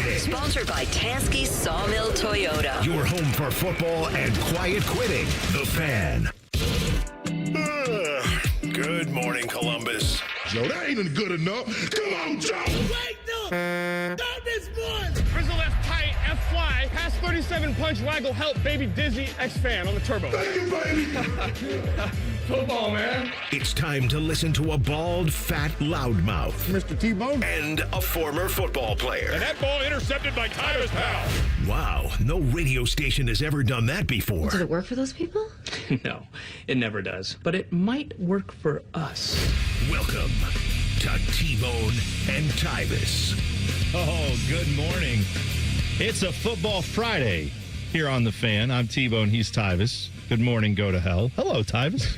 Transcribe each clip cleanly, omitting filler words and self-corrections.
Quitting. Sponsored by Tansky Sawmill Toyota. Your home for football and quiet quitting. The Fan. Good morning, Columbus. Joe, that ain't good enough. Come on, Joe. Wake up! Stop this boy! Frizzle left tight, F fly, pass 37 punch, waggle, help, baby dizzy, X-Fan on the turbo. Thank you, baby. Football, man. It's time to listen to a bald, fat loudmouth Mr. T-Bone. and a former football player. And that ball intercepted by Tyvis pal. Wow, no radio station has ever done that before. Did it work for those people? No, it never does. But it might work for us. Welcome to T-Bone and Tyvis. Oh, good morning. It's a Football Friday here on The Fan. I'm T-Bone, he's Tyvis. Good morning, go to hell. Hello, Tyvis.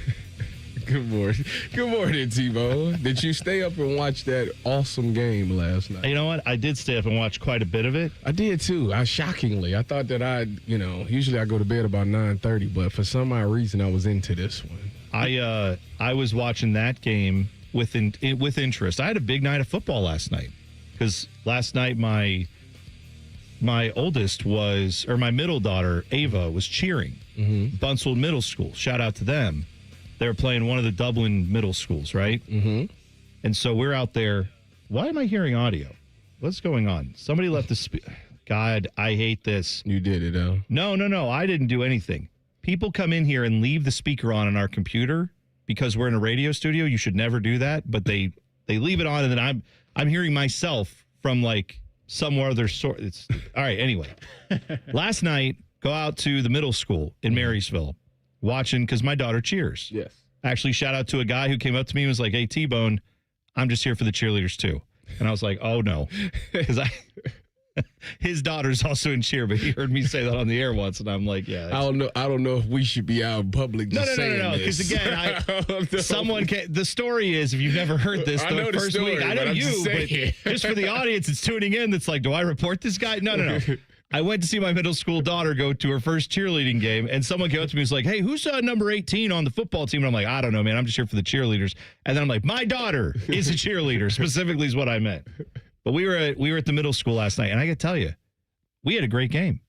Good morning. Good morning, T-Bone. Did you stay up and watch that awesome game last night? You know what? I did stay up and watch quite a bit of it. I did, too. Shockingly. I thought that usually I go to bed about 9:30, but for some odd reason, I was into this one. I was watching that game with interest. I had a big night of football last night because last night my middle daughter, Ava, was cheering. Buntsville Middle School. Shout out to them. They were playing one of the Dublin middle schools, right? Mm-hmm. And so we're out there. Why am I hearing audio? What's going on? Somebody left the God, I hate this. You did it, huh? No. I didn't do anything. People come in here and leave the speaker on our computer because we're in a radio studio. You should never do that. But they leave it on, and then I'm hearing myself from like somewhere other sort. It's all right. Anyway, last night, go out to the middle school in Marysville, watching because my daughter cheers. Yes. Actually, shout out to a guy who came up to me and was like, "Hey, T-Bone, I'm just here for the cheerleaders too." And I was like, "Oh no," because his daughter's also in cheer, but he heard me say that on the air once, and I'm like, "Yeah." I don't know if we should be out in public just saying No. Because this. again, someone the story is, if you've never heard this, I know the first story, week, I but know I'm you, just but saying. just for the audience that's tuning in, that's like, do I report this guy? No. I went to see my middle school daughter go to her first cheerleading game, and someone came up to me and was like, "Hey, who's number 18 on the football team?" And I'm like, "I don't know, man. I'm just here for the cheerleaders." And then I'm like, "My daughter is a cheerleader," specifically is what I meant. But we were at the middle school last night, and I got to tell you, we had a great game.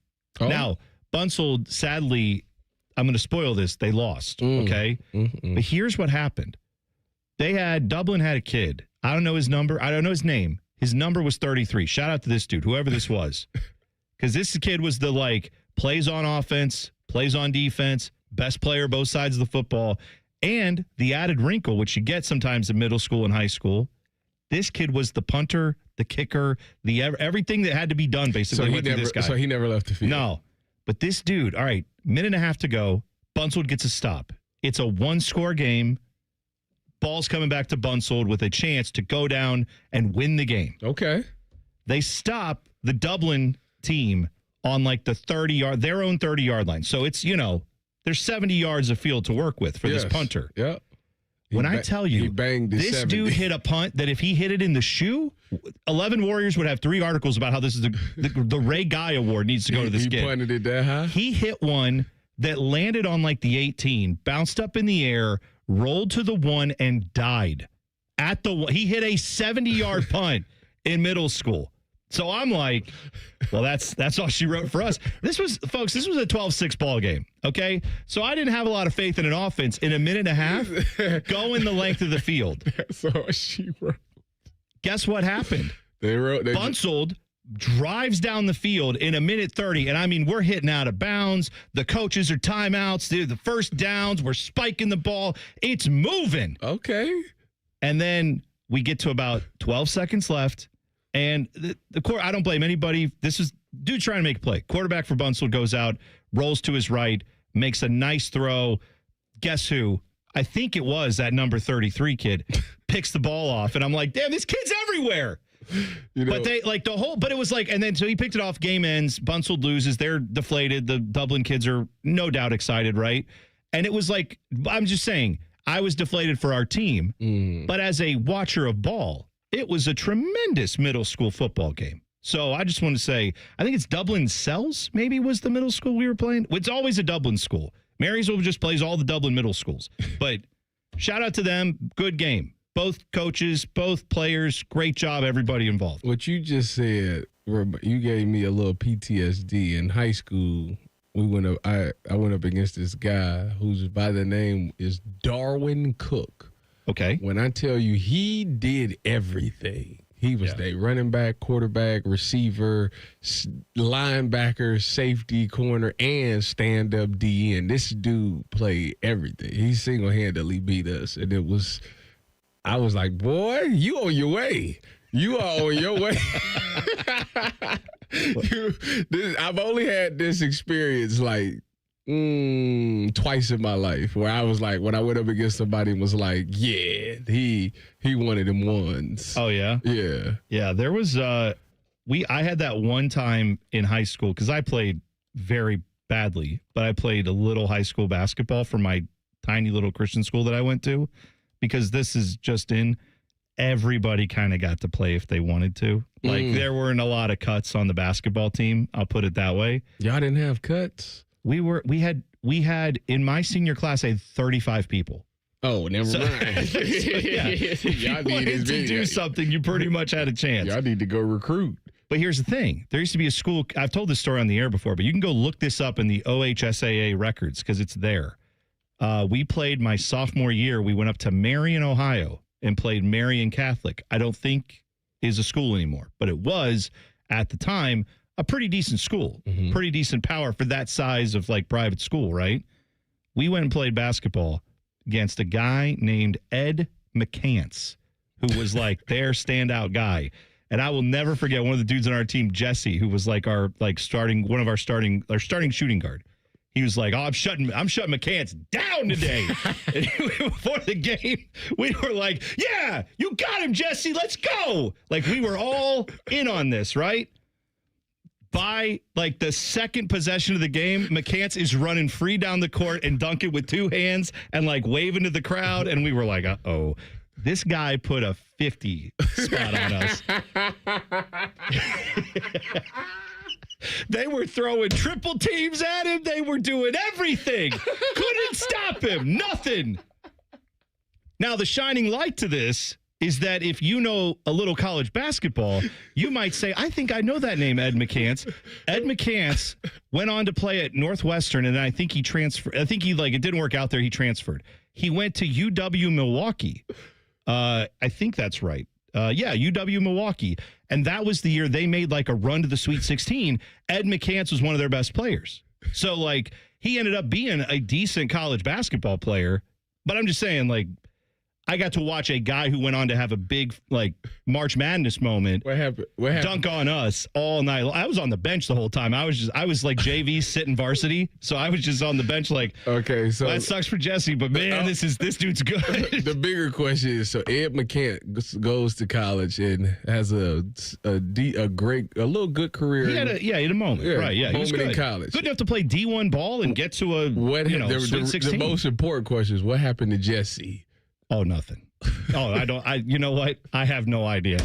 Oh. Now, Buntsville, sadly, I'm going to spoil this. They lost, okay? Mm-hmm. But here's what happened. Dublin had a kid. I don't know his number. I don't know his name. His number was 33. Shout out to this dude, whoever this was. Because this kid was the, plays on offense, plays on defense, best player both sides of the football, and the added wrinkle, which you get sometimes in middle school and high school. This kid was the punter, the kicker, everything that had to be done, basically. So he never left the field. No. But this dude, all right, minute and a half to go, Buntsville gets a stop. It's a one-score game. Ball's coming back to Buntsville with a chance to go down and win the game. Okay. They stop the Dublin team on the 30-yard, their own 30-yard line. So it's, there's 70 yards of field to work with for this punter. Yeah. When I tell you, this 70. dude hit a punt that if he hit it in the shoe, 11 Warriors would have 3 articles about how this is the Ray Guy Award needs to go to this kid. He punted it that high? He hit one that landed on the 18, bounced up in the air, rolled to the 1, and died. He hit a 70-yard punt in middle school. So I'm like, well, that's all she wrote for us. This was a 12-6 ball game, okay? So I didn't have a lot of faith in an offense in a minute and a half going the length of the field. That's all she wrote. Guess what happened? Buntsville drives down the field in a minute 30, and I mean, we're hitting out of bounds. The coaches are timeouts. The first downs, we're spiking the ball. It's moving. Okay. And then we get to about 12 seconds left. And the court, I don't blame anybody. This is dude trying to make a play. Quarterback for Buntsville goes out, rolls to his right, makes a nice throw. Guess who? I think it was that number 33 kid picks the ball off. And I'm like, damn, this kid's everywhere. But it was and then so he picked it off, game ends, Buntsville loses, they're deflated. The Dublin kids are no doubt excited, right? And it was I'm just saying, I was deflated for our team. But as a watcher of ball, it was a tremendous middle school football game. So I just want to say, I think it's Dublin Cells, maybe was the middle school we were playing. It's always a Dublin school. Marysville just plays all the Dublin middle schools. But shout out to them. Good game. Both coaches, both players, great job, everybody involved. What you just said You gave me a little PTSD in high school. We went up. I went up against this guy who's by the name is Darwin Cook. Okay. When I tell you he did everything, he was a running back, quarterback, receiver, linebacker, safety, corner, and stand-up DN. This dude played everything. He single-handedly beat us, and I was like, boy, you on your way. You are on your way. I've only had this experience like twice in my life where I was like, when I went up against somebody and was like, yeah, he one of them ones. Oh, yeah? Yeah. Yeah, there was I had that one time in high school because I played very badly, but I played a little high school basketball for my tiny little Christian school that I went to because this is just in. Everybody kind of got to play if they wanted to. Like, there weren't a lot of cuts on the basketball team. I'll put it that way. Y'all didn't have cuts? We had in my senior class, I had 35 people. Oh, never mind. Yeah. Y'all needed to do something. You pretty much had a chance. Y'all need to go recruit. But here's the thing. There used to be a school. I've told this story on the air before, but you can go look this up in the OHSAA records because it's there. We played my sophomore year. We went up to Marion, Ohio, and played Marion Catholic. I don't think is a school anymore, but it was at the time a pretty decent school, pretty decent power for that size of like private school, right? We went and played basketball against a guy named Ed McCants, who was like their standout guy. And I will never forget one of the dudes on our team, Jesse, who was like our starting shooting guard. He was like, "Oh, I'm shutting McCants down today." And before the game, we were like, "Yeah, you got him, Jesse. Let's go!" Like we were all in on this, right? By like the second possession of the game, McCants is running free down the court and dunking with two hands and like waving to the crowd, and we were like, "Uh-oh, this guy put a 50 spot on us." They were throwing triple teams at him. They were doing everything. Couldn't stop him. Nothing. Now, the shining light to this is that if you know a little college basketball, you might say, I think I know that name, Ed McCants. Ed McCants went on to play at Northwestern, and I think he transferred. I think it didn't work out there. He transferred. He went to UW Milwaukee. I think that's right. UW Milwaukee. And that was the year they made like a run to the Sweet 16. Ed McCants was one of their best players. So like he ended up being a decent college basketball player. But I'm just saying, like, I got to watch a guy who went on to have a big like March Madness moment. What happened? Dunk on us all night. I was on the bench the whole time. I was like JV sitting varsity, so I was just on the bench like. Okay, so that sucks for Jesse, but man, this dude's good. The bigger question is: so Ed McCants goes to college and has a little good career. He had a moment, right? Yeah, he was good in college. Good enough to play D1 ball and get to a Sweet 16. The most important question is: what happened to Jesse? Oh, nothing. You know what? I have no idea.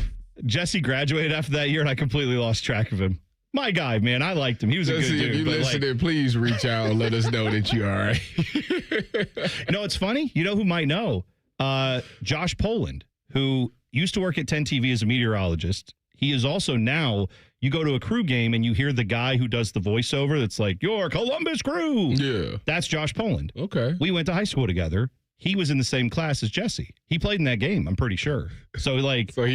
Jesse graduated after that year, and I completely lost track of him. My guy, man, I liked him. He was a good dude. If you listening, please reach out and let us know that you're all right. You know, it's funny. You know who might know? Josh Poland, who used to work at 10 TV as a meteorologist. He is also now, you go to a Crew game and you hear the guy who does the voiceover that's like, "Your Columbus Crew." Yeah. That's Josh Poland. Okay. We went to high school together. He was in the same class as Jesse. He played in that game, I'm pretty sure. So he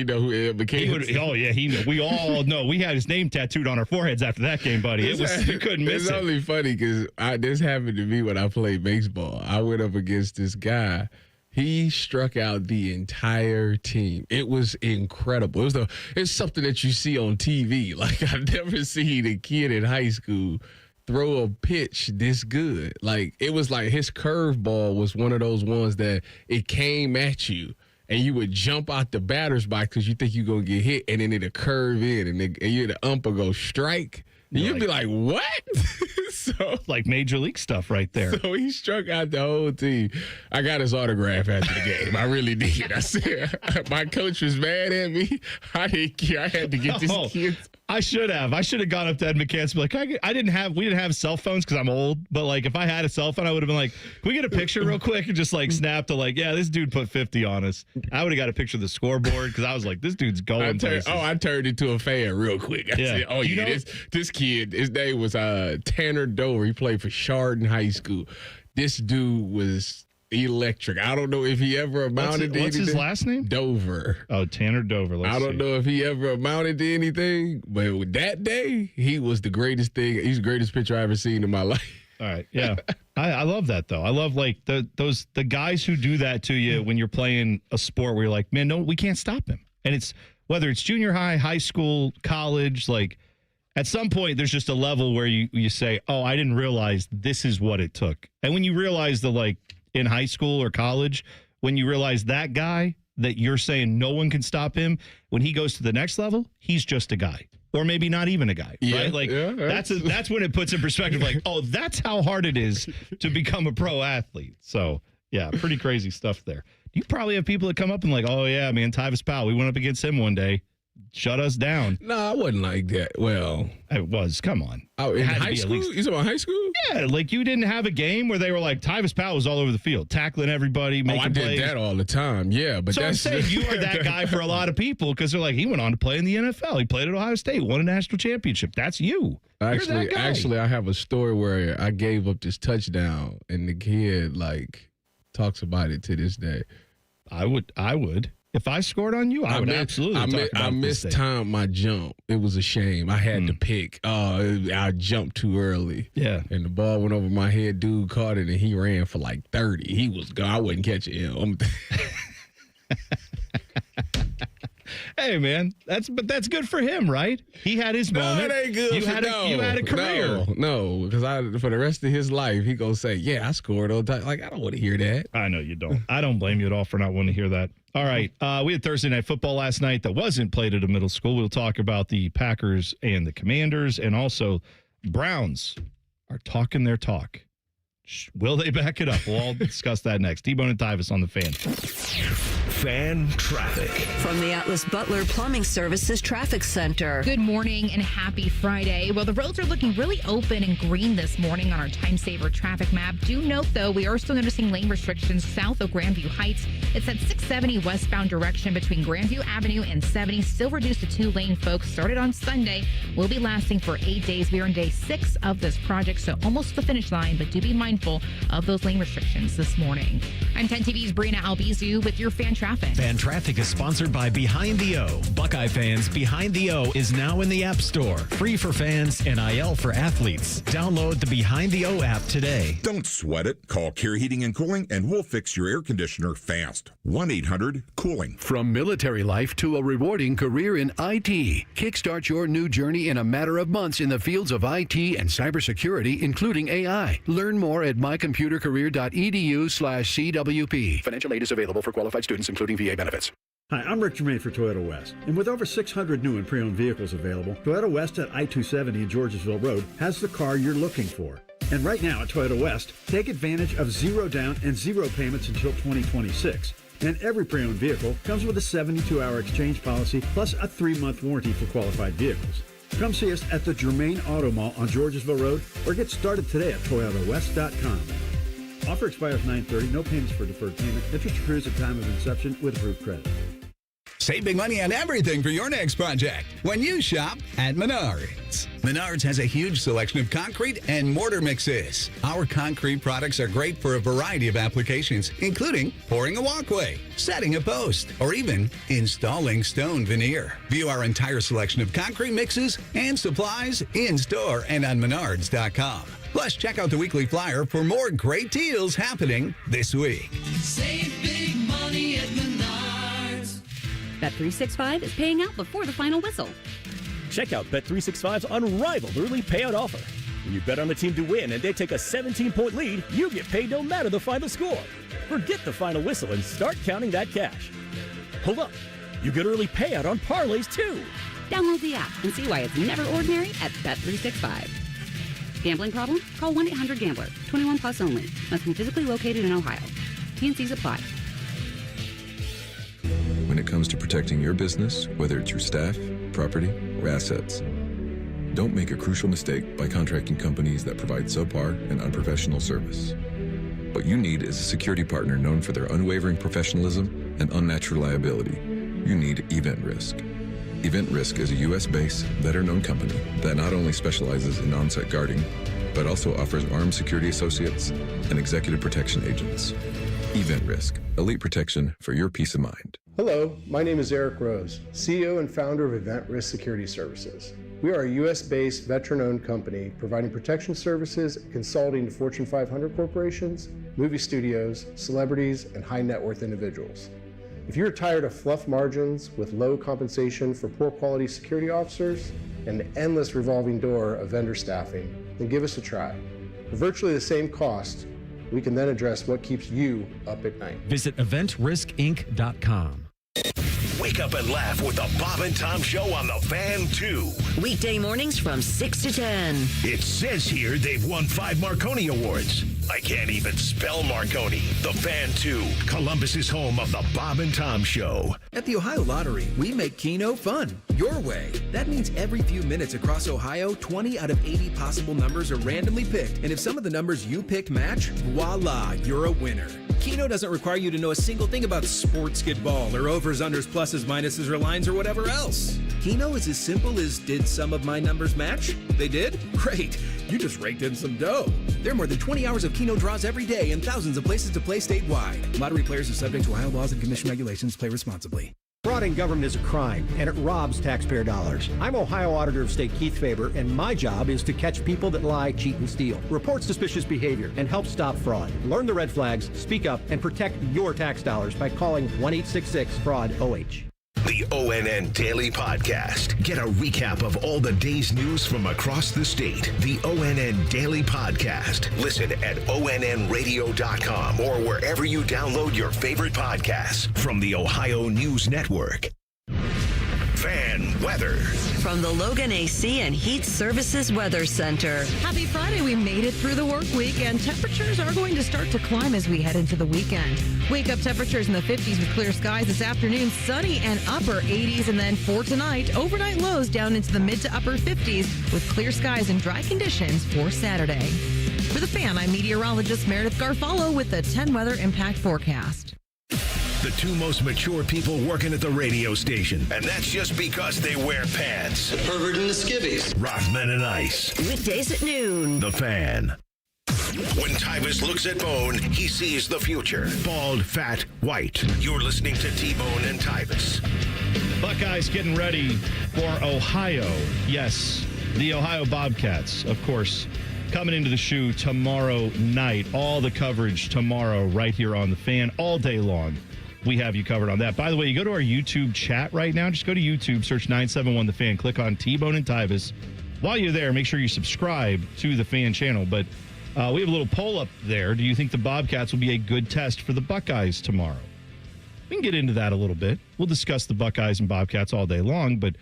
know who Ed McCants is. We all know. We had his name tattooed on our foreheads after that game, buddy. You couldn't miss it. It's only funny because this happened to me when I played baseball. I went up against this guy. He struck out the entire team. It was incredible. It's something that you see on TV. Like, I've never seen a kid in high school throw a pitch this good. Like, it was like his curveball was one of those ones that it came at you and you would jump out the batter's box because you think you're going to get hit, and then it'll curve in and you're the umper go strike. And you'd be like, what? So like major league stuff right there. So he struck out the whole team. I got his autograph after the game. I really did. I said, my coach was mad at me. I didn't care. I had to get this kid. I should have. I should have gone up to Ed McCants and be like, we didn't have cell phones because I'm old, but like if I had a cell phone, I would have been like, can we get a picture real quick and just like snap to like, yeah, this dude put 50 on us. I would have got a picture of the scoreboard because I was like, this dude's going places. I turned into a fan real quick. I said, oh, yeah, this kid, his name was Tanner Dover. He played for Chardon High School. This dude was electric. I don't know if he ever amounted to anything. What's his last name? Dover. Oh, Tanner Dover. I don't know if he ever amounted to anything, but with that day, he was the greatest thing. He's the greatest pitcher I ever seen in my life. All right. Yeah. I love that, though. I love, like, the guys who do that to you when you're playing a sport where you're like, man, no, we can't stop him. And it's whether it's junior high, high school, college, like, at some point, there's just a level where you say, oh, I didn't realize this is what it took. And when you realize that, like, in high school or college, when you realize that guy that you're saying no one can stop him, when he goes to the next level, he's just a guy. Or maybe not even a guy, right? Like that's when it puts in perspective, like, oh, that's how hard it is to become a pro athlete. So, yeah, pretty crazy stuff there. You probably have people that come up and like, oh, yeah, man, Tyvis Powell, we went up against him one day. Shut us down. No, I wasn't like that. Well, it was. Come on. Oh, in high school? You talking about high school? Yeah, like you didn't have a game where they were like Tyvis Powell was all over the field, tackling everybody, making plays. I did that all the time. Yeah, but so that's I'm saying you are that guy for a lot of people because they're like, he went on to play in the NFL. He played at Ohio State, won a national championship. That's you. Actually, I have a story where I gave up this touchdown, and the kid like talks about it to this day. I would. If I scored on you, I would absolutely talk about it. I mistimed my jump. It was a shame. I had to pick. I jumped too early. Yeah. And the ball went over my head. Dude caught it, and he ran for like 30. He was gone. I wasn't catching him. Hey, man, that's good for him, right? He had his moment. No, it ain't good. You had a career. No, because for the rest of his life, he gonna say, "Yeah, I scored all the time." Like, I don't want to hear that. I know you don't. I don't blame you at all for not wanting to hear that. All right, we had Thursday Night Football last night that wasn't played at a middle school. We'll talk about the Packers and the Commanders, and also Browns are talking their talk. Will they back it up? We'll all discuss that next. T-Bone and Tyvis on the Fan. Fan traffic. From the Atlas Butler Plumbing Services Traffic Center. Good morning and happy Friday. Well, the roads are looking really open and green this morning on our time saver traffic map. Do note, though, we are still noticing lane restrictions south of Grandview Heights. It's at 670 westbound direction between Grandview Avenue and 70, still reduced to 2-lane, folks. Started on Sunday, will be lasting for 8 days. We are on day 6 of this project, so almost the finish line, but do be mindful of those lane restrictions this morning. I'm 10 TV's Brina Albizu with your fan traffic. Fan traffic is sponsored by Behind the O. Buckeye fans, Behind the O is now in the App Store. Free for fans, NIL for athletes. Download the Behind the O app today. Don't sweat it. Call Care Heating and Cooling and we'll fix your air conditioner fast. 1-800-COOLING. From military life to a rewarding career in IT. Kickstart your new journey in a matter of months in the fields of IT and cybersecurity, including AI. Learn more at mycomputercareer.edu/CWP. Financial aid is available for qualified students, including VA benefits. Hi, I'm Rick Germain for Toyota West. And with over 600 new and pre-owned vehicles available, Toyota West at I-270 and Georgesville Road has the car you're looking for. And right now at Toyota West, take advantage of 0 down and 0 payments until 2026. And every pre-owned vehicle comes with a 72-hour exchange policy plus a 3-month warranty for qualified vehicles. Come see us at the Germain Auto Mall on Georgesville Road or get started today at ToyotaWest.com. Offer expires 9/30. No payments for deferred payment. Interest accrues at time of inception with approved credit. Save big money on everything for your next project when you shop at Menards. Menards has a huge selection of concrete and mortar mixes. Our concrete products are great for a variety of applications, including pouring a walkway, setting a post, or even installing stone veneer. View our entire selection of concrete mixes and supplies in-store and on Menards.com. Plus, check out the weekly flyer for more great deals happening this week. Save big money at Menards. Bet365 is paying out before the final whistle. Check out Bet365's unrivaled early payout offer. When you bet on the team to win and they take a 17-point lead, you get paid no matter the final score. Forget the final whistle and start counting that cash. Hold up. You get early payout on parlays, too. Download the app and see why it's never ordinary at Bet365. Gambling problem? Call 1-800-GAMBLER. 21 plus only. Must be physically located in Ohio. T&Cs apply. When it comes to protecting your business, whether it's your staff, property, or assets, Don't make a crucial mistake by contracting companies that provide subpar and unprofessional service. What you need is a security partner known for their unwavering professionalism and unnatural liability. You need Event Risk. Event Risk is a U.S.-based, veteran-owned company that not only specializes in on-site guarding, but also offers armed security associates and executive protection agents. Event Risk, elite protection for your peace of mind. Hello, my name is Eric Rose, CEO and founder of Event Risk Security Services. We are a U.S.-based, veteran-owned company providing protection services and consulting to Fortune 500 corporations, movie studios, celebrities, and high-net-worth individuals. If you're tired of fluff margins with low compensation for poor quality security officers and the endless revolving door of vendor staffing, then give us a try. For virtually the same cost, we can then address what keeps you up at night. Visit eventriskinc.com. Wake up and laugh with the Bob and Tom Show on the Fan 2. Weekday mornings from 6 to 10. It says here they've won 5 Marconi Awards. I can't even spell Marconi. The Fan 2, Columbus's home of the Bob and Tom Show. At the Ohio Lottery, we make Keno fun, your way. That means every few minutes across Ohio, 20 out of 80 possible numbers are randomly picked. And if some of the numbers you picked match, voila, you're a winner. Keno doesn't require you to know a single thing about sports skidball or overs, unders, pluses, minuses, or lines, or whatever else. Keno is as simple as, did some of my numbers match? They did? Great. You just raked in some dough. There are more than 20 hours of Keno draws every day and thousands of places to play statewide. Lottery players are subject to Ohio laws and commission regulations. Play responsibly. Fraud in government is a crime, and it robs taxpayer dollars. I'm Ohio Auditor of State Keith Faber, and my job is to catch people that lie, cheat, and steal, report suspicious behavior, and help stop fraud. Learn the red flags, speak up, and protect your tax dollars by calling 1-866-FRAUD-OH. The ONN Daily Podcast. Get a recap of all the day's news from across the state. The ONN Daily Podcast. Listen at onnradio.com or wherever you download your favorite podcasts from the Ohio News Network. Fan weather. From the Logan AC and Heat Services Weather Center. Happy Friday. We made it through the work week, and temperatures are going to start to climb as we head into the weekend. Wake-up temperatures in the 50s with clear skies this afternoon, sunny and upper 80s, and then for tonight, overnight lows down into the mid to upper 50s with clear skies and dry conditions for Saturday. For The Fan, I'm meteorologist Meredith Garfalo with the 10 Weather Impact Forecast. The 2 most mature people working at the radio station. And that's just because they wear pants. The pervert and the skivvies. Rothman and Ice. Weekdays at noon. The Fan. When Tyvis looks at Bone, he sees the future. Bald, fat, white. You're listening to T-Bone and Tyvis. Buckeyes getting ready for Ohio. Yes, the Ohio Bobcats, of course, coming into the shoe tomorrow night. All the coverage tomorrow right here on The Fan all day long. We have you covered on that. By the way, you go to our YouTube chat right now. Just go to YouTube, search 971 The Fan, click on T-Bone and Tyvis. While you're there, make sure you subscribe to the Fan channel. But we have a little poll up there. Do you think the Bobcats will be a good test for the Buckeyes tomorrow? We can get into that a little bit. We'll discuss the Buckeyes and Bobcats all day long, but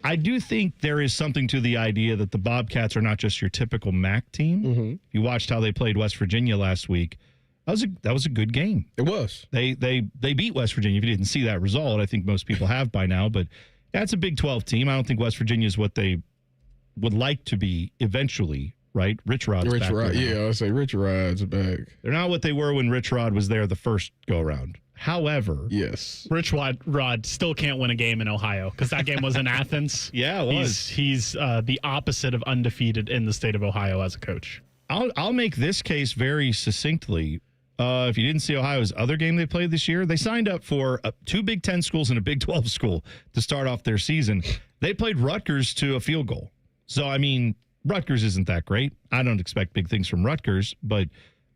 I do think there is something to the idea that the Bobcats are not just your typical MAC team. Mm-hmm. You watched how they played West Virginia last week. That was a good game. It was. They beat West Virginia. If you didn't see that result, I think most people have by now. But that's a Big 12 team. I don't think West Virginia is what they would like to be eventually, right? Rich Rod's back there. Yeah, I would say Rich Rod's back. They're not what they were when Rich Rod was there the first go-around. However, yes, Rich Rod still can't win a game in Ohio because that game was in Athens. Yeah, it was. He's the opposite of undefeated in the state of Ohio as a coach. I'll make this case very succinctly. If you didn't see Ohio's other game they played this year, they signed up for 2 Big 10 schools and a Big 12 school to start off their season. They played Rutgers to a field goal. So, I mean, Rutgers isn't that great. I don't expect big things from Rutgers, but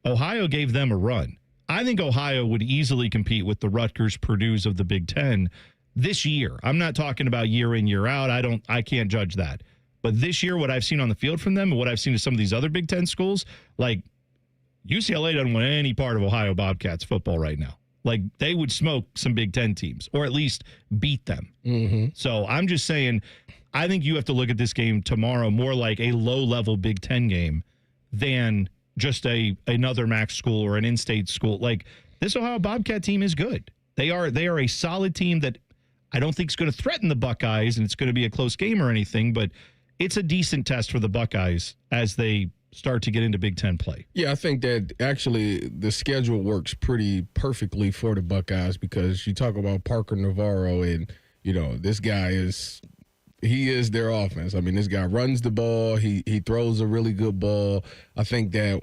Ohio gave them a run. I think Ohio would easily compete with the Rutgers Purdues of the Big 10 this year. I'm not talking about year in, year out. I can't judge that. But this year, what I've seen on the field from them and what I've seen of some of these other Big 10 schools, like UCLA doesn't want any part of Ohio Bobcats football right now. Like, they would smoke some Big 10 teams or at least beat them. Mm-hmm. So I'm just saying, I think you have to look at this game tomorrow more like a low-level Big 10 game than just another MAC school or an in-state school. Like, this Ohio Bobcat team is good. They are a solid team that I don't think is going to threaten the Buckeyes, and it's going to be a close game or anything, but it's a decent test for the Buckeyes as they start to get into Big Ten play. Yeah, I think that actually the schedule works pretty perfectly for the Buckeyes because you talk about Parker Navarro and, this guy is their offense. I mean, this guy runs the ball. He throws a really good ball. I think that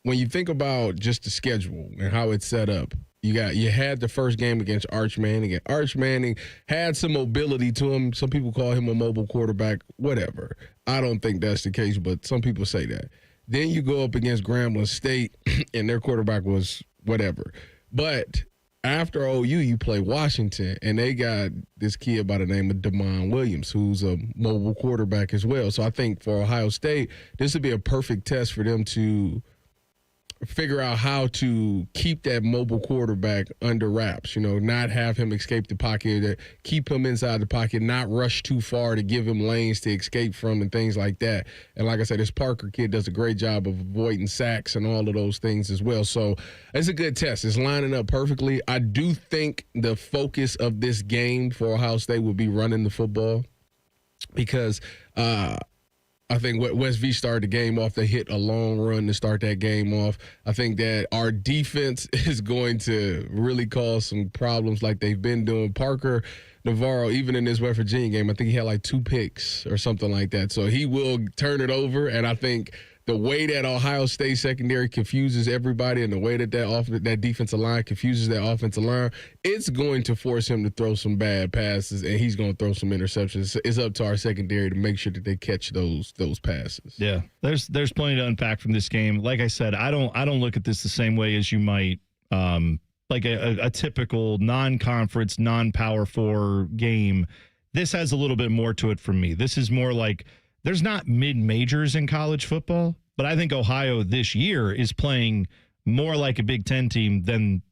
when you think about just the schedule and how it's set up, you had the first game against Arch Manning, and Arch Manning had some mobility to him. Some people call him a mobile quarterback, whatever. I don't think that's the case, but some people say that. Then you go up against Grambling State, and their quarterback was whatever. But after OU, you play Washington, and they got this kid by the name of Damon Williams, who's a mobile quarterback as well. So I think for Ohio State, this would be a perfect test for them to figure out how to keep that mobile quarterback under wraps, not have him escape the pocket, keep him inside the pocket, not rush too far to give him lanes to escape from and things like that. And like I said, this Parker kid does a great job of avoiding sacks and all of those things as well. So it's a good test. It's lining up perfectly. I do think the focus of this game for Ohio State will be running the football because I think West V started the game off. They hit a long run to start that game off. I think that our defense is going to really cause some problems like they've been doing. Parker Navarro, even in this West Virginia game, I think he had like 2 picks or something like that. So he will turn it over, and I think the way that Ohio State secondary confuses everybody and the way that that defensive line confuses that offensive line, it's going to force him to throw some bad passes, and he's going to throw some interceptions. It's up to our secondary to make sure that they catch those passes. Yeah, there's plenty to unpack from this game. Like I said, I don't look at this the same way as you might like a typical non-conference, non-Power 4 game. This has a little bit more to it for me. This is more like there's not mid-majors in college football, but I think Ohio this year is playing more like a Big Ten team than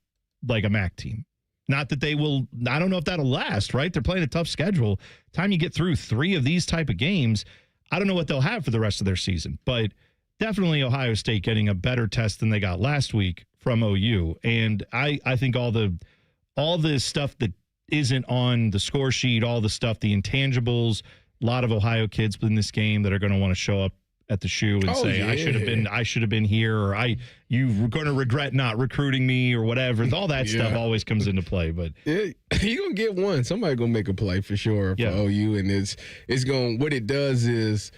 like a MAC team. Not that they will, I don't know if that'll last, right? They're playing a tough schedule. Time you get through 3 of these type of games, I don't know what they'll have for the rest of their season, but definitely Ohio State getting a better test than they got last week from OU. And I think all the stuff that isn't on the score sheet, all the stuff, the intangibles, a lot of Ohio kids in this game that are going to want to show up at the shoe and say, I should have been here, or you're going to regret not recruiting me or whatever. All that stuff always comes into play. But you're going to get one. Somebody going to make a play for sure for OU. And it's going, what it does is,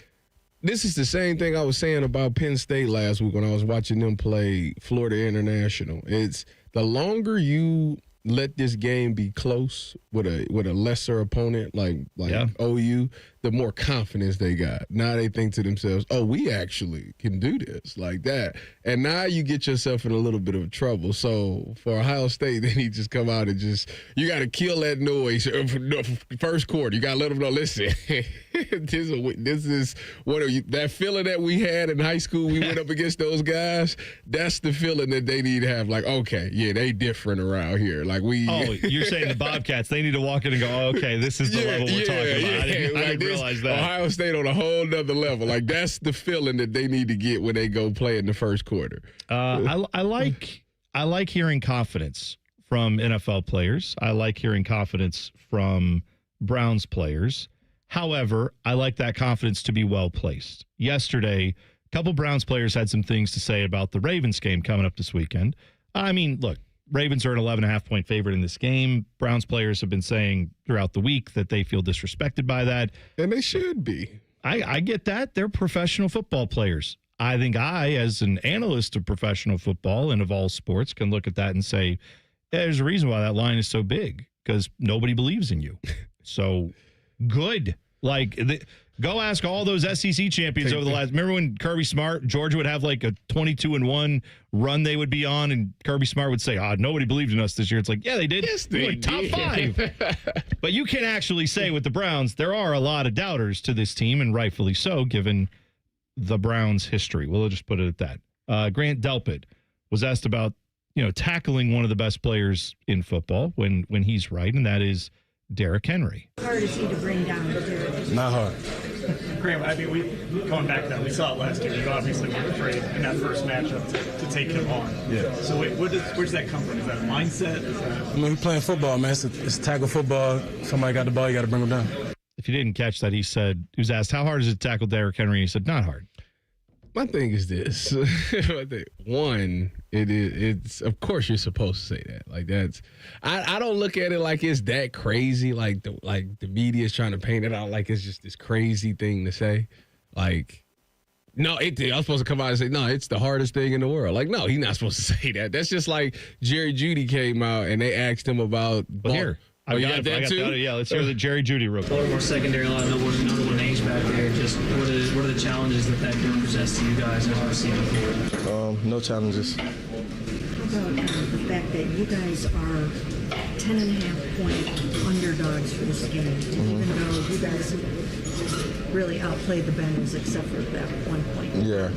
this is the same thing I was saying about Penn State last week when I was watching them play Florida International. It's the longer you let this game be close with a lesser opponent like OU, the more confidence they got. Now they think to themselves, oh, we actually can do this like that. And now you get yourself in a little bit of trouble. So for Ohio State, they need to just come out and you got to kill that noise. First quarter, you got to let them know, listen, this is what that feeling that we had in high school, we went up against those guys, that's the feeling that they need to have. Like, okay, yeah, they different around here. Like you're saying the Bobcats, they need to walk in and go, oh, okay, this is the level we're talking about. I didn't realize that. Ohio State on a whole nother level. Like, that's the feeling that they need to get when they go play in the first quarter. I like hearing confidence from NFL players. I like hearing confidence from Browns players. However, I like that confidence to be well placed. Yesterday, a couple Browns players had some things to say about the Ravens game coming up this weekend. I mean, look, Ravens are an 11.5-point favorite in this game. Browns players have been saying throughout the week that they feel disrespected by that. And they should be. I get that. They're professional football players. I think I, as an analyst of professional football and of all sports, can look at that and say, there's a reason why that line is so big, because nobody believes in you. So good. Go ask all those SEC champions over the last. Remember when Kirby Smart, Georgia would have like a 22-1 run they would be on, and Kirby Smart would say, nobody believed in us this year. It's like, yeah, they did. Yes, they did. Top 5. But you can actually say with the Browns, there are a lot of doubters to this team, and rightfully so, given the Browns' history. We'll just put it at that. Grant Delpit was asked about, tackling one of the best players in football when he's right, and that is Derrick Henry. Hard is he to bring down? Not hard. Graham, I mean, going back to that, we saw it last year. You obviously were afraid in that first matchup to take him on. Yeah. So where does that come from? Is that a mindset? I mean, we're playing football, man. It's tackle football. Somebody got the ball, you got to bring them down. if you didn't catch that, he was asked, how hard is it to tackle Derrick Henry? He said, not hard. My thing is this. One, it's of course you're supposed to say that. Like that's I don't look at it like it's that crazy, like the media is trying to paint it out like it's just this crazy thing to say. Like, no, I was supposed to come out and say, no, it's the hardest thing in the world. Like, no, he's not supposed to say that. That's just like Jerry Jeudy came out and they asked him about here. Oh, you got that too? Yeah, let's hear the Jerry Jeudy real quick. Baltimore secondary, a lot of notable names back there. Just what are the challenges that group presents to you guys as a receiver? No challenges. How about the fact that you guys are 10.5-point underdogs for this game, even though you guys really outplayed the Bengals except for that 1 point? Yeah.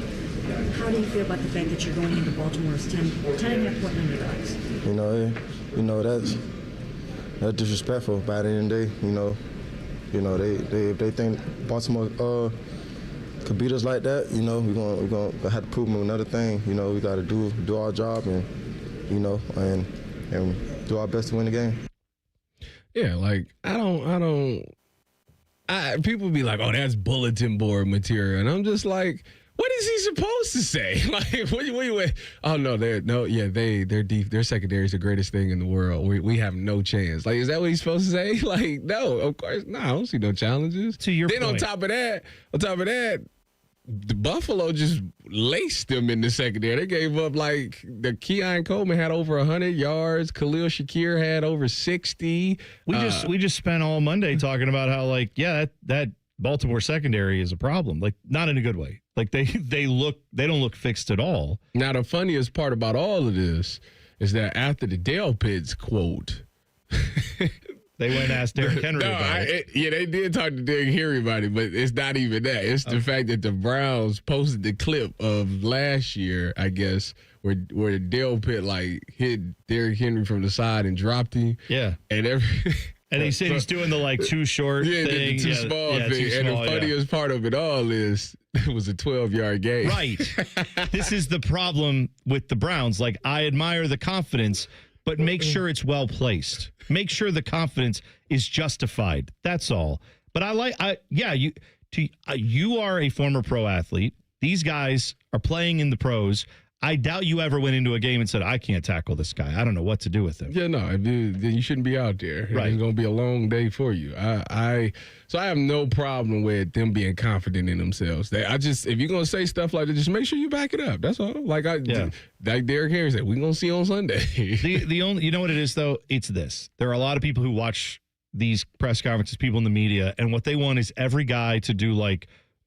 How do you feel about the fact that you're going into Baltimore as 10.5-point underdogs? You know that's disrespectul. By the end of the day, if they think Baltimore could beat us like that, we're gonna have to prove them another thing. We got to do our job and do our best to win the game. Yeah, like people be like, oh, that's bulletin board material, and I'm just like, what is he supposed to say? Like, what? Oh no, their secondary is the greatest thing in the world. We have no chance. Like, is that what he's supposed to say? Like, no, of course, no. I don't see no challenges. To your point. On top of that, the Buffalo just laced them in the secondary. They gave up the Keon Coleman had over 100 yards. Khalil Shakir had over 60. We just spent all Monday talking about how that Baltimore secondary is a problem. Like, not in a good way. Like they don't look fixed at all. Now the funniest part about all of this is that after the Dale Pitts quote, they went and asked Derrick Henry about it. Yeah, they did talk to Derrick Henry about it, but it's not even that. It's the fact that the Browns posted the clip of last year, I guess, where Dale Pitt hit Derrick Henry from the side and dropped him. Yeah, and he said he's doing the too short thing. The too small thing. Too small, and the funniest part of it all is it was a 12-yard game. Right. This is the problem with the Browns. Like, I admire the confidence, but make sure it's well placed. Make sure the confidence is justified. That's all. But you are a former pro athlete. These guys are playing in the pros. I doubt you ever went into a game and said, I can't tackle this guy. I don't know what to do with him. Yeah, no, then you shouldn't be out there. Right. It's going to be a long day for you. So I have no problem with them being confident in themselves. If you're going to say stuff like that, just make sure you back it up. That's all. Like Derrick Henry said, we're going to see on Sunday. the only, you know what it is, though? It's this. There are a lot of people who watch these press conferences, people in the media, and what they want is every guy to do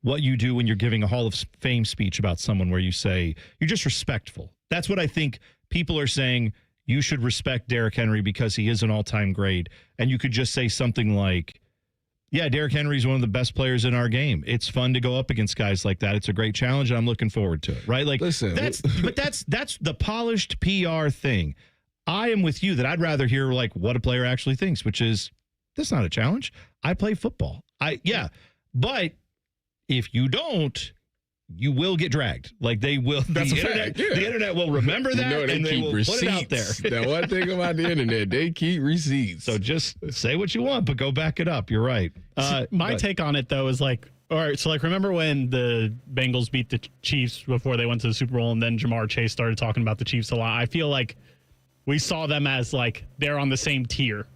what you do when you're giving a Hall of Fame speech about someone where you say, you're just respectful. That's what I think people are saying. You should respect Derrick Henry because he is an all-time great. And you could just say something like, yeah, Derrick Henry is one of the best players in our game. It's fun to go up against guys like that. It's a great challenge, and I'm looking forward to it, right? Like, listen, that's the polished PR thing. I am with you that I'd rather hear what a player actually thinks, which is, that's not a challenge. I play football. But if you don't, you will get dragged. Like, they will. That's a fact. Yeah. The internet will remember that, and they will receipts. Put it out there. Now, one thing about the internet, they keep receipts. So just say what you want, but go back it up. You're right. My take on it, though, is all right, so remember when the Bengals beat the Chiefs before they went to the Super Bowl, and then Jamar Chase started talking about the Chiefs a lot? I feel like we saw them as they're on the same tier.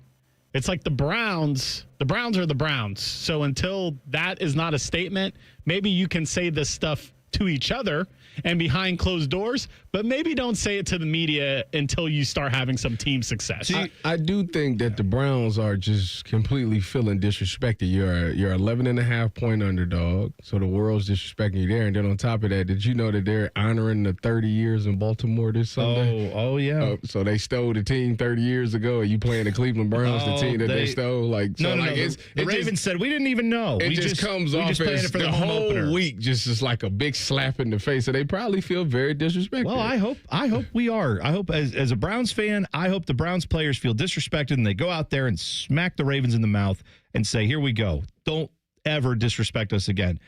It's like the Browns are the Browns. So until that is not a statement, maybe you can say this stuff to each other and behind closed doors, but maybe don't say it to the media until you start having some team success. I do think that the Browns are just completely feeling disrespected. You're 11.5-point underdog, so the world's disrespecting you there. And then on top of that, did you know that they're honoring the 30 years in Baltimore this Sunday? Oh yeah. So they stole the team 30 years ago, and you playing the Cleveland Browns, the team that they stole. The Ravens said we didn't even know. It just comes off as the whole week just is like a big slap in the face. So they probably feel very disrespected. Well, I hope we are. I hope as a Browns fan, I hope the Browns players feel disrespected and they go out there and smack the Ravens in the mouth and say, here we go. Don't ever disrespect us again.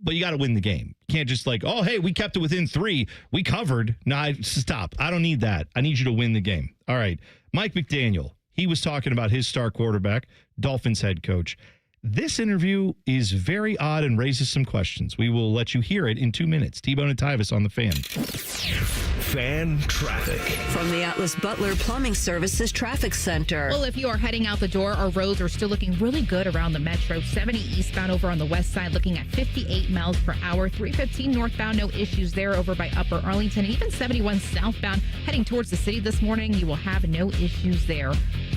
But you got to win the game. You can't just oh, hey, we kept it within 3. We covered. No, stop. I don't need that. I need you to win the game. All right. Mike McDaniel, he was talking about his star quarterback, Dolphins head coach. This interview is very odd and raises some questions. We will let you hear it in 2 minutes. T-Bone and Tyvis on the Fan. Fan traffic. From the Atlas Butler Plumbing Services Traffic Center. Well, if you are heading out the door, our roads are still looking really good around the metro. 70 eastbound over on the west side, looking at 58 miles per hour. 315 northbound, no issues there over by Upper Arlington. Even 71 southbound, heading towards the city this morning, you will have no issues there.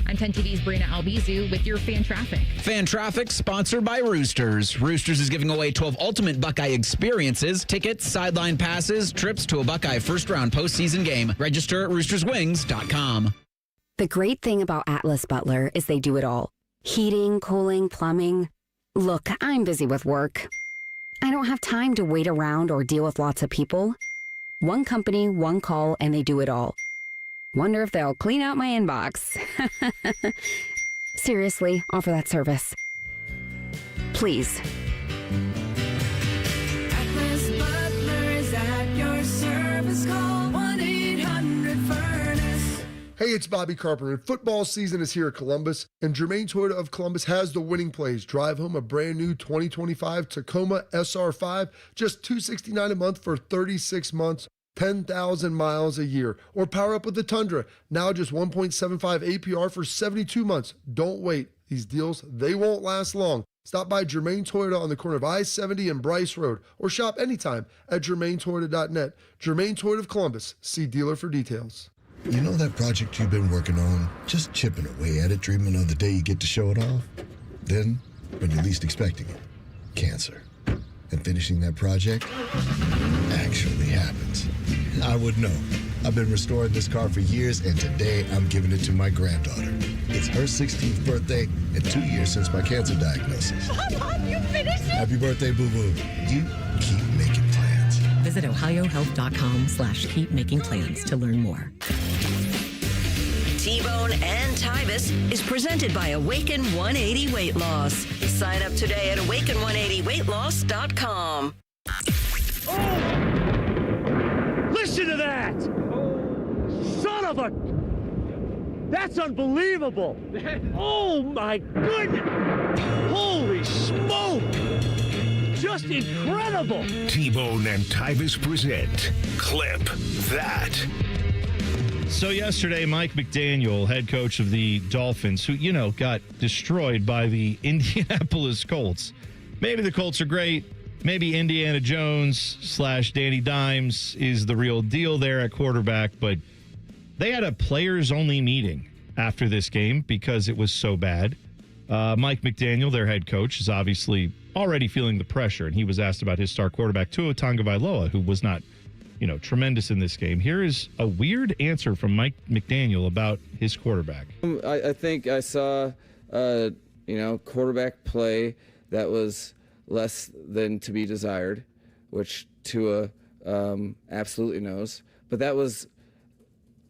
I'm 10 TV's Brina Albizu with your fan traffic. Fan traffic sponsored by Roosters. Roosters is giving away 12 ultimate Buckeye experiences, tickets, sideline passes, trips to a Buckeye first-round postseason game. Register at roosterswings.com. The great thing about Atlas Butler is they do it all. Heating, cooling, plumbing. Look, I'm busy with work. I don't have time to wait around or deal with lots of people. One company, one call, and they do it all. Wonder if they'll clean out my inbox. Seriously, offer that service. Please. Atlas Butler is at your service. Call 1-800-FURNACE. Hey, it's Bobby Carpenter. Football season is here at Columbus, and Germain Toyota of Columbus has the winning plays. Drive home a brand new 2025 Tacoma SR5, just $269 a month for 36 months. 10,000 miles a year. Or power up with the Tundra, now just 1.75 APR for 72 months. Don't wait. These deals, they won't last long. Stop by Germain Toyota on the corner of I-70 and Bryce Road, or shop anytime at germaintoyota.net. Germain Toyota of Columbus. See dealer for details. You know that project you've been working on? Just chipping away at it, dreaming of the day you get to show it off? Then, when you're least expecting it, cancer. And finishing that project actually happens. I would know. I've been restoring this car for years, and today I'm giving it to my granddaughter. It's her 16th birthday and 2 years since my cancer diagnosis. Mom, you finished it? Happy birthday, boo-boo. You keep making plans. Visit ohiohealth.com/keepmakingplans to learn more. T-Bone and Tyvis is presented by Awaken 180 Weight Loss. Sign up today at awaken180weightloss.com. Listen to that! Son of a... That's unbelievable! Oh my goodness! Holy smoke! Just incredible! T-Bone and Tyvis present Clip That. So yesterday, Mike McDaniel, head coach of the Dolphins, who, got destroyed by the Indianapolis Colts. Maybe the Colts are great. Maybe Indiana Jones / Danny Dimes is the real deal there at quarterback. But they had a players-only meeting after this game because it was so bad. Mike McDaniel, their head coach, is obviously already feeling the pressure. And he was asked about his star quarterback, Tua Tagovailoa, who was not tremendous in this game. Here is a weird answer from Mike McDaniel about his quarterback. I think I saw, quarterback play that was less than to be desired, which Tua absolutely knows. But that was,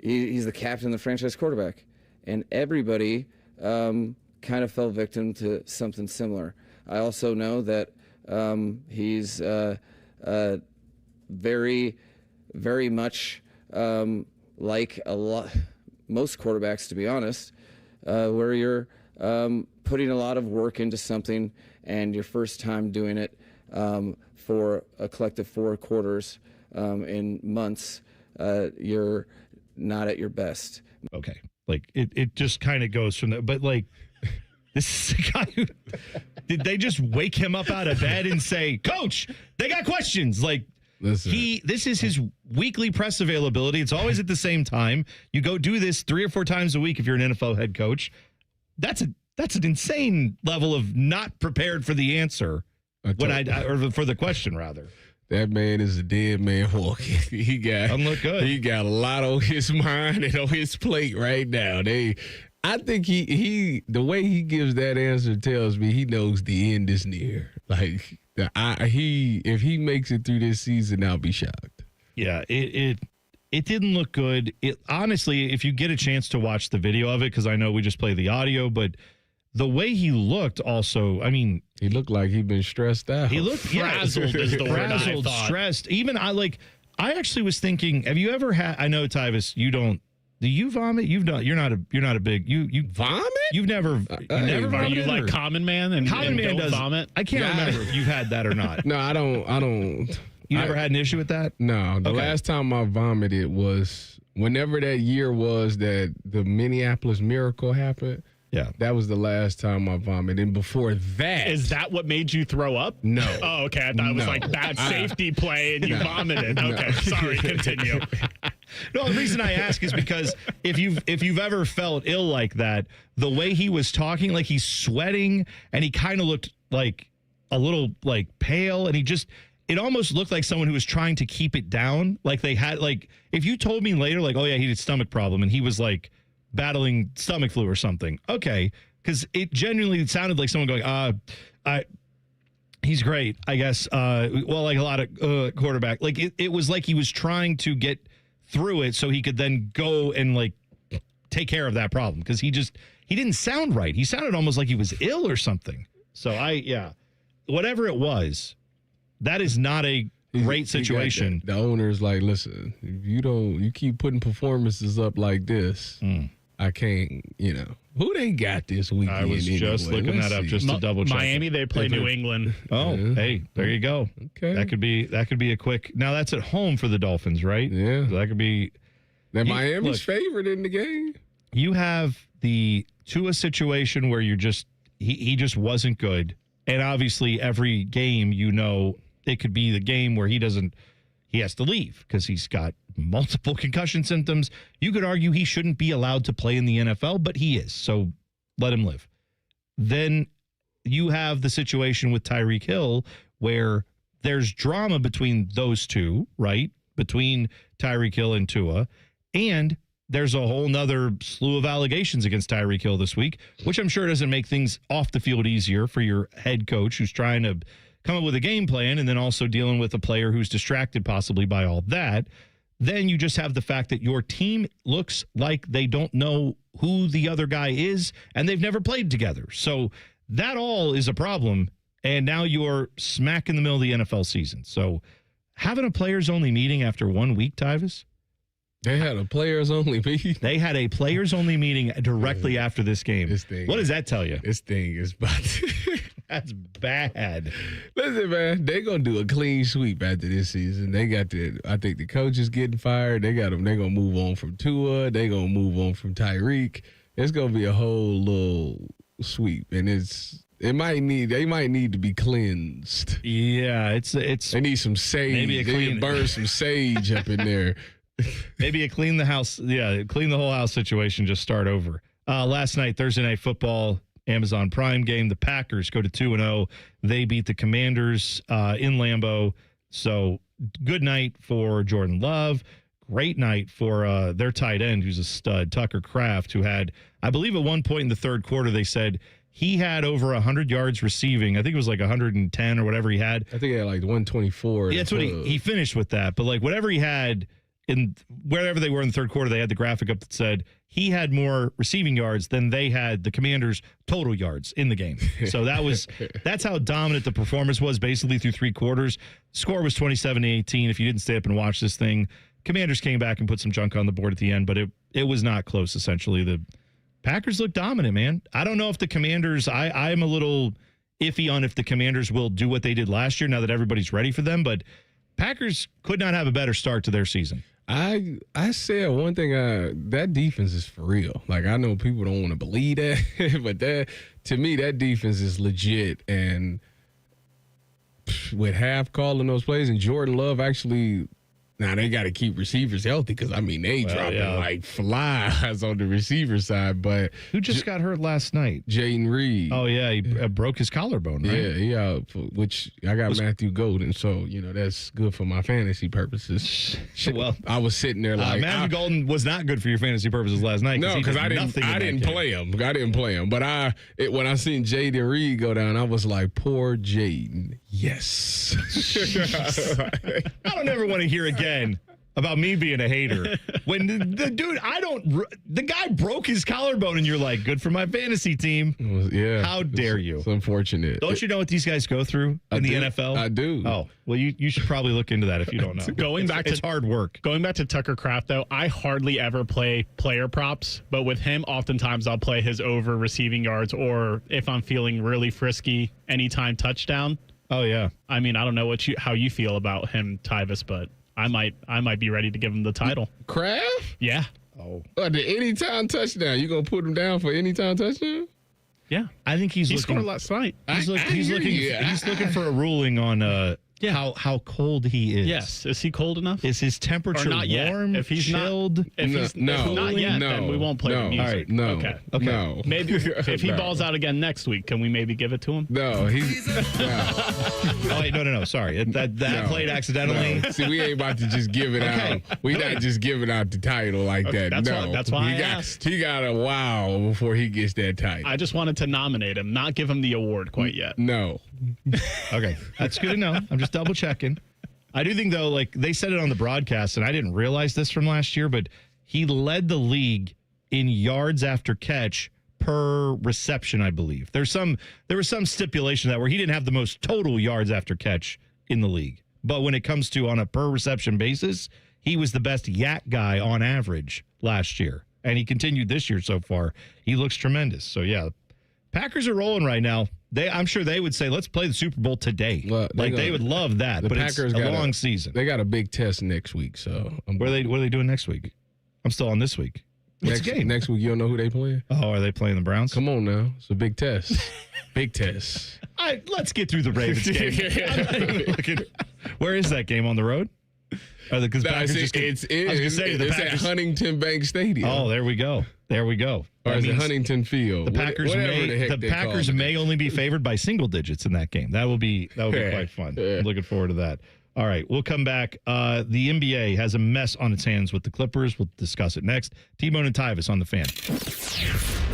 he's the captain of the franchise quarterback. And everybody kind of fell victim to something similar. I also know that he's very much like most quarterbacks, to be honest, where you're putting a lot of work into something and your first time doing it for a collective 4 quarters in months, you're not at your best. Okay. It just kind of goes from that. But this is a guy who, did they just wake him up out of bed and say, Coach, they got questions? This is his weekly press availability. It's always at the same time. You go do this 3 or 4 times a week if you're an NFL head coach. That's an insane level of not prepared for the answer or for the question rather. That man is a dead man walking. Doesn't look good. He got a lot on his mind and on his plate right now. I think the way he gives that answer tells me he knows the end is near. If he makes it through this season, I'll be shocked. Yeah, it didn't look good. Honestly, if you get a chance to watch the video of it, because I know we just play the audio, but the way he looked also, he looked like he'd been stressed out. He looked frazzled is the word I thought. Stressed. Even I actually was thinking, have you ever had, I know Tyvis, you don't Do you vomit? You're not a big you vomit. You've never Are vomited, you like or? Common Man and Common Man don't does vomit? I can't remember if you've had that or not. No, I don't. You never had an issue with that? No. The Okay. last time I vomited was whenever that year was that the Minneapolis Miracle happened. Yeah. That was the last time I vomited. And before that. Is that what made you throw up? No. Oh, okay. I thought it was No. like bad safety play and you No. vomited. Okay. No. Sorry. Continue. No, the reason I ask is because if you've ever felt ill like that, the way he was talking, like he's sweating and he kind of looked like a little like pale, and it almost looked like someone who was trying to keep it down. Like they had, like, if you told me later, like, oh yeah, he had a stomach problem and he was like battling stomach flu or something. Okay. Because it genuinely sounded like someone going, he's great, I guess. Well, like a lot of quarterback, like it was like he was trying to get through it so he could then go and like take care of that problem. Because he didn't sound right. He sounded almost like he was ill or something. So whatever it was, that is not a great situation. The owner's like, listen, if you keep putting performances up like this, I can't, who they got this weekend? I was just looking that up just to double check. Miami, they play New England. Oh, hey, there you go. Okay. That could be a quick. Now that's at home for the Dolphins, right? Yeah. So that could be. That Miami's favorite in the game. You have the Tua situation where he just wasn't good. And obviously every game, it could be the game where he has to leave because he's got multiple concussion symptoms. You could argue he shouldn't be allowed to play in the NFL, but he is. So let him live. Then you have the situation with Tyreek Hill where there's drama between those two, right? Between Tyreek Hill and Tua. And there's a whole nother slew of allegations against Tyreek Hill this week, which I'm sure doesn't make things off the field easier for your head coach who's trying to come up with a game plan and then also dealing with a player who's distracted possibly by all that. Then you just have the fact that your team looks like they don't know who the other guy is and they've never played together. So that all is a problem. And now you're smack in the middle of the NFL season. So having a players-only meeting after 1 week, Tyvis? They had a players-only meeting? They had a players-only meeting directly after this game. What does that tell you? This thing is about to... That's bad. Listen, man, they're going to do a clean sweep after this season. They got I think the coach is getting fired. They're going to move on from Tua. They're going to move on from Tyreek. It's going to be a whole little sweep. And they might need to be cleansed. Yeah, they need some sage. Maybe they need to burn some sage up in there. Maybe a clean the whole house situation, just start over. Last night, Thursday Night Football, Amazon Prime game, the Packers go to 2-0. They beat the Commanders in Lambeau. So good night for Jordan Love. Great night for their tight end, who's a stud, Tucker Kraft, who had, I believe at one point in the third quarter, they said he had over 100 yards receiving. I think it was like 110 or whatever he had. I think he had like 124. Yeah, that's what he finished with that. But like whatever he had, in wherever they were in the third quarter, they had the graphic up that said he had more receiving yards than they had the Commanders' total yards in the game. So that's how dominant the performance was basically through three quarters. Score was 27-18. If you didn't stay up and watch this thing, Commanders came back and put some junk on the board at the end, but it was not close, essentially. The Packers look dominant, man. I don't know if the Commanders, I'm a little iffy on if the Commanders will do what they did last year now that everybody's ready for them, but Packers could not have a better start to their season. I said one thing, that defense is for real. Like, I know people don't want to believe that, but to me, that defense is legit. And with half calling those plays and Jordan Love actually, now they got to keep receivers healthy because, I mean, they dropping like flies on the receiver side. But who just got hurt last night? Jaden Reed. Oh, yeah, he broke his collarbone, right? Yeah, which I got Matthew Golden, so, that's good for my fantasy purposes. Well, I was sitting there like... Matthew Golden was not good for your fantasy purposes last night. No, because I didn't play him. I didn't play him. But when I seen Jaden Reed go down, I was like, poor Jaden. Yes. I don't ever want to hear again. about me being a hater. When the dude, the guy broke his collarbone and you're like, good for my fantasy team. Yeah. How dare you? It's unfortunate. Don't you know what these guys go through in the NFL? I do. Oh, well, you should probably look into that if you don't know. It's hard work. Going back to Tucker Kraft, though, I hardly ever play player props, but with him, oftentimes I'll play his over receiving yards, or if I'm feeling really frisky, anytime touchdown. Oh, yeah. I mean, I don't know how you feel about him, Tyvis, but I might be ready to give him the title. Kraft? Yeah. Oh. The anytime touchdown. You going to put him down for anytime touchdown? Yeah. I think he scored last night. He's looking for a ruling on how cold he is. Yes. Is he cold enough? Is his temperature not yet. warm? If he's chilled? If not yet, then we won't play the music. All right, no. Okay. No. Maybe if he balls out again next week, can we maybe give it to him? No, he's Oh, wait, no. Sorry. That played accidentally. No. See, we ain't about to just give it out. We not just giving out the title like that. That's why I asked. He got a while before he gets that title. I just wanted to nominate him, not give him the award quite yet. No. Okay. That's good to know. I'm just double checking. I do think, though, like they said it on the broadcast, and I didn't realize this from last year, but he led the league in yards after catch per reception, I believe. There was some stipulation that where he didn't have the most total yards after catch in the league. But when it comes to on a per reception basis, he was the best yak guy on average last year. And he continued this year so far. He looks tremendous. So, yeah, Packers are rolling right now. I'm sure they would say, let's play the Super Bowl today. Well, they would love that, but Packers it's a long season. They got a big test next week. So what are they doing next week? I'm still on this week. What's the game? Next week, you don't know who they playing? Oh, are they playing the Browns? Come on now. It's a big test. Big test. Let's get through the Ravens game. Where is that game? On the road? It's at Huntington Bank Stadium. Oh, there we go. Or is it Huntington Field? The Packers may only be favored by single digits in that game. That will be quite fun. I'm looking forward to that. All right, we'll come back. The NBA has a mess on its hands with the Clippers. We'll discuss it next. T-Bone and Tyvis on the Fan.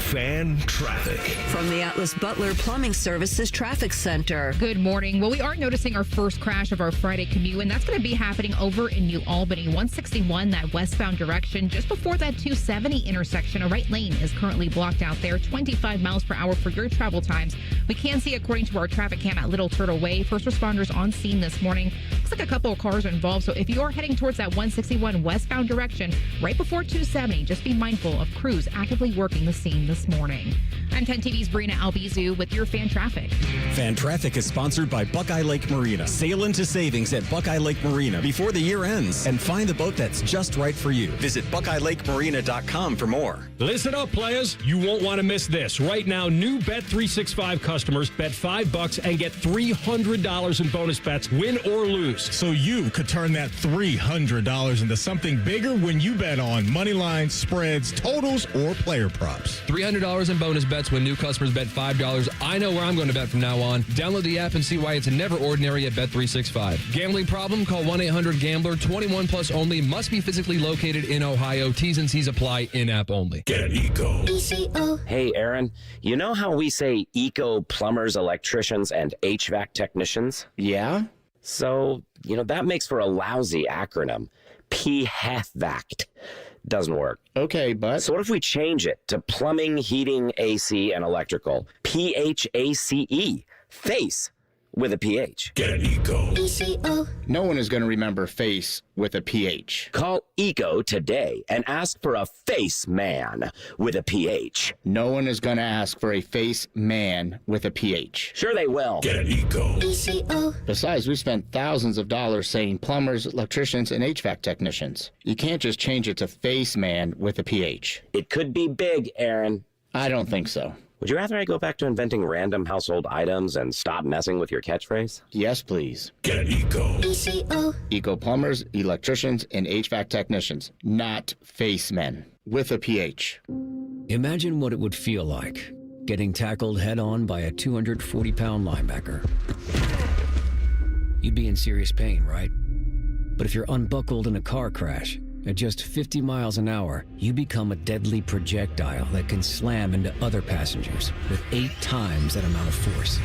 Fan traffic. From the Atlas Butler Plumbing Services Traffic Center. Good morning. Well, we are noticing our first crash of our Friday commute, and that's going to be happening over in New Albany. 161, that westbound direction, just before that 270 intersection. A right lane is currently blocked out there. 25 miles per hour for your travel times. We can see, according to our traffic cam at Little Turtle Way, first responders on scene this morning. Looks like a couple of cars are involved, so if you are heading towards that 161 westbound direction, right before 270, just be mindful of crews actively working the scene this morning. I'm 10 TV's Brina Albizu with your Fan Traffic. Fan Traffic is sponsored by Buckeye Lake Marina. Sail into savings at Buckeye Lake Marina before the year ends and find the boat that's just right for you. Visit BuckeyeLakeMarina.com for more. Listen up, players. You won't want to miss this. Right now, new Bet365 customers bet $5 and get $300 in bonus bets, win or lose. So you could turn that $300 into something bigger when you bet on money lines, spreads, totals, or player props. $300 in bonus bets when new customers bet $5. I know where I'm going to bet from now on. Download the app and see why it's never ordinary at Bet365. Gambling problem? Call 1-800-GAMBLER. 21 plus only. Must be physically located in Ohio. T's and C's apply. In-app only. Get Eco. Hey, Aaron. You know how we say eco plumbers, electricians, and HVAC technicians? Yeah? So, that makes for a lousy acronym. PHVAC. Doesn't work. Okay, but... So what if we change it to plumbing, heating, AC, and electrical? PHACE. Face. With a PH. Get Eco. No one is going to remember face with a PH. Call Eco today and ask for a face man with a PH. No one is going to ask for a face man with a PH. Sure they will. Get Eco. Besides, we spent thousands of dollars saying plumbers, electricians, and HVAC technicians. You can't just change it to face man with a PH. It could be big, Aaron. I don't think so. Would you rather I go back to inventing random household items and stop messing with your catchphrase? Yes, please. Get Eco. Eco plumbers, electricians, and HVAC technicians, not face men with a PH. Imagine what it would feel like getting tackled head-on by a 240-pound linebacker. You'd be in serious pain, right? But if you're unbuckled in a car crash, at just 50 miles an hour, you become a deadly projectile that can slam into other passengers with 8 times that amount of force.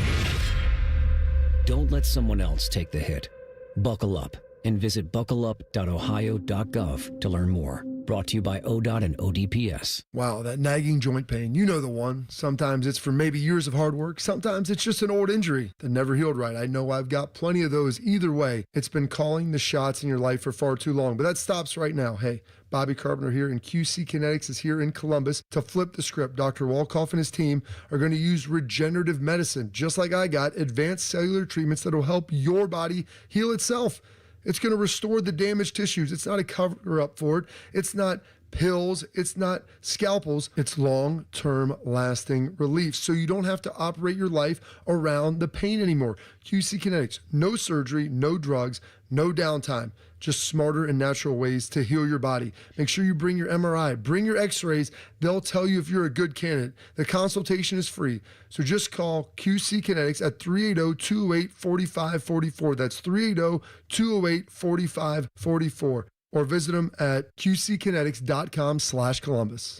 Don't let someone else take the hit. Buckle up and visit buckleup.ohio.gov to learn more. Brought to you by ODOT and ODPS. Wow, that nagging joint pain. You know the one. Sometimes it's from maybe years of hard work. Sometimes it's just an old injury that never healed right. I know I've got plenty of those. Either way, it's been calling the shots in your life for far too long. But that stops right now. Hey, Bobby Carpenter here, and QC Kinetics is here in Columbus to flip the script. Dr. Wolkoff and his team are going to use regenerative medicine, just like I got, advanced cellular treatments that will help your body heal itself. It's going to restore the damaged tissues. It's not a cover-up for it. It's not pills. It's not scalpels. It's long-term lasting relief. So you don't have to operate your life around the pain anymore. QC Kinetics, no surgery, no drugs, no downtime. Just smarter and natural ways to heal your body. Make sure you bring your MRI, bring your x-rays. They'll tell you if you're a good candidate. The consultation is free. So just call QC Kinetics at 380-208-4544. That's 380-208-4544. Or visit them at qckinetics.com/Columbus.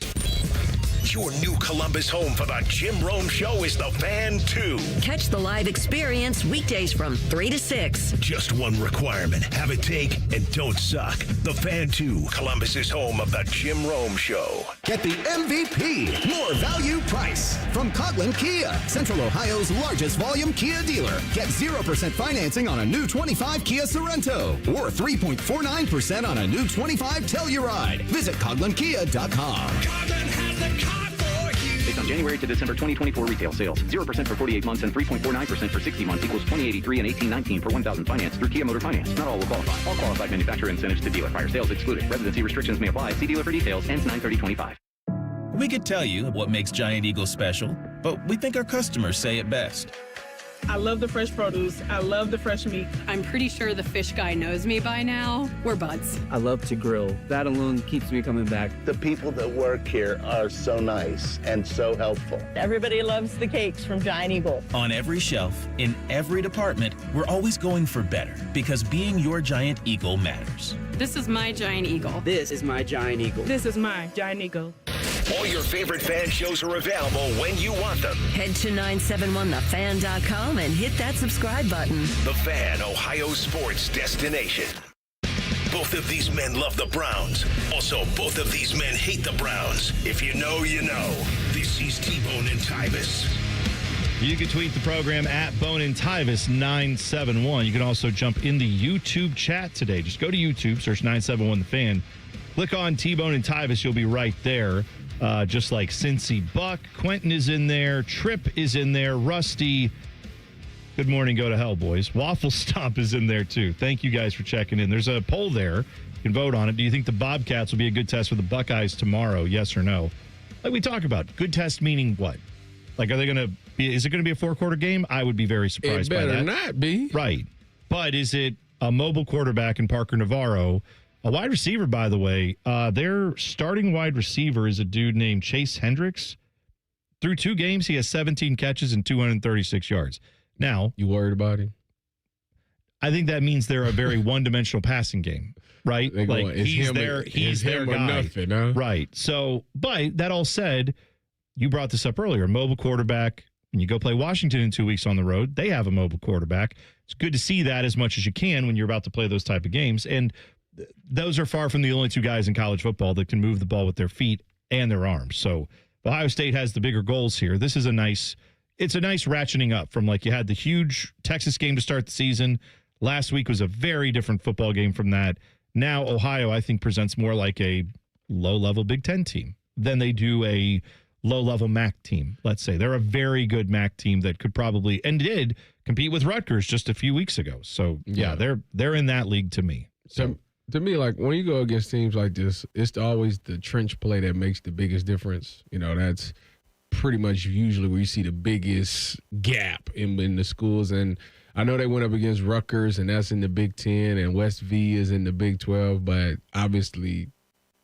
Your new Columbus home for the Jim Rome Show is the Fan 2. Catch the live experience weekdays from 3 to 6. Just one requirement. Have it take and don't suck. The Fan 2, Columbus's home of the Jim Rome Show. Get the MVP, more value price from Coghlan Kia, Central Ohio's largest volume Kia dealer. Get 0% financing on a new 25 Kia Sorento or 3.49% on a new 25 Telluride. Visit CoghlanKia.com. Coghlan has the car for you. Based on January to December 2024 retail sales, 0% for 48 months and 3.49% for 60 months equals $20.83 and $18.19 per 1,000 finance through Kia Motor Finance. Not all will qualify. All qualified manufacturer incentives to dealer. Prior sales excluded. Residency restrictions may apply. See dealer for details. Ends 9/30/25. We could tell you what makes Giant Eagle special, but we think our customers say it best. I love the fresh produce. I love the fresh meat. I'm pretty sure the fish guy knows me by now. We're buds. I love to grill. That alone keeps me coming back. The people that work here are so nice and so helpful. Everybody loves the cakes from Giant Eagle. On every shelf, in every department, we're always going for better because being your Giant Eagle matters. This is my Giant Eagle. This is my Giant Eagle. This is my Giant Eagle. All your favorite fan shows are available when you want them. Head to 971thefan.com and hit that subscribe button. The Fan, Ohio sports destination. Both of these men love the Browns. Also, both of these men hate the Browns. If you know, you know. This is T-Bone and Tyvis. You can tweet the program at Bone and Tyvis 971. You can also jump in the YouTube chat today. Just go to YouTube, search 971 The Fan. Click on T-Bone and Tyvis. You'll be right there. Just like Cincy Buck, Quentin is in there, Tripp is in there, Rusty. Good morning, go to hell, boys. Waffle Stomp is in there too. Thank you guys for checking in. There's a poll there. You can vote on it. Do you think the Bobcats will be a good test for the Buckeyes tomorrow? Yes or no? Like we talk about, good test meaning what? Like, are they going to be? Is it going to be a 4-quarter game? I would be very surprised by that. It better not be. Right, but is it a mobile quarterback in Parker Navarro? A wide receiver, by the way, their starting wide receiver is a dude named Chase Hendricks. Through 2 games, he has 17 catches and 236 yards. Now, you worried about him? I think that means they're a very one-dimensional passing game, right? Like he's their guy. Nothing, huh? Right. So, but that all said, you brought this up earlier, mobile quarterback. When you go play Washington in 2 weeks on the road, they have a mobile quarterback. It's good to see that as much as you can when you're about to play those type of games. And those are far from the only 2 guys in college football that can move the ball with their feet and their arms. So Ohio State has the bigger goals here. This is a nice ratcheting up from, like, you had the huge Texas game to start the season. Last week was a very different football game from that. Now Ohio, I think, presents more like a low-level Big Ten team than they do a low-level MAC team, let's say. They're a very good MAC team that could probably, and did, compete with Rutgers just a few weeks ago. So, yeah, they're in that league to me. So to me, like, when you go against teams like this, it's always the trench play that makes the biggest difference. You know, that's pretty much usually where you see the biggest gap in the schools. And I know they went up against Rutgers, and that's in the Big Ten, and West V is in the Big 12, but obviously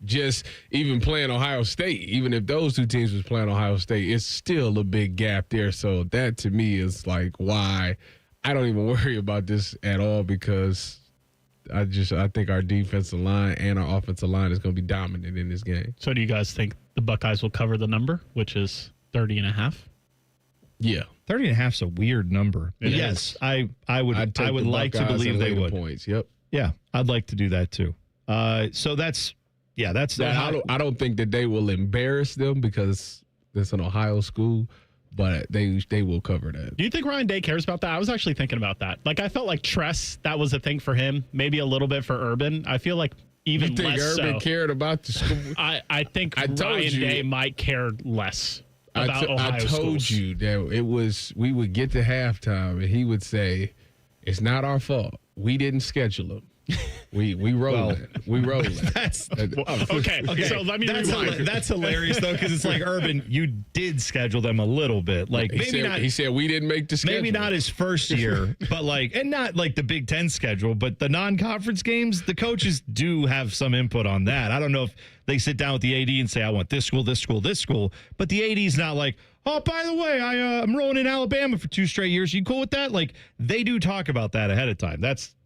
just even playing Ohio State, even if those 2 teams was playing Ohio State, it's still a big gap there. So that, to me, is like why I don't even worry about this at all, because I think our defensive line and our offensive line is going to be dominant in this game. So do you guys think the Buckeyes will cover the number, which is 30.5? Yeah. 30.5 is a weird number. Yes, I would like to believe they would. Points. Yep. Yeah, I'd like to do that too. So that's I don't think that they will embarrass them because it's an Ohio school, but they will cover that. Do you think Ryan Day cares about that? I was actually thinking about that. Like, I felt like Tress, that was a thing for him, maybe a little bit for Urban. I feel like even you think less Urban cared about the school? I think Ryan Day might care less about Ohio I told schools. you that we would get to halftime and he would say, "It's not our fault. We didn't schedule them. We rolling. We rolling." That's okay. So let me rewind. That's hilarious though, because it's like, Urban, you did schedule them a little bit. Like he said we didn't make the schedule. Maybe not his first year, but and not like the Big Ten schedule, but the non-conference games. The coaches do have some input on that. I don't know if they sit down with the AD and say, "I want this school, this school, this school," but the AD's not like, "Oh, by the way, I'm rolling in Alabama for 2 straight years. You cool with that?" Like, they do talk about that ahead of time.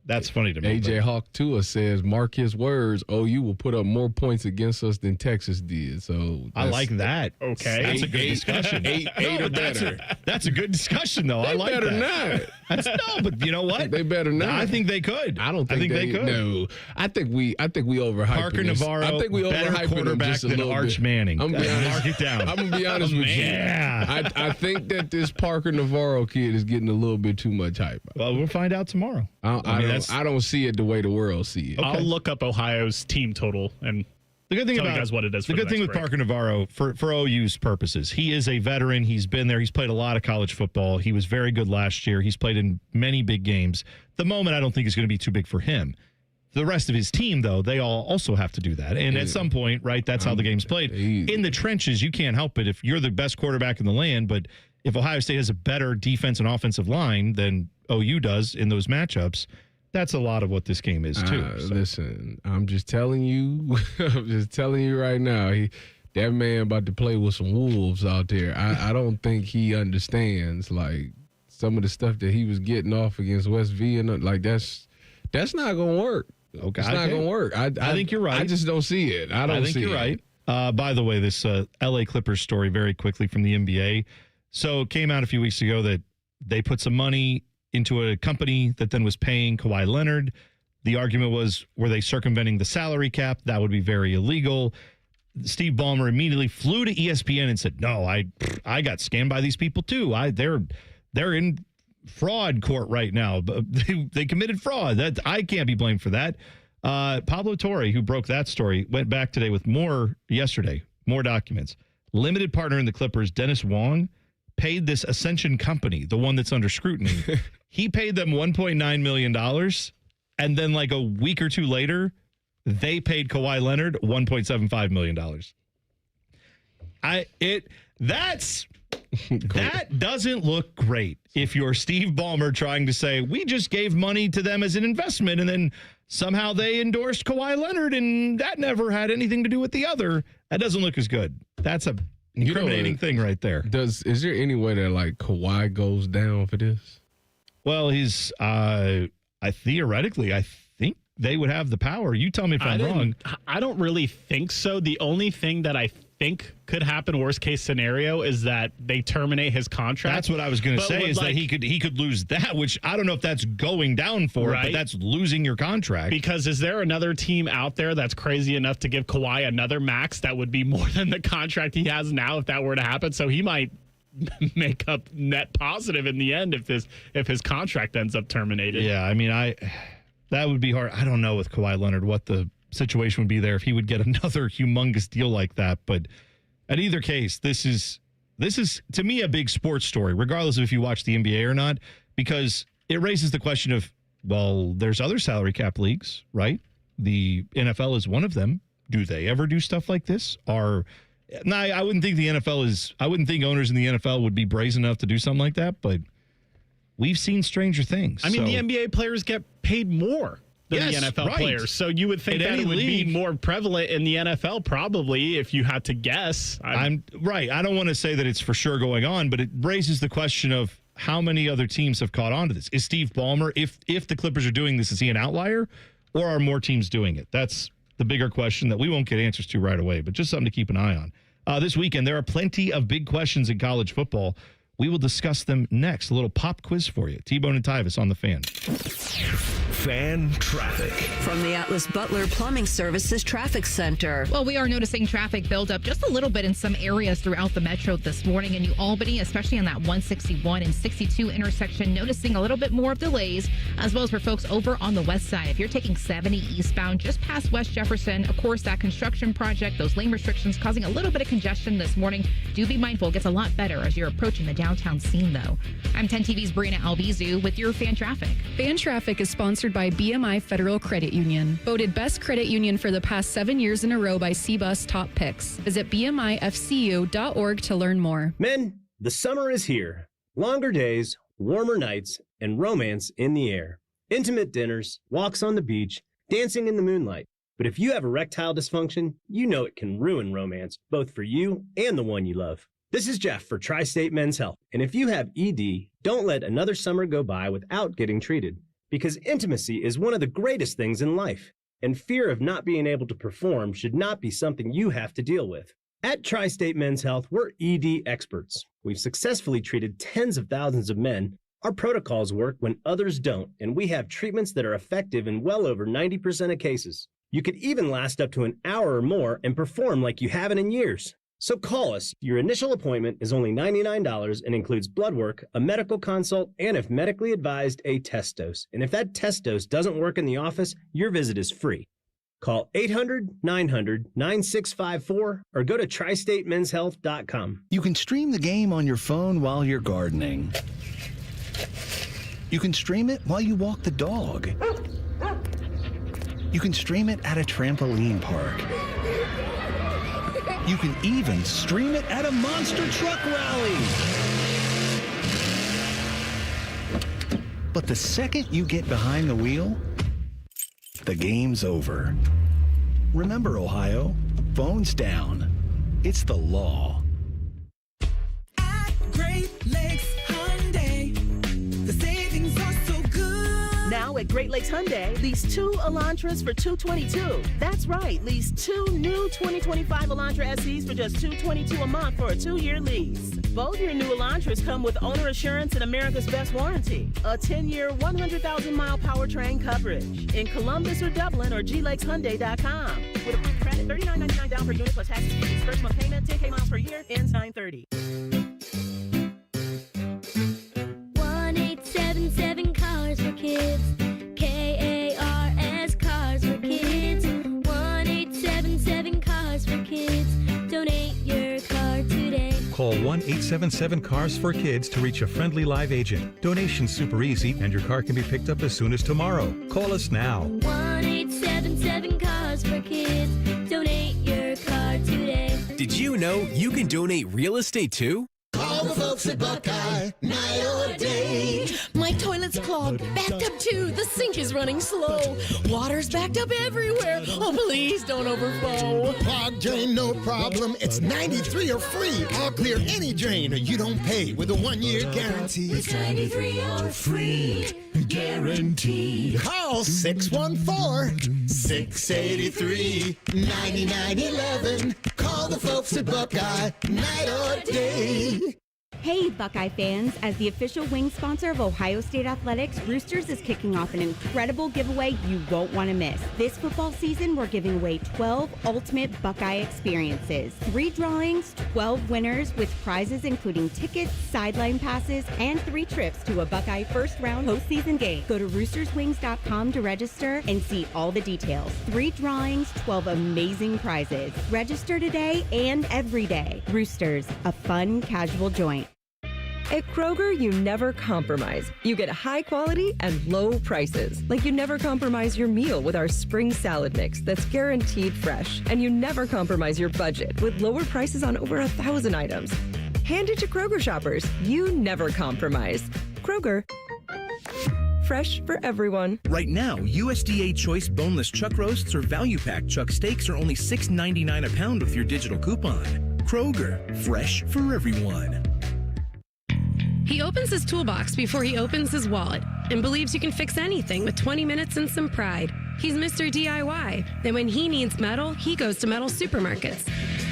That's funny to me. AJ Hawk Tua says, mark his words, OU will put up more points against us than Texas did. So I like that. Okay. That's a good discussion. Eight or better. That's a good discussion, though. I like better that. No, but you know what? They better not. I think they could. I don't think they could. No. I think we overhyped Parker Navarro, I think we better overhyped quarterback just a than little Arch bit. Manning. I'm gonna be honest. Mark it down. I'm gonna be honest with you. Yeah. I think that this Parker Navarro kid is getting a little bit too much hype. Well, we'll find out tomorrow. I don't see it the way the world see it. Okay. I'll look up Ohio's team total and the good thing tell about you guys what it is. The good thing with Parker Navarro, for OU's purposes, he is a veteran. He's been there. He's played a lot of college football. He was very good last year. He's played in many big games. The moment I don't think is going to be too big for him. The rest of his team, though, they all also have to do that. And at some point, right, that's how the game's played. In the trenches, you can't help it if you're the best quarterback in the land, but if Ohio State has a better defense and offensive line than OU does in those matchups, that's a lot of what this game is, too. Listen, I'm just telling you. I'm just telling you right now. That man about to play with some wolves out there. I don't think he understands, like, some of the stuff that he was getting off against West V. And, like, that's not going to work. Okay. It's not going to work. I think you're right. I just don't see it. I think you're right. By the way, this LA Clippers story very quickly from the NBA. So it came out a few weeks ago that they put some money into a company that then was paying Kawhi Leonard. The argument was, were they circumventing the salary cap? That would be very illegal. Steve Ballmer immediately flew to ESPN and said, "No, I got scammed by these people too. They're in fraud court right now. They committed fraud. That I can't be blamed for that." Pablo Torre, who broke that story, went back today with more documents. Limited partner in the Clippers, Dennis Wong, paid this Ascension company, the one that's under scrutiny. He paid them $1.9 million, and then like a week or two later, they paid Kawhi Leonard $1.75 million. That doesn't look great if you're Steve Ballmer trying to say, we just gave money to them as an investment, and then somehow they endorsed Kawhi Leonard, and that never had anything to do with the other. That doesn't look as good. That's a incriminating thing right there. Is there any way that like Kawhi goes down for this? Well, he's theoretically, I think they would have the power. You tell me if I'm wrong. I don't really think so. The only thing that I think could happen, worst case scenario, is that they terminate his contract. That's what I was going to say, is that he could lose that, which I don't know if that's going down for it, but that's losing your contract. Because is there another team out there that's crazy enough to give Kawhi another max that would be more than the contract he has now if that were to happen? So he might make up net positive in the end if his contract ends up terminated. Yeah, I mean, that would be hard. I don't know with Kawhi Leonard what the situation would be there if he would get another humongous deal like that. But at either case, this is to me a big sports story, regardless of if you watch the NBA or not, because it raises the question of, well, there's other salary cap leagues, right? The NFL is one of them. Do they ever do stuff like this? I wouldn't think I wouldn't think owners in the NFL would be brazen enough to do something like that, but we've seen stranger things. I mean, the NBA players get paid more than the NFL players. So you would think that it would be more prevalent in the NFL, probably, if you had to guess. I'm right. I don't want to say that it's for sure going on, but it raises the question of how many other teams have caught on to this. Is Steve Ballmer, if the Clippers are doing this, is he an outlier, or are more teams doing it? That's the bigger question that we won't get answers to right away, but just something to keep an eye on. This weekend, there are plenty of big questions in college football. We will discuss them next. A little pop quiz for you. T-Bone and Tyvis on the Fan. Fan Traffic. From the Atlas Butler Plumbing Services Traffic Center. Well, we are noticing traffic build up just a little bit in some areas throughout the metro this morning in New Albany, especially on that 161 and 62 intersection, noticing a little bit more of delays, as well as for folks over on the west side. If you're taking 70 eastbound just past West Jefferson, of course, that construction project, those lane restrictions causing a little bit of congestion this morning. Do be mindful. It gets a lot better as you're approaching the downtown scene, though. I'm 10 TV's Brina Albizu with your Fan Traffic. Fan Traffic is sponsored by BMI Federal Credit Union. Voted Best Credit Union for the past 7 years in a row by CBUS Top Picks. Visit BMIFCU.org to learn more. Men, the summer is here. Longer days, warmer nights, and romance in the air. Intimate dinners, walks on the beach, dancing in the moonlight. But if you have erectile dysfunction, you know it can ruin romance, both for you and the one you love. This is Jeff for Tri-State Men's Health. And if you have ED, don't let another summer go by without getting treated. Because intimacy is one of the greatest things in life. And fear of not being able to perform should not be something you have to deal with. At Tri-State Men's Health, we're ED experts. We've successfully treated tens of thousands of men. Our protocols work when others don't, and we have treatments that are effective in well over 90% of cases. You could even last up to an hour or more and perform like you haven't in years. So call us. Your initial appointment is only $99 and includes blood work, a medical consult, and if medically advised, a test dose. And if that test dose doesn't work in the office, your visit is free. Call 800-900-9654 or go to tristatemenshealth.com. You can stream the game on your phone while you're gardening. You can stream it while you walk the dog. You can stream it at a trampoline park. You can even stream it at a monster truck rally. But the second you get behind the wheel, the game's over. Remember, Ohio, phones down. It's the law. At Great Lakes Hyundai, the savings are so good. Now at Great Lakes Hyundai, lease 2 Elantras for $222. That's right, lease 2 new 2025 Elantra SEs for just $222 a month for a 2-year lease. Both your new Elantras come with owner assurance and America's Best Warranty, a 10-year, 100,000-mile powertrain coverage in Columbus or Dublin or glakeshyundai.com. With approved credit, $39.99 down per unit plus taxes and fees. First month payment, 10K miles per year, ends 9/30. 1877 Cars for Kids. KARS Cars for Kids. 1877 Cars for Kids. Donate your car today. Call 1-877-CARS for Kids to reach a friendly live agent. Donation's super easy, and your car can be picked up as soon as tomorrow. Call us now. 1877 Cars for Kids. Donate your car today. Did you know you can donate real estate too? Call the folks at Buckeye, night or day. My toilet's clogged, backed up too. The sink is running slow. Water's backed up everywhere. Oh, please don't overflow. Clogged drain, no problem. It's 93 or free. I'll clear any drain or you don't pay with a 1-year guarantee. It's 93 or free. Guaranteed. Call 614-683-9911. Call the folks at Buckeye, night or day. Hey, Buckeye fans. As the official wing sponsor of Ohio State Athletics, Roosters is kicking off an incredible giveaway you won't want to miss. This football season, we're giving away 12 ultimate Buckeye experiences. 3 drawings, 12 winners with prizes including tickets, sideline passes, and 3 trips to a Buckeye first-round postseason game. Go to roosterswings.com to register and see all the details. 3 drawings, 12 amazing prizes. Register today and every day. Roosters, a fun, casual joint. At Kroger, you never compromise. You get high quality and low prices. Like you never compromise your meal with our spring salad mix that's guaranteed fresh. And you never compromise your budget with lower prices on over 1,000 items. Hand it to Kroger shoppers. You never compromise. Kroger. Fresh for everyone. Right now, USDA Choice Boneless Chuck Roasts or Value Pack Chuck Steaks are only $6.99 a pound with your digital coupon. Kroger. Fresh for everyone. He opens his toolbox before he opens his wallet and believes you can fix anything with 20 minutes and some pride. He's Mr. DIY. Then when he needs metal, he goes to Metal Supermarkets.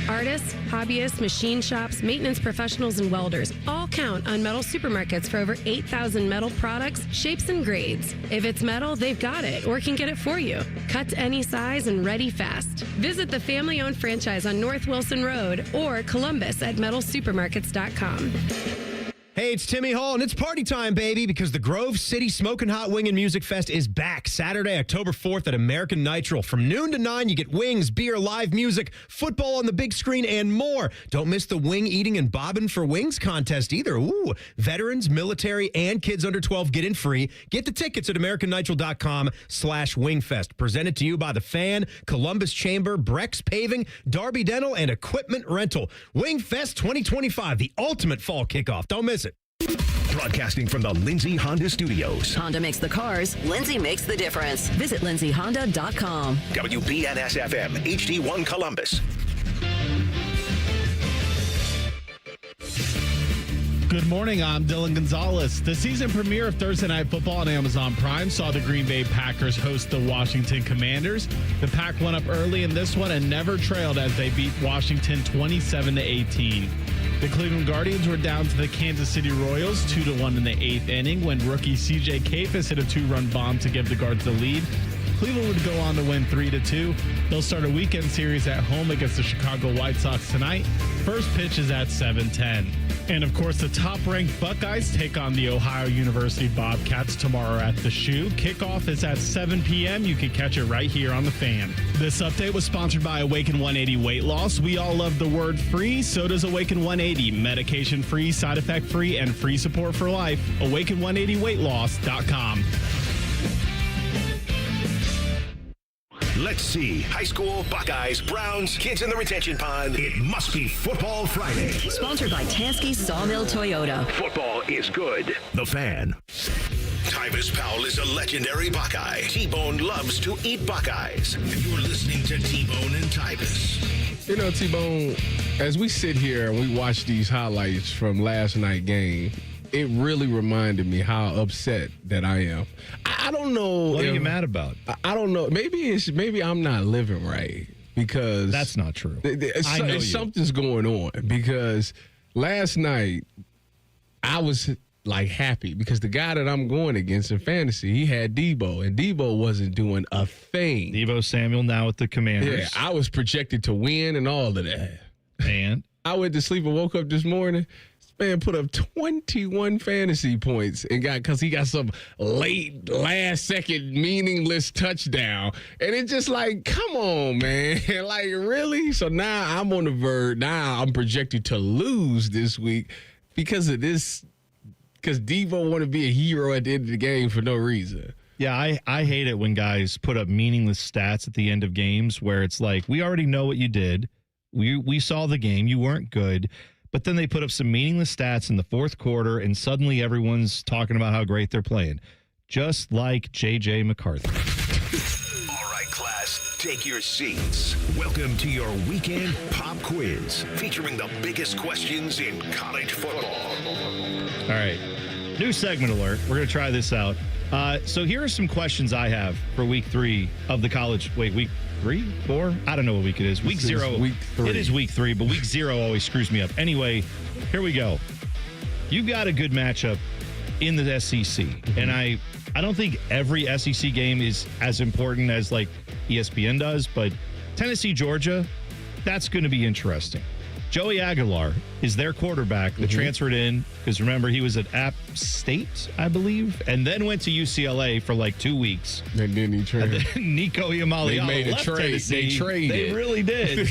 Artists, hobbyists, machine shops, maintenance professionals, and welders all count on Metal Supermarkets for over 8,000 metal products, shapes, and grades. If it's metal, they've got it or can get it for you. Cut to any size and ready fast. Visit the family-owned franchise on North Wilson Road or Columbus at metalsupermarkets.com. Hey, it's Timmy Hall, and it's party time, baby, because the Grove City Smokin' Hot Wing and Music Fest is back Saturday, October 4th at American Nitro. From noon to 9, you get wings, beer, live music, football on the big screen, and more. Don't miss the wing eating and bobbing for wings contest either. Ooh, veterans, military, and kids under 12 get in free. Get the tickets at americannitro.com/wingfest. Presented to you by The Fan, Columbus Chamber, Brex Paving, Darby Dental, and Equipment Rental. Wing Fest 2025, the ultimate fall kickoff. Don't miss it. Broadcasting from the Lindsay Honda Studios. Honda makes the cars. Lindsay makes the difference. Visit lindsayhonda.com. WBNS-FM, HD1 Columbus. Good morning, I'm Dylan Gonzalez. The season premiere of Thursday Night Football on Amazon Prime saw the Green Bay Packers host the Washington Commanders. The Pack went up early in this one and never trailed as they beat Washington 27-18. The Cleveland Guardians were down to the Kansas City Royals 2-1 in the 8th inning when rookie C.J. Kafis hit a 2-run bomb to give the Guards the lead. Cleveland would go on to win 3-2. They'll start a weekend series at home against the Chicago White Sox tonight. First pitch is at 7:10. And of course, the top-ranked Buckeyes take on the Ohio University Bobcats tomorrow at the Shoe. Kickoff is at 7 p.m. You can catch it right here on The Fan. This update was sponsored by Awaken 180 Weight Loss. We all love the word free, so does Awaken 180. Medication-free, side effect-free, and free support for life. Awaken180weightloss.com. Let's see. High school, Buckeyes, Browns, kids in the retention pond. It must be Football Friday. Sponsored by Tansky Sawmill Toyota. Football is good. The Fan. Tyvis Powell is a legendary Buckeye. T-Bone loves to eat Buckeyes. You're listening to T-Bone and Tyvis. You know, T-Bone, as we sit here and we watch these highlights from last night's game, it really reminded me how upset that I am. I don't know. What are you mad about? I don't know. Maybe I'm not living right because that's not true. Something's going on because last night I was like happy because the guy that I'm going against in fantasy, he had Debo, and Debo wasn't doing a thing. Debo Samuel now with the Commanders. Yeah, I was projected to win and all of that. And I went to sleep and woke up this morning. Man put up 21 fantasy points and because he got some late last second meaningless touchdown. And it's just like, come on, man. Like, really? So now I'm on the verge. Now I'm projected to lose this week because of this. Because Devo want to be a hero at the end of the game for no reason. Yeah, I hate it when guys put up meaningless stats at the end of games where it's like, we already know what you did. We saw the game. You weren't good. But then they put up some meaningless stats in the fourth quarter, and suddenly everyone's talking about how great they're playing. Just like J.J. McCarthy. All right, class, take your seats. Welcome to your weekend pop quiz, featuring the biggest questions in college football. All right, new segment alert. We're going to try this out. So here are some questions I have for week 3 of the college. Wait, week 3, 4? I don't know what week it is. Week 0. Week 3. It is week 3, but week 0 always screws me up. Anyway, here we go. You've got a good matchup in the SEC, and I don't think every SEC game is as important as like ESPN does, but Tennessee, Georgia, that's going to be interesting. Joey Aguilar is their quarterback that transferred in because remember he was at App State, I believe, and then went to UCLA for like 2 weeks. And then he traded. Nico Iamaleava made a left trade. Tennessee. They traded. They really did. And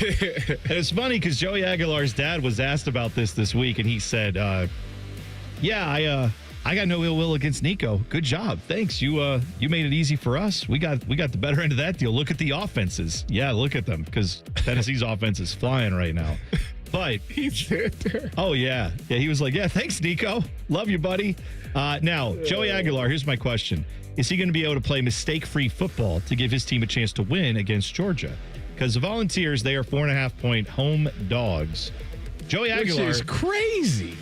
it's funny because Joey Aguilar's dad was asked about this week, and he said, "Yeah, I got no ill will against Nico. Good job, thanks. You made it easy for us. We got the better end of that deal. Look at the offenses. Yeah, look at them because Tennessee's offense is flying right now." But he's there. Oh, yeah. Yeah, he was like, yeah, thanks, Nico. Love you, buddy. Now, Joey Aguilar, here's my question. Is he going to be able to play mistake-free football to give his team a chance to win against Georgia? Because the Volunteers, they are 4.5-point home dogs. Joey Aguilar. Which is crazy.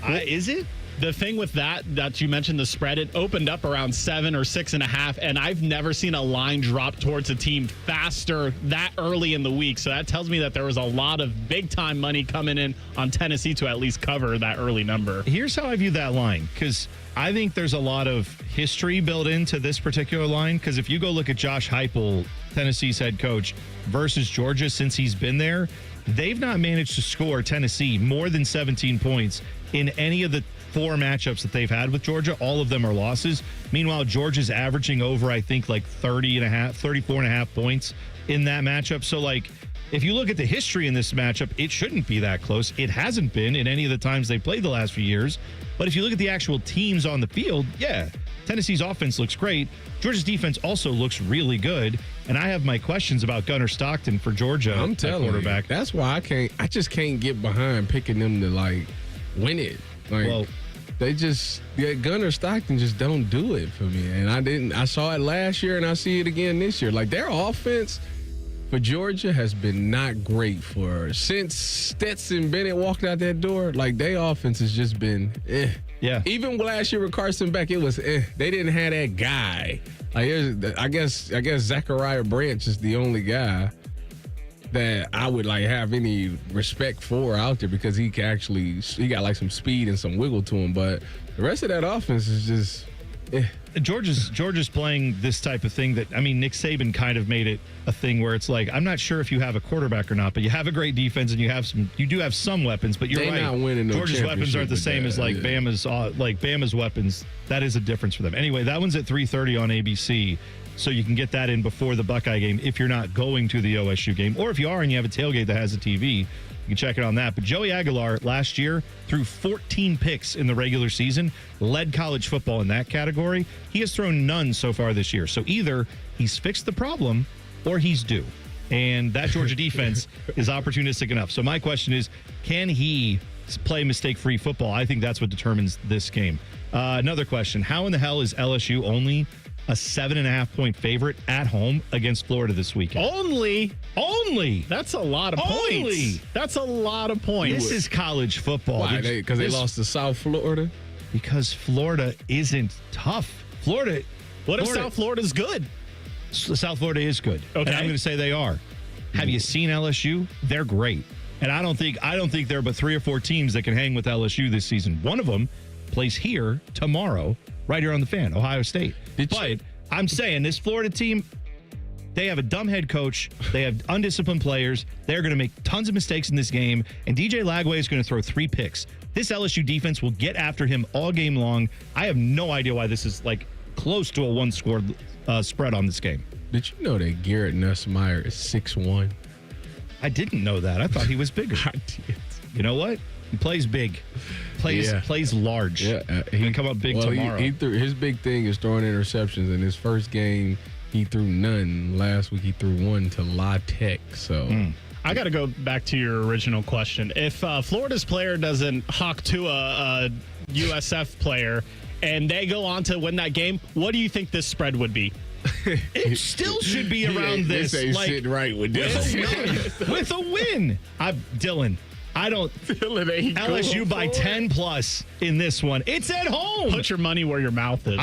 Is it? The thing with that you mentioned, the spread, it opened up around 7 or 6.5, and I've never seen a line drop towards a team faster that early in the week. So that tells me that there was a lot of big-time money coming in on Tennessee to at least cover that early number. Here's how I view that line, because I think there's a lot of history built into this particular line, because if you go look at Josh Heupel, Tennessee's head coach, versus Georgia since he's been there, they've not managed to score Tennessee more than 17 points in any of the 4 matchups that they've had with Georgia. All of them are losses. Meanwhile, Georgia's averaging over, I think, like 34.5 points in that matchup. So, like, if you look at the history in this matchup, it shouldn't be that close. It hasn't been in any of the times they played the last few years. But if you look at the actual teams on the field, yeah, Tennessee's offense looks great. Georgia's defense also looks really good. And I have my questions about Gunnar Stockton for Georgia. I'm telling quarterback. You, that's why I just can't get behind picking them to, like, win it. Like, well, Gunnar Stockton just don't do it for me. And I saw it last year and I see it again this year. Like, their offense for Georgia has been not great since Stetson Bennett walked out that door. Like, their offense has just been Yeah. Even last year with Carson Beck, it was They didn't have that guy. Like, I guess Zachariah Branch is the only guy that I would like have any respect for out there, because he got like some speed and some wiggle to him. But the rest of that offense is just Georgia's playing this type of thing that, I mean, Nick Saban kind of made it a thing where it's like, I'm not sure if you have a quarterback or not, but you have a great defense and you do have some weapons, but you're right. Not winning no Georgia's weapons aren't the same as like Bama's weapons. That is a difference for them. Anyway, that one's at 3:30 on ABC. So you can get that in before the Buckeye game if you're not going to the OSU game. Or if you are and you have a tailgate that has a TV, you can check it on that. But Joey Aguilar last year threw 14 picks in the regular season, led college football in that category. He has thrown none so far this year. So either he's fixed the problem or he's due. And that Georgia defense is opportunistic enough. So my question is, can he play mistake-free football? I think that's what determines this game. Another question, how in the hell is LSU only a 7.5-point favorite at home against Florida this weekend? Only. That's a lot of points. That's a lot of points. This is college football. Why? Because they lost to South Florida? Because Florida isn't tough. What if South Florida's good? South Florida is good. Okay. And I'm going to say they are. Have you seen LSU? They're great. And I don't think there are but 3 or 4 teams that can hang with LSU this season. One of them plays here tomorrow, right here on the Fan, Ohio State. But I'm saying this Florida team, they have a dumb head coach. They have undisciplined players. They're going to make tons of mistakes in this game. And DJ Lagway is going to throw 3 picks. This LSU defense will get after him all game long. I have no idea why this is like close to a 1-score spread on this game. Did you know that Garrett Nussmeier is 6'1"? I didn't know that. I thought he was bigger. I did. You know what? He plays big. Plays large. Yeah, he can come up big tomorrow. He threw, his big thing is throwing interceptions. In his first game, he threw none. Last week, he threw 1 to La Tech. So I got to go back to your original question. If Florida's player doesn't hawk to a USF player and they go on to win that game, what do you think this spread would be? It still should be around this. This ain't sitting right with this. With a win. Dylan, I don't. LSU by 10 plus in this one. It's at home. Put your money where your mouth is.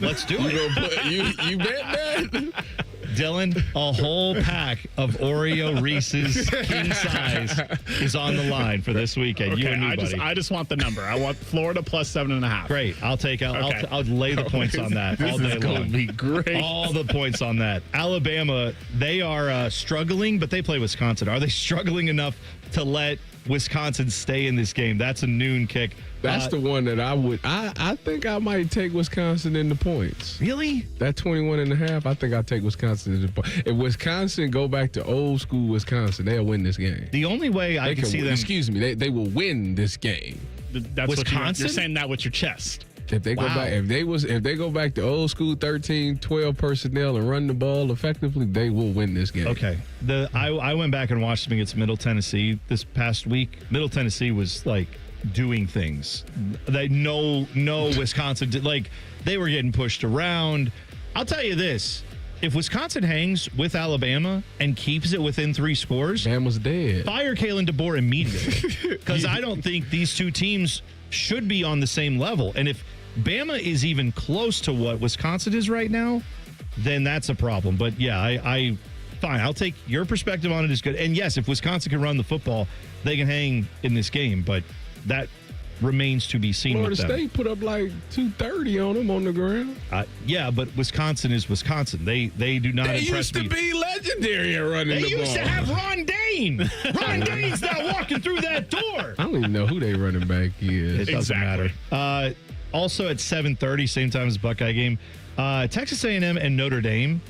Let's do it. You bet that. Dylan, a whole pack of Oreo Reese's king size is on the line for this weekend. Okay, You and me, buddy. I just want the number. I want Florida plus 7.5. Great. I'll lay the points on that all day long. This is going to be great. All the points on that. Alabama, they are struggling, but they play Wisconsin. Are they struggling enough to let Wisconsin stay in this game? That's a noon kick. That's the one that I think I might take Wisconsin in the points. Really? That 21.5, I think I'll take Wisconsin in the points. If Wisconsin go back to old school Wisconsin, they'll win this game. The only way I can see them... Excuse me, they will win this game. That's Wisconsin? You're saying that with your chest. If they go back, if they go back to old school 13, 12 personnel and run the ball effectively, they will win this game. Okay. I went back and watched them against Middle Tennessee this past week. Middle Tennessee was like doing things that no Wisconsin did. Like, they were getting pushed around. I'll tell you this. If Wisconsin hangs with Alabama and keeps it within 3 scores, Bama's dead. Fire Kalen DeBoer immediately. Because I don't think these two teams should be on the same level. And if Bama is even close to what Wisconsin is right now, then that's a problem. But yeah, I fine. I'll take your perspective on it is good. And yes, if Wisconsin can run the football, they can hang in this game. But that remains to be seen. Florida with them. State put up like 230 on them on the ground. Yeah, but Wisconsin is Wisconsin. They do not They impress used to me. be legendary at running They the ball. used to have Ron Dane. Ron Dane's not walking through that door. I don't even know who they running back is. It doesn't matter. Also at 7:30, same time as Buckeye game, Texas A&M and Notre Dame.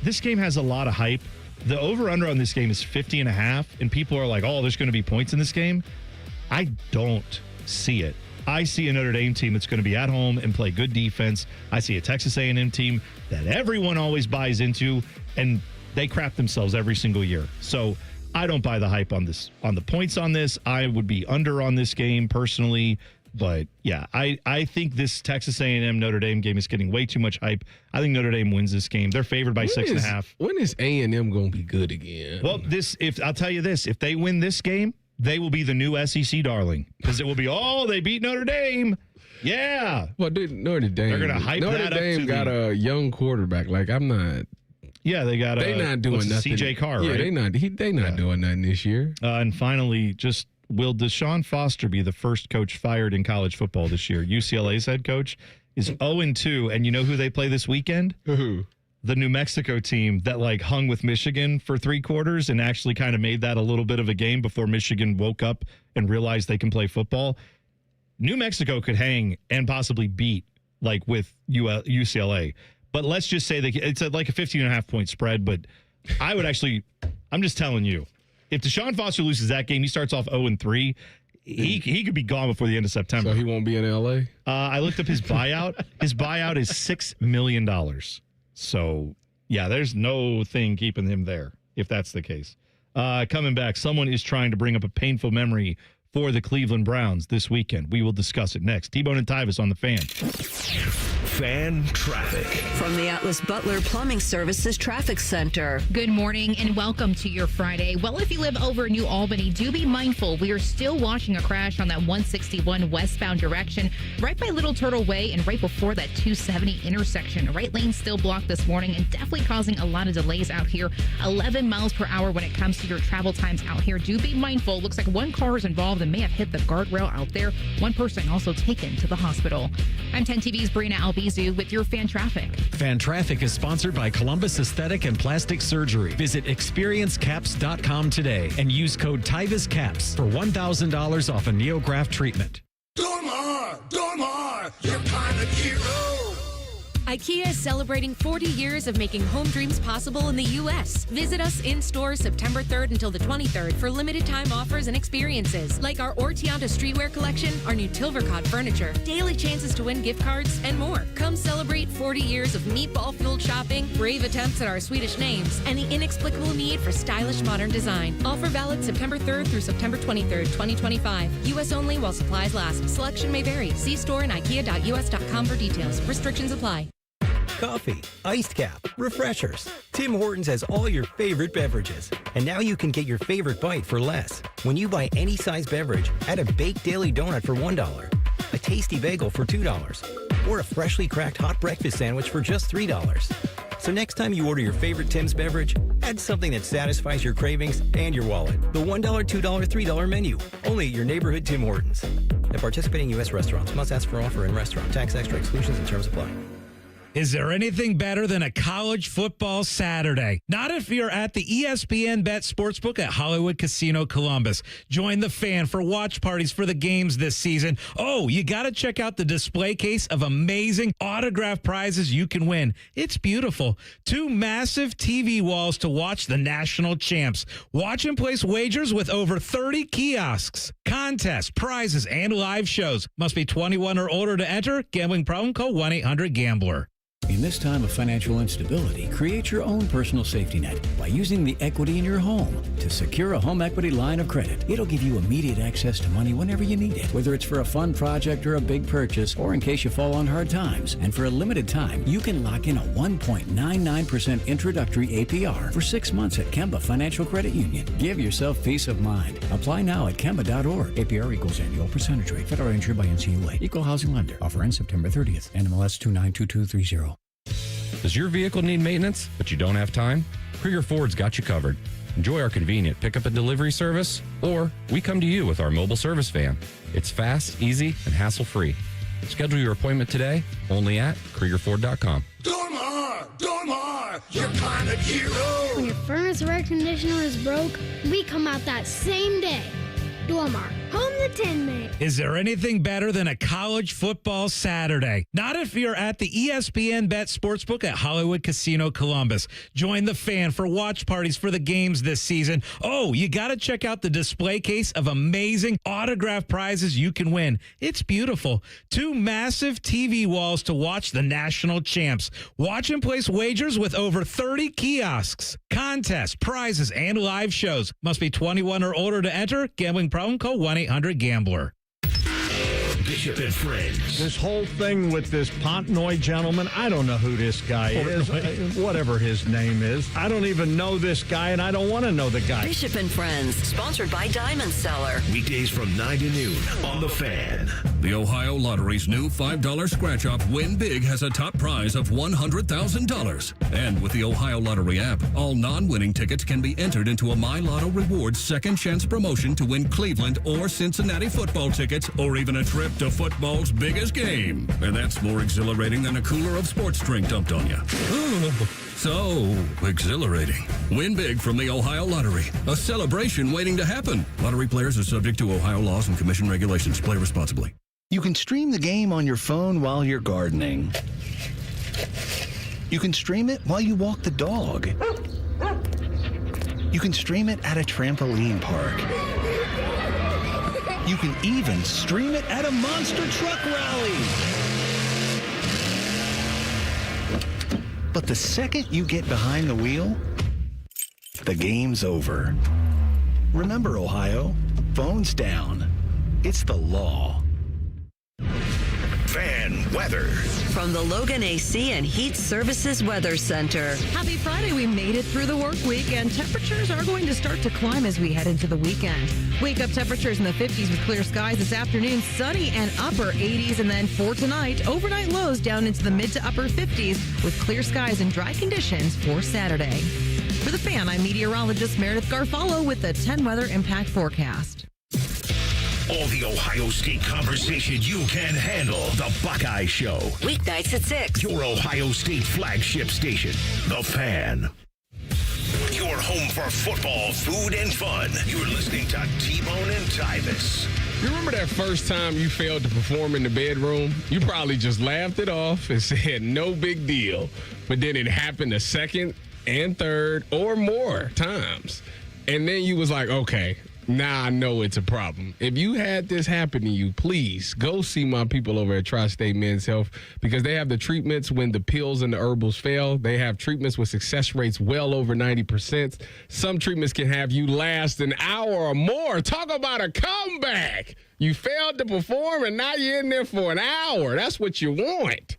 This game has a lot of hype. The over-under on this game is 50.5, and people are like, oh, there's going to be points in this game. I don't see it. I see a Notre Dame team that's going to be at home and play good defense. I see a Texas A&M team that everyone always buys into, and they crap themselves every single year. So I don't buy the hype on this. On the points on this, I would be under on this game personally. But yeah, I think this Texas A&M Notre Dame game is getting way too much hype. I think Notre Dame wins this game. They're favored by 6.5. When is A&M going to be good again? Well, I'll tell you this: if they win this game, they will be the new SEC darling, because it will be, they beat Notre Dame. Yeah. Well, Notre Dame. They're going to hype Notre that up. Dame got a young quarterback. Like, I'm not. Yeah, they got. They not doing nothing. CJ Carr, yeah, right? They not doing nothing this year. And finally, will Deshaun Foster be the first coach fired in college football this year? UCLA's head coach is 0-2, and you know who they play this weekend? Who? The New Mexico team that hung with Michigan for 3 quarters and actually kind of made that a little bit of a game before Michigan woke up and realized they can play football. New Mexico could hang and possibly beat with UCLA. But let's just say it's like a 15.5 point spread. But I'm just telling you, if Deshaun Foster loses that game, he starts off 0-3. He could be gone before the end of September. So he won't be in L.A.? I looked up his buyout. His buyout is $6 million. So, yeah, there's no thing keeping him there, if that's the case. Coming back, someone is trying to bring up a painful memory for the Cleveland Browns this weekend. We will discuss it next. T-Bone and Tyvis on the Fan. Fan traffic. From the Atlas Butler Plumbing Services Traffic Center. Good morning and welcome to your Friday. Well, if you live over New Albany, do be mindful. We are still watching a crash on that 161 westbound direction right by Little Turtle Way and right before that 270 intersection. Right lane still blocked this morning and definitely causing a lot of delays out here. 11 miles per hour when it comes to your travel times out here. Do be mindful. Looks like one car is involved and may have hit the guardrail out there. One person also taken to the hospital. I'm 10 TV's Brina Albizu with your Fan Traffic. Fan Traffic is sponsored by Columbus Aesthetic and Plastic Surgery. Visit experiencecaps.com today and use code TYVISCAPS for $1,000 off a NeoGraft treatment. Dormar, you're kind of hero. IKEA is celebrating 40 years of making home dreams possible in the U.S. Visit us in store September 3rd until the 23rd for limited time offers and experiences like our Ortianta streetwear collection, our new Tilvercod furniture, daily chances to win gift cards, and more. Come celebrate 40 years of meatball-fueled shopping, brave attempts at our Swedish names, and the inexplicable need for stylish modern design. Offer valid September 3rd through September 23rd, 2025. U.S. only while supplies last. Selection may vary. See store and ikea.us.com for details. Restrictions apply. Coffee, iced cap, refreshers. Tim Hortons has all your favorite beverages. And now you can get your favorite bite for less. When you buy any size beverage, add a baked daily donut for $1, a tasty bagel for $2, or a freshly cracked hot breakfast sandwich for just $3. So next time you order your favorite Tim's beverage, add something that satisfies your cravings and your wallet. The $1, $2, $3 menu. Only at your neighborhood Tim Hortons. At participating U.S. restaurants, must ask for offer in restaurant. Tax extra exclusions and terms apply. Is there anything better than a college football Saturday? Not if you're at the ESPN Bet Sportsbook at Hollywood Casino Columbus. Join the Fan for watch parties for the games this season. Oh, you got to check out the display case of amazing autographed prizes you can win. It's beautiful. 2 massive TV walls to watch the national champs. Watch and place wagers with over 30 kiosks, contests, prizes, and live shows. Must be 21 or older to enter. Gambling problem? Call 1-800-GAMBLER. In this time of financial instability, create your own personal safety net by using the equity in your home to secure a home equity line of credit. It'll give you immediate access to money whenever you need it, whether it's for a fun project or a big purchase, or in case you fall on hard times. And for a limited time, you can lock in a 1.99% introductory APR for 6 months at Kemba Financial Credit Union. Give yourself peace of mind. Apply now at Kemba.org. APR equals annual percentage rate. Federal insured by NCUA. Equal housing lender. Offer ends September 30th. NMLS 292230. Does your vehicle need maintenance, but you don't have time? Krieger Ford's got you covered. Enjoy our convenient pickup and delivery service, or we come to you with our mobile service van. It's fast, easy, and hassle-free. Schedule your appointment today, only at KriegerFord.com. Dormar, you're kind of hero. When your furnace or air conditioner is broke, we come out that same day. Dormar, home the Tin Man. Is there anything better than a college football Saturday? Not if you're at the ESPN Bet Sportsbook at Hollywood Casino Columbus. Join the fan for watch parties for the games this season. Oh, you got to check out the display case of amazing autographed prizes you can win. It's beautiful. 2 massive TV walls to watch the national champs. Watch and place wagers with over 30 kiosks, contests, prizes, and live shows. Must be 21 or older to enter. Gambling problem? Call 1-800-GAMBLER. Bishop and Friends. This whole thing with this Pontnoy gentleman, I don't know who this guy is, whatever his name is. I don't even know this guy, and I don't want to know the guy. Bishop and Friends, sponsored by Diamond Seller. Weekdays from 9 to noon on The Fan. The Ohio Lottery's new $5 scratch-off Win Big has a top prize of $100,000. And with the Ohio Lottery app, all non-winning tickets can be entered into a My Lotto Rewards second chance promotion to win Cleveland or Cincinnati football tickets, or even a trip to football's biggest game. And that's more exhilarating than a cooler of sports drink dumped on you. So exhilarating. Win big from the Ohio Lottery. A celebration waiting to happen. Lottery players are subject to Ohio laws and commission regulations. Play responsibly. You can stream the game on your phone while you're gardening. You can stream it while you walk the dog. You can stream it at a trampoline park. You can even stream it at a monster truck rally. But the second you get behind the wheel, the game's over. Remember, Ohio, phones down. It's the law. Fan weather. From the Logan AC and Heat Services Weather Center. Happy Friday. We made it through the work week, and temperatures are going to start to climb as we head into the weekend. Wake up temperatures in the 50s with clear skies this afternoon, sunny and upper 80s, and then for tonight, overnight lows down into the mid to upper 50s with clear skies and dry conditions for Saturday. For The Fan, I'm meteorologist Meredith Garfalo with the 10 weather impact forecast. All the Ohio State conversation you can handle. The Buckeye Show. Weeknights at 6. Your Ohio State flagship station. The Fan. Your home for football, food, and fun. You're listening to T-Bone and Tyvis. You remember that first time you failed to perform in the bedroom? You probably just laughed it off and said, no big deal. But then it happened a second and third or more times. And then you was like, okay, now I know it's a problem. If you had this happen to you, please go see my people over at Tri-State Men's Health, because they have the treatments when the pills and the herbals fail. They have treatments with success rates well over 90%. Some treatments can have you last an hour or more. Talk about a comeback. You failed to perform, and now you're in there for an hour. That's what you want.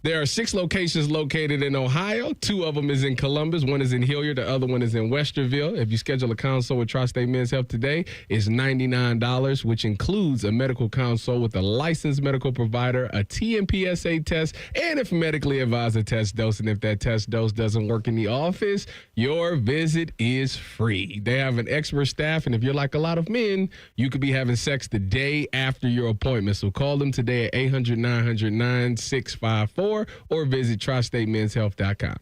There are 6 locations located in Ohio. 2 of them is in Columbus. 1 is in Hilliard. The other one is in Westerville. If you schedule a consult with Tri-State Men's Health today, it's $99, which includes a medical consult with a licensed medical provider, a TMPSA test, and if medically advised, a test dose. And if that test dose doesn't work in the office, your visit is free. They have an expert staff, and if you're like a lot of men, you could be having sex the day after your appointment. So call them today at 800-900-9654. Or visit tristatemenshealth.com.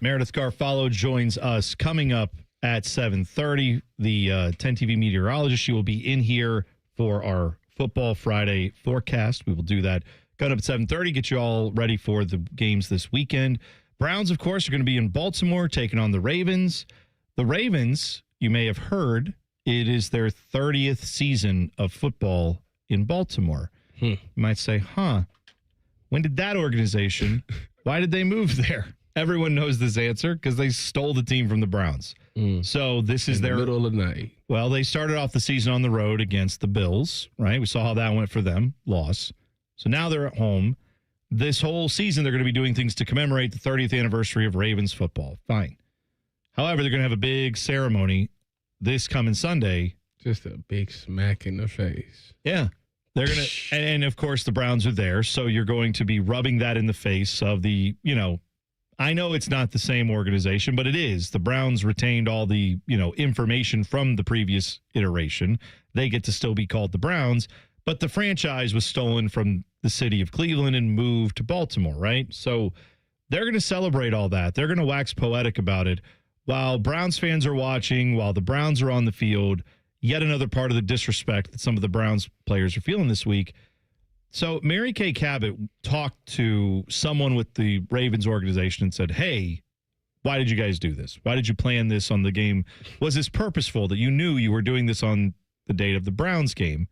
Meredith Garfalo joins us coming up at 7:30. The 10 TV meteorologist. She will be in here for our Football Friday forecast. We will do that coming up at 7:30. Get you all ready for the games this weekend. Browns, of course, are going to be in Baltimore taking on the Ravens. The Ravens, you may have heard, it is their 30th season of football in Baltimore. You might say, when did that organization Why did they move there? Everyone knows this answer because they stole the team from the Browns. So this is their middle of the night. Well, they started off the season on the road against the Bills, right? We saw how that went for them, loss. So now they're at home. This whole season, they're going to be doing things to commemorate the 30th anniversary of Ravens football. Fine. However, they're going to have a big ceremony this coming Sunday. Just a big smack in the face. Yeah. They're going to, and of course, the Browns are there. So you're going to be rubbing that in the face of the, I know it's not the same organization, but it is. The Browns retained all the, information from the previous iteration. They get to still be called the Browns, but the franchise was stolen from the city of Cleveland and moved to Baltimore, right? So they're going to celebrate all that. They're going to wax poetic about it while Browns fans are watching, while the Browns are on the field. Yet another part of the disrespect that some of the Browns players are feeling this week. So Mary Kay Cabot talked to someone with the Ravens organization and said, hey, why did you guys do this? Why did you plan this on the game? Was this purposeful that you knew you were doing this on the date of the Browns game?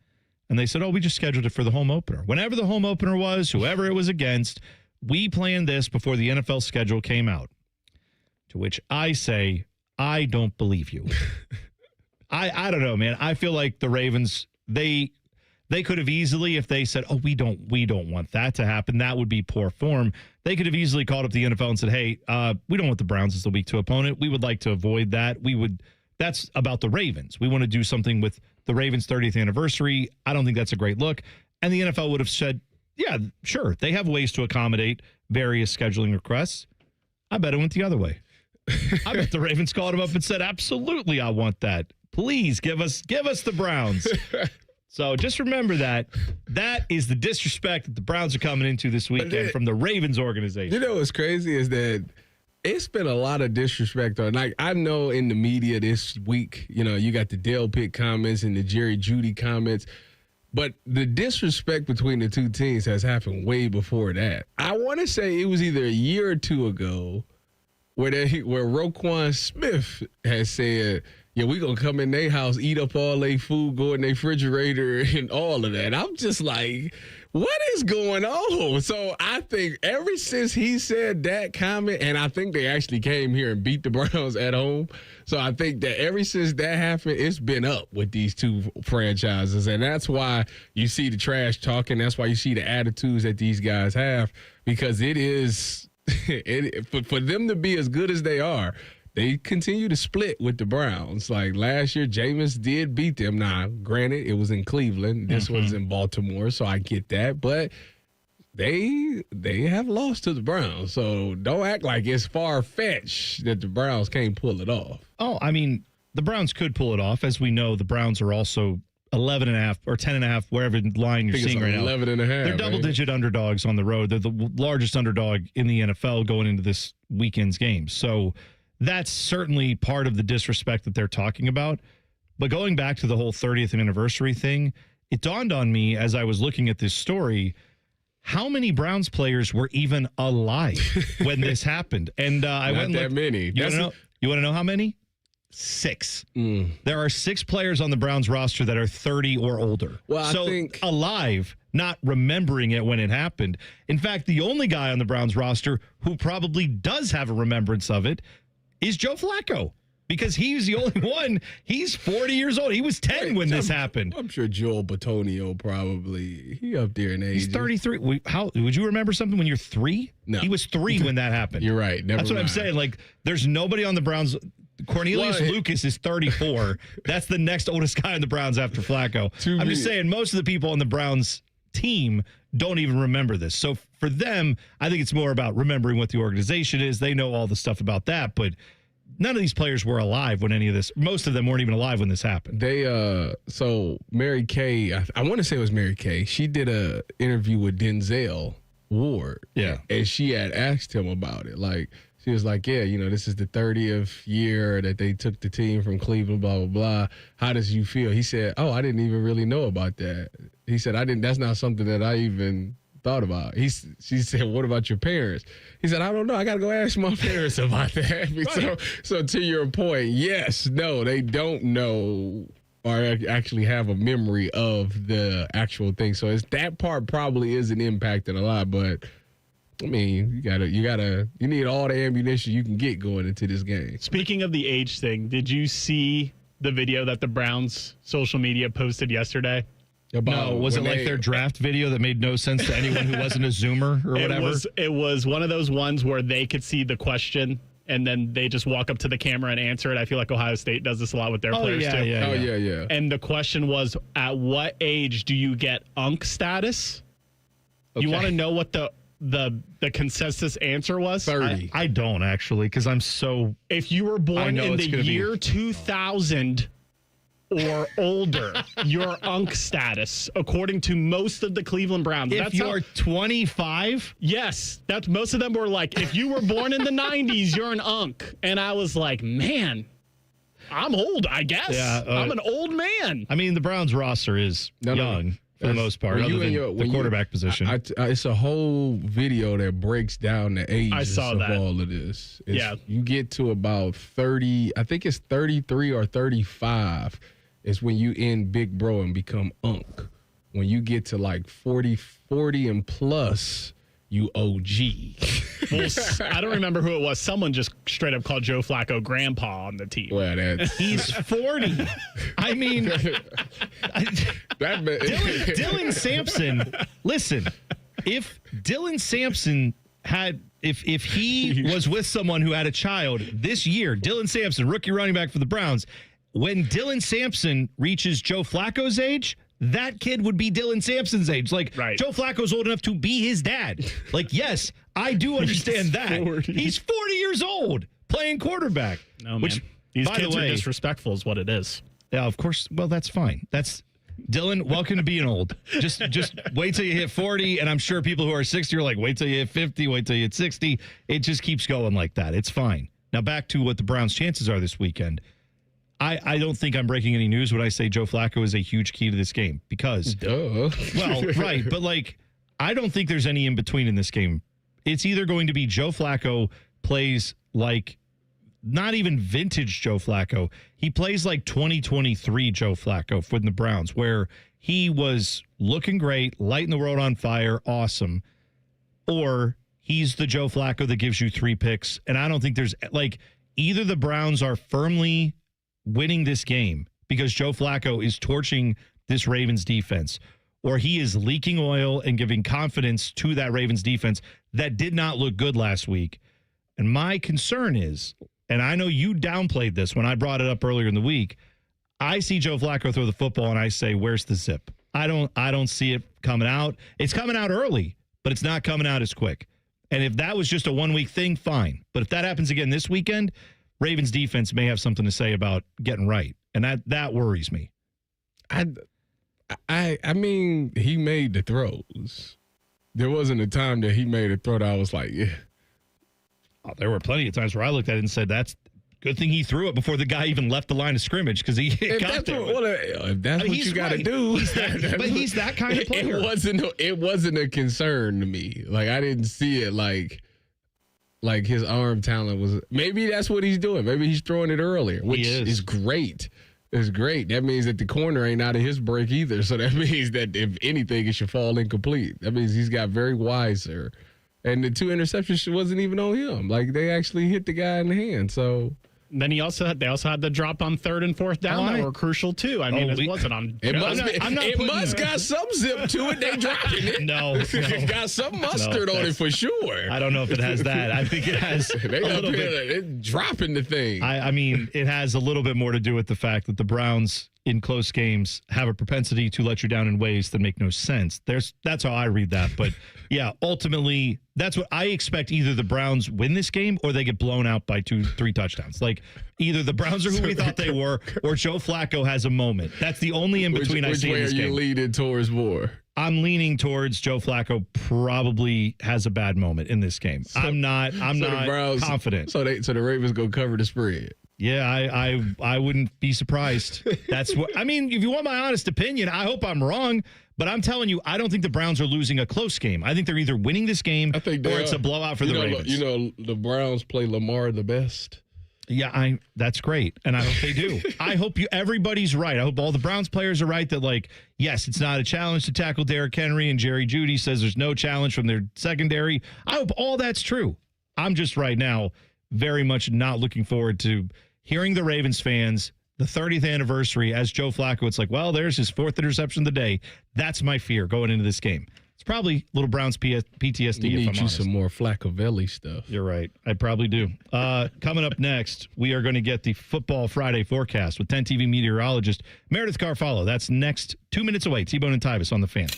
And they said, we just scheduled it for the home opener. Whenever the home opener was, whoever it was against, we planned this before the NFL schedule came out. To which I say, I don't believe you. I don't know, man. I feel like the Ravens, they could have easily, if they said, we don't want that to happen, that would be poor form. They could have easily called up the NFL and said, hey, we don't want the Browns as the week 2 opponent. We would like to avoid that. That's about the Ravens. We want to do something with the Ravens' 30th anniversary. I don't think that's a great look. And the NFL would have said, yeah, sure. They have ways to accommodate various scheduling requests. I bet it went the other way. I bet the Ravens called him up and said, absolutely, I want that. Please give us the Browns. So just remember that is the disrespect that the Browns are coming into this weekend from the Ravens organization. You know what's crazy is that it's been a lot of disrespect on. Like, I know in the media this week, you got the Dale Pitt comments and the Jerry Jeudy comments, but the disrespect between the two teams has happened way before that. I want to say it was either a year or two ago where Roquan Smith has said, yeah, we going to come in their house, eat up all their food, go in their refrigerator and all of that. I'm just like, what is going on? So I think ever since he said that comment, and I think they actually came here and beat the Browns at home. So I think that ever since that happened, it's been up with these two franchises. And that's why you see the trash talking. That's why you see the attitudes that these guys have, because it is for them to be as good as they are. They continue to split with the Browns. Like last year, Jameis did beat them. Now, granted, it was in Cleveland. This was in Baltimore, so I get that. But they have lost to the Browns. So don't act like it's far-fetched that the Browns can't pull it off. Oh, I mean, the Browns could pull it off. As we know, the Browns are also 11.5 or 10.5, wherever line you're seeing right now. 11.5. They're double-digit underdogs on the road. They're the largest underdog in the NFL going into this weekend's game. So that's certainly part of the disrespect that they're talking about. But going back to the whole 30th anniversary thing, it dawned on me as I was looking at this story, how many Browns players were even alive when this happened? And I went and looked. Not that many. You want to know how many? 6. There are 6 players on the Browns roster that are 30 or older. Well, so I think alive, not remembering it when it happened. In fact, the only guy on the Browns roster who probably does have a remembrance of it is Joe Flacco, because he's the only one. He's 40 years old. He was 10 when this happened. I'm sure Joel Bitonio probably, he up there in age. He's 33. How would you remember something when you're 3? No. He was 3 when that happened. You're right. That's what I'm saying. Like, there's nobody on the Browns. Cornelius Lucas is 34. That's the next oldest guy on the Browns after Flacco. I'm just saying, most of the people on the Browns team don't even remember this. So for them, I think it's more about remembering what the organization is. They know all the stuff about that, but none of these players were alive when any of this. Most of them weren't even alive when this happened. So Mary Kay, I want to say it was Mary Kay. She did a interview with Denzel Ward. Yeah. And she had asked him about it. Like, she was like, yeah, this is the 30th year that they took the team from Cleveland, blah, blah, blah. How does you feel? He said, I didn't even really know about that. He said, that's not something that I even thought about. She said, what about your parents? He said, I don't know. I got to go ask my parents about that. Right. So to your point, yes, no, they don't know or actually have a memory of the actual thing. So that part probably isn't impacting a lot, but I mean, you need all the ammunition you can get going into this game. Speaking of the age thing, did you see the video that the Browns social media posted yesterday? No, was it like their draft video that made no sense to anyone who wasn't a Zoomer or whatever? It was one of those ones where they could see the question and then they just walk up to the camera and answer it. I feel like Ohio State does this a lot with their players too. Yeah. And the question was, at what age do you get UNC status? Okay. You want to know what the consensus answer was? 30. I don't actually, because I'm so. If you were born in the year 2000 or older, your UNC status, according to most of the Cleveland Browns. If you're 25? Yes. That's most of them were like, if you were born in the 90s, you're an UNC. And I was like, man, I'm old, I guess. Yeah, I'm an old man. I mean, the Browns roster is young. For the most part, other than the quarterback position. It's a whole video that breaks down the ages of all of this. You get to about 30, I think it's 33 or 35 is when you end Big Bro and become UNC. When you get to like 40 and plus, you OG. Well, I don't remember who it was. Someone just straight up called Joe Flacco grandpa on the team. Well, he's 40. I mean, Dylan Sampson. Listen, if Dylan Sampson had, if he was with someone who had a child this year, Dylan Sampson, rookie running back for the Browns, when Dylan Sampson reaches Joe Flacco's age, that kid would be Dylan Sampson's age. Like, Joe Flacco's old enough to be his dad. Like, yes, I do understand that. 40. He's 40 years old playing quarterback. No, man. These kids are disrespectful is what it is. Yeah, of course. Well, that's fine. That's Dylan, welcome to being old. Just wait till you hit 40, and I'm sure people who are 60 are like, wait till you hit 50, wait till you hit 60. It just keeps going like that. It's fine. Now, back to what the Browns' chances are this weekend. I don't think I'm breaking any news when I say Joe Flacco is a huge key to this game because, well, right, but like, I don't think there's any in between in this game. It's either going to be Joe Flacco plays like not even vintage Joe Flacco. He plays like 2023 Joe Flacco for the Browns, where he was looking great, lighting the world on fire, awesome, or he's the Joe Flacco that gives you 3 picks. And I don't think there's like either the Browns are firmly winning this game because Joe Flacco is torching this Ravens defense, or he is leaking oil and giving confidence to that Ravens defense that did not look good last week. And my concern is, and I know you downplayed this when I brought it up earlier in the week, I see Joe Flacco throw the football and I say, where's the zip? I don't see it coming out. It's coming out early, but it's not coming out as quick. And if that was just a 1-week thing, fine. But if that happens again this weekend, Ravens defense may have something to say about getting right, and that worries me. I mean, he made the throws. There wasn't a time that he made a throw that I was like, yeah. Oh, there were plenty of times where I looked at it and said, that's good thing he threw it before the guy even left the line of scrimmage because he got there. If that's what you got to do. But he's that kind of player. It wasn't a concern to me. Like, I didn't see it like his arm talent was. Maybe that's what he's doing. Maybe he's throwing it earlier, which is great. It's great. That means that the corner ain't out of his break either. So that means that if anything, it should fall incomplete. That means he's got very wiser. And the 2 interceptions wasn't even on him. Like, they actually hit the guy in the hand. So then they also had the drop on 3rd and 4th down that were crucial too. I mean, it wasn't on. It must got some zip to it. They dropping it. No, it got some mustard on it for sure. I don't know if it has that. I think it has a little bit. Dropping the thing. I mean, it has a little bit more to do with the fact that the Browns in close games have a propensity to let you down in ways that make no sense. That's how I read that. But yeah, ultimately, that's what I expect. Either the Browns win this game or they get blown out by 2-3 touchdowns. Like, either the Browns are who we thought they were or Joe Flacco has a moment. That's the only in between I see in this game. Which way are you leaning towards more? I'm leaning towards Joe Flacco probably has a bad moment in this game. I'm not confident. So the Ravens go cover the spread. Yeah, I wouldn't be surprised. That's what I mean. If you want my honest opinion, I hope I'm wrong, but I'm telling you, I don't think the Browns are losing a close game. I think they're either winning this game or it's a blowout for the Ravens. The Browns play Lamar the best. Yeah, that's great. And I hope they do. I hope everybody's right. I hope all the Browns players are right that, like, yes, it's not a challenge to tackle Derrick Henry, and Jerry Jeudy says there's no challenge from their secondary. I hope all that's true. I'm just right now very much not looking forward to hearing the Ravens fans, the 30th anniversary, as Joe Flacco. It's like, well, there's his 4th interception of the day. That's my fear going into this game. It's probably little Browns PTSD. You need if I'm honest. some more Flaccovelli stuff. You're right. I probably do. Coming up next, we are going to get the Football Friday forecast with 10 TV meteorologist Meredith Garfalo. That's next 2 minutes away. T-Bone and Tyvis on the Fan.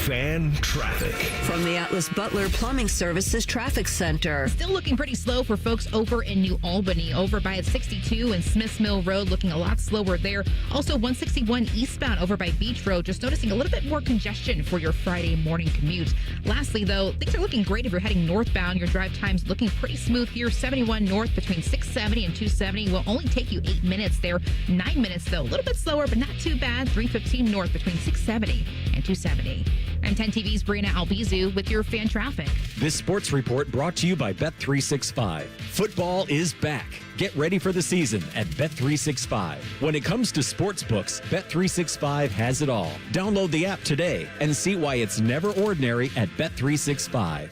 Fan traffic. From the Atlas Butler Plumbing Services Traffic Center. Still looking pretty slow for folks over in New Albany, over by 62 and Smiths Mill Road, looking a lot slower there. Also 161 eastbound over by Beach Road, just noticing a little bit more congestion for your Friday morning commute. Lastly, though, things are looking great if you're heading northbound. Your drive time's looking pretty smooth here. 71 north between 670 and 270 will only take you 8 minutes there. 9 minutes, though, a little bit slower, but not too bad. 315 north between 670 and 270. I'm 10 TV's Brianna Albizu with your fan traffic. This sports report brought to you by Bet365. Football is back. Get ready for the season at Bet365. When it comes to sports books, Bet365 has it all. Download the app today and see why it's never ordinary at Bet365.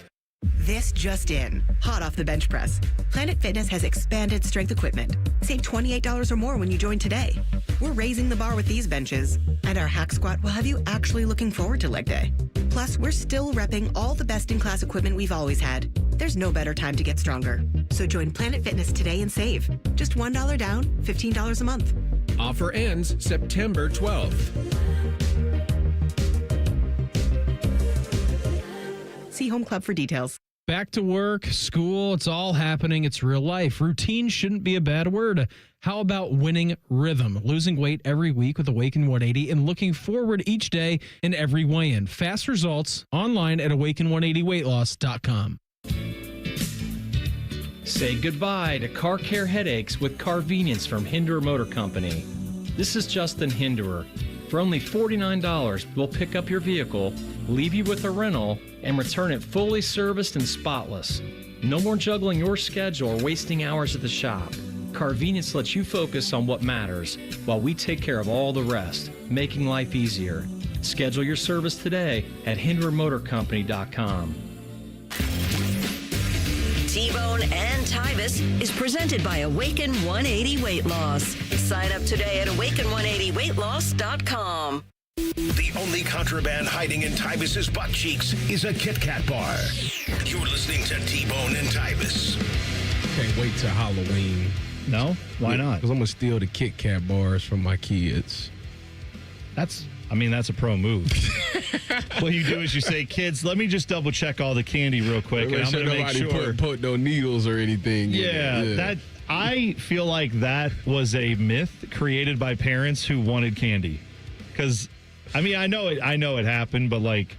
This just in. Hot off the bench press. Planet Fitness has expanded strength equipment. Save $28 or more when you join today. We're raising the bar with these benches, and our hack squat will have you actually looking forward to leg day. Plus, we're still repping all the best-in-class equipment we've always had. There's no better time to get stronger. So join Planet Fitness today and save. Just $1 down, $15 a month. Offer ends September 12th. See Home Club for details. Back to work, school, it's all happening. It's real life. Routine shouldn't be a bad word. How about winning rhythm? Losing weight every week with Awaken 180 and looking forward each day in every weigh-in. Fast results online at awaken180weightloss.com. Say goodbye to car care headaches with Carvenience from Hinderer Motor Company. This is Justin Hinderer. For only $49, we'll pick up your vehicle, leave you with a rental, and return it fully serviced and spotless. No more juggling your schedule or wasting hours at the shop. Carvenience lets you focus on what matters while we take care of all the rest, making life easier. Schedule your service today at HindererMotorCompany.com. T-Bone and Tyvis is presented by Awaken 180 Weight Loss. Sign up today at awaken180weightloss.com. The only contraband hiding in Tyvis's butt cheeks is a Kit Kat bar. You're listening to T-Bone and Tyvis. Can't wait till Halloween. No? Why not? Because I'm going to steal the Kit Kat bars from my kids. That's a pro move. What you do is you say, kids, let me just double check all the candy real quick. And I'm going to make sure. Put no needles or anything. Yeah, I feel like that was a myth created by parents who wanted candy. Because, I know it happened, but like,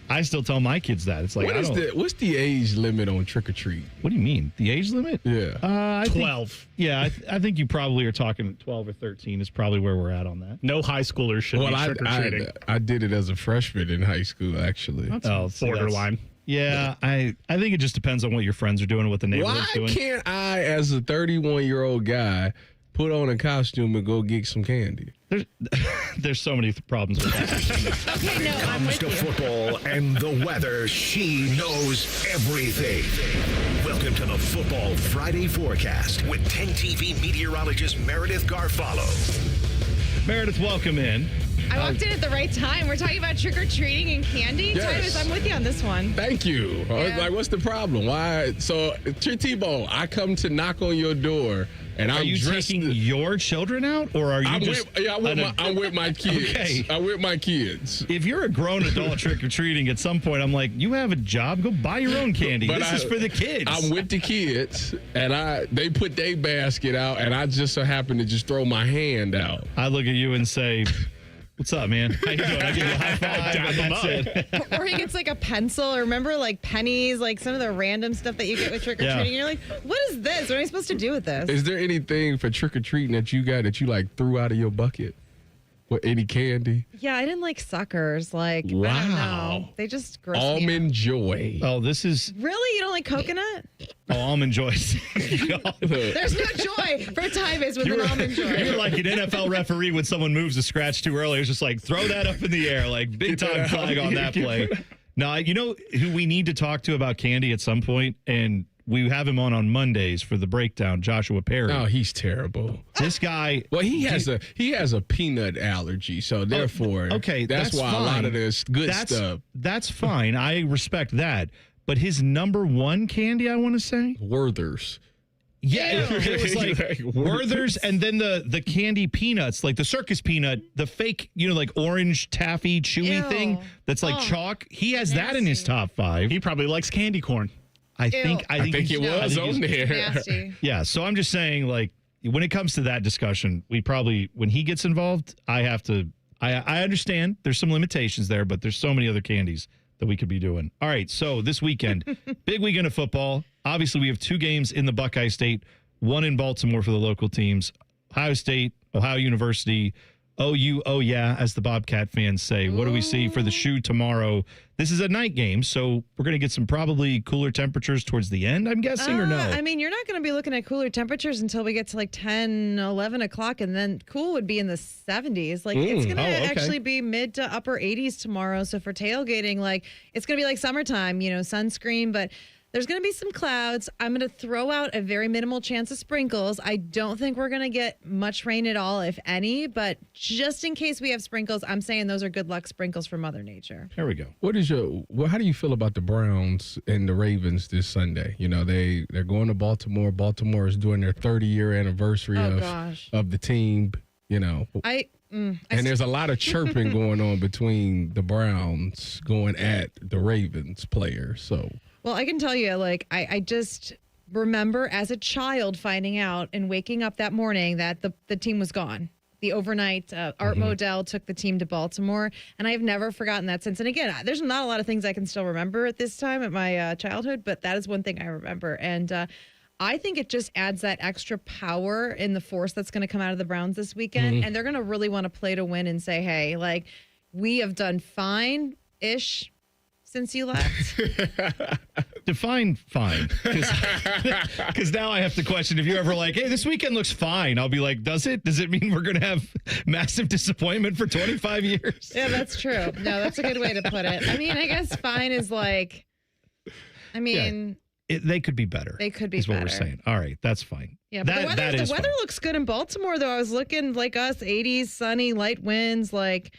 I still tell my kids that. It's like, what's the age limit on trick or treat? What do you mean? The age limit? Yeah. 12. I think you probably are talking 12 or 13 is probably where we're at on that. No high schoolers should be trick-or-treating. I did it as a freshman in high school, actually. That's borderline. Yeah, I think it just depends on what your friends are doing and what the neighborhood's doing. Why can't I, as a 31-year-old guy, put on a costume and go get some candy? There's so many problems with that. Okay, no, I'm with you. Comes to football and the weather, she knows everything. Welcome to the Football Friday forecast with 10 TV meteorologist Meredith Garfalo. Meredith, welcome in. I walked in at the right time. We're talking about trick-or-treating and candy. Yes. Tyvis, I'm with you on this one. Thank you. I was like, what's the problem? Why? So, T-Bone, I come to knock on your door, and are you taking your children out, or are you I'm with my kids. Okay. I'm with my kids. If you're a grown adult trick-or-treating, at some point, I'm like, you have a job. Go buy your own candy. This is for the kids. I'm with the kids, and they put their basket out, and I just so happen to just throw my hand out. I look at you and say, what's up, man? How you doing? I give you a high five. That's it. Or he gets like a pencil, or remember like pennies, like some of the random stuff that you get with trick-or-treating. You're like, what is this? What am I supposed to do with this? Is there anything for trick-or-treating that you got that you like threw out of your bucket? What, any candy? Yeah, I didn't like suckers. Like, I don't Wow. know. They just gross me out. Almond Joy. Oh, this is Really? You don't like coconut? almond joys. There's no joy for Tyvis with an almond joy. You're like an NFL referee when someone moves a scratch too early. It's just like, throw that up in the air, like big time flag on that play. Now, you know who we need to talk to about candy at some point, and we have him on Mondays for the breakdown, Joshua Perry. Oh, he's terrible. This guy. Well, he has a peanut allergy, so therefore, okay, that's why fine. a lot of this good stuff. That's fine. I respect that. But his number one candy, I want to say, Werther's. Yeah, it was like Werther's, and then the candy peanuts, like the circus peanut, the fake, like orange taffy chewy thing that's like chalk. He has that in his top 5. He probably likes candy corn. I think it was on there. Nasty. Yeah, so I'm just saying, like, when it comes to that discussion, we probably, when he gets involved, I understand there's some limitations there, but there's so many other candies that we could be doing. All right, so this weekend, big weekend of football. Obviously, we have 2 games in the Buckeye State, 1 in Baltimore for the local teams. Ohio State, Ohio University, OU, oh yeah, as the Bobcat fans say. What do we see for the shoe tomorrow? This is a night game, so we're going to get some probably cooler temperatures towards the end, I'm guessing, or no? I mean, you're not going to be looking at cooler temperatures until we get to like 10, 11 o'clock, and then cool would be in the 70s. Like, it's going to actually be mid to upper 80s tomorrow. So for tailgating, like, it's going to be like summertime, sunscreen, but there's going to be some clouds. I'm going to throw out a very minimal chance of sprinkles. I don't think we're going to get much rain at all, if any, but just in case we have sprinkles, I'm saying those are good luck sprinkles from Mother Nature. There we go. How do you feel about the Browns and the Ravens this Sunday? They're going to Baltimore. Baltimore is doing their 30-year anniversary of the team, and there's a lot of chirping going on between the Browns going at the Ravens players, so... Well, I can tell you, like, I just remember as a child finding out and waking up that morning that the team was gone. The overnight, Art Modell took the team to Baltimore, and I have never forgotten that since. And again, there's not a lot of things I can still remember at this time at my childhood, but that is one thing I remember. And I think it just adds that extra power in the force that's going to come out of the Browns this weekend, and they're going to really want to play to win and say, hey, like, we have done fine-ish since you left. Define fine. Because now I have to question if you're ever like, hey, this weekend looks fine. I'll be like, does it? Does it mean we're going to have massive disappointment for 25 years? Yeah, that's true. No, that's a good way to put it. I mean, I guess fine is like, they could be better. They could be is better. what we're saying. All right, that's fine. Yeah, but the weather looks good in Baltimore, though. I was looking like us, 80s, sunny, light winds, like...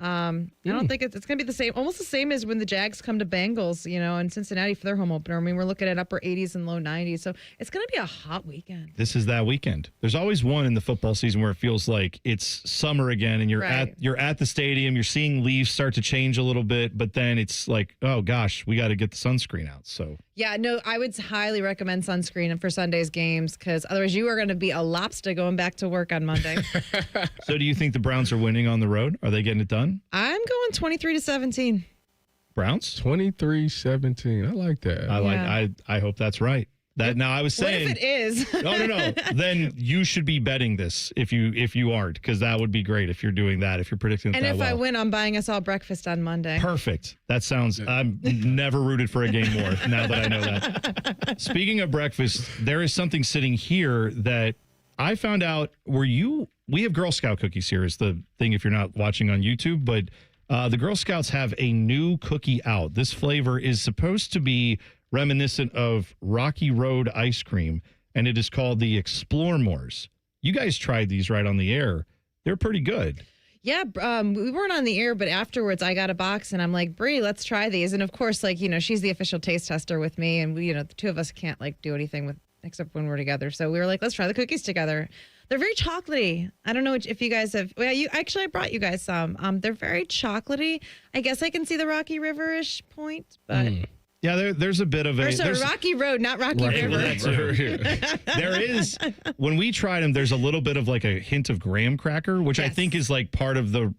I don't think it's going to be the same, almost the same as when the Jags come to Bengals, in Cincinnati for their home opener. I mean, we're looking at upper 80s and low 90s. So it's going to be a hot weekend. This is that weekend. There's always one in the football season where it feels like it's summer again, and you're at the stadium, you're seeing leaves start to change a little bit, but then it's like, oh gosh, we got to get the sunscreen out. So yeah, no, I would highly recommend sunscreen for Sunday's games, because otherwise you are going to be a lobster going back to work on Monday. So do you think the Browns are winning on the road? Are they getting it done? I'm going 23-17. Browns? 23-17. I like that. I hope that's right. Now I was saying, what if it is? No. Then you should be betting this if you aren't, because that would be great if you're doing that, if you're predicting and that. And if I win, I'm buying us all breakfast on Monday. Perfect. That sounds. I'm never rooted for a game more now that I know that. Speaking of breakfast, there is something sitting here that I found out. We have Girl Scout cookies here. Is the thing if you're not watching on YouTube, but the Girl Scouts have a new cookie out. This flavor is supposed to be reminiscent of Rocky Road ice cream, and it is called the Explore Mores. You guys tried these right on the air. They're pretty good. Yeah, we weren't on the air, but afterwards I got a box and I'm like, Brie, let's try these. And of course, she's the official taste tester with me, and we, the two of us can't do anything except when we're together. So we were like, let's try the cookies together. They're very chocolatey. I don't know if you guys have. Well, I brought you guys some. They're very chocolatey. I guess I can see the Rocky River-ish point, but. Yeah, there's a bit of a... Rocky Road, not Rocky River. There is, when we tried them, there's a little bit of a hint of graham cracker, which I think is part of the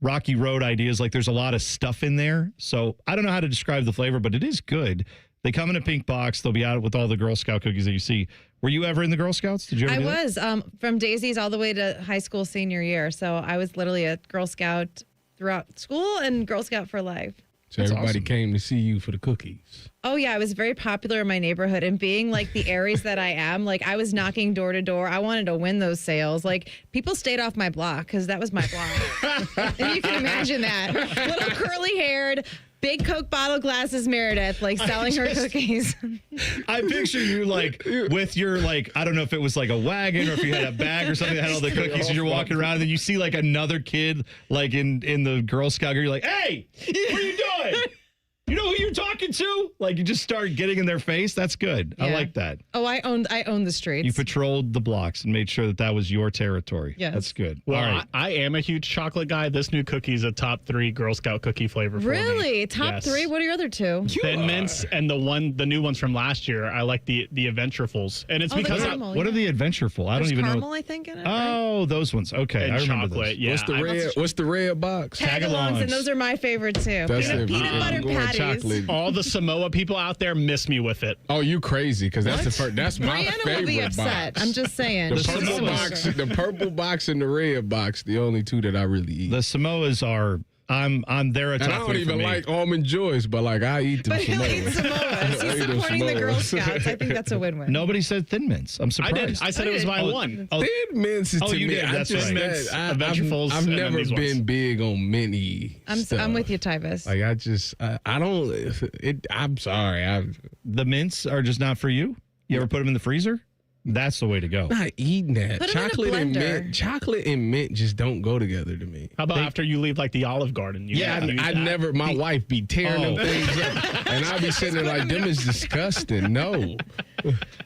Rocky Road idea, is there's a lot of stuff in there. So I don't know how to describe the flavor, but it is good. They come in a pink box. They'll be out with all the Girl Scout cookies that you see. Were you ever in the Girl Scouts? Did you ever I do that? was from Daisy's all the way to high school senior year. So I was literally a Girl Scout throughout school and Girl Scout for life. So everybody came to see you for the cookies. Oh, yeah. I was very popular in my neighborhood. And being like the Aries that I am, like I was knocking door to door. I wanted to win those sales. Like people stayed off my block because that was my block. And you can imagine that. Little curly haired, big Coke bottle glasses Meredith, like selling her cookies. I picture you like with your like, I don't know if it was like a wagon or if you had a bag or something that had all the cookies and you're walking around and then you see like another kid like in the Girl Scout gear. You're like, hey, what are you doing? You know who you're talking to? Like you just start getting in their face. That's good. I Yeah. like that. Oh, I owned the streets. You patrolled the blocks and made sure that was your territory. Yes. That's good. Well, All right. I am a huge chocolate guy. This new cookie is a top 3 Girl Scout cookie flavor for me. Really? Top Yes. 3? What are your other 2? Thin Mints and the new ones from last year. I like the Adventurefuls, and it's Oh, the because caramel, What are the Adventureful? I There's don't even caramel, know. I think, in it. Oh, those ones. Okay, And I remember chocolate, those. yeah. What's the red box? Tagalongs, and those are my favorite too. That's Peanut butter patties. chocolate. all the Samoa people out there miss me with it. Oh, you crazy? Because that's the first. That's my Brianna favorite will be upset. box. I'm just saying. The She's purple a box, smoker. the purple box, and the red box. The only 2 that I really eat. The Samoas are. I'm there. And I don't even like almond joys, but like I eat them But he'll Samoas. eat Samoas. I He's eat them supporting the Girl Samoas. Scouts. I think that's a win-win. Nobody said Thin Mints. I'm I surprised. did. I said it was my one. Oh, Thin Mints is Oh, to you me. did. That's right. Mints, I've Adventurefuls, I've and then never these been ones. big on mini. I'm with you, Tyvis. Like I just I don't. I'm sorry. the mints are just not for you. You ever put them in the freezer? That's the way to go. I'm not eating that. Put 'em in a Chocolate and blender. mint. Chocolate and mint just don't go together to me. How about after you leave like the Olive Garden? You Yeah, use I that? never. My wife be tearing them things up, and I be sitting there like, "Them is disgusting." No.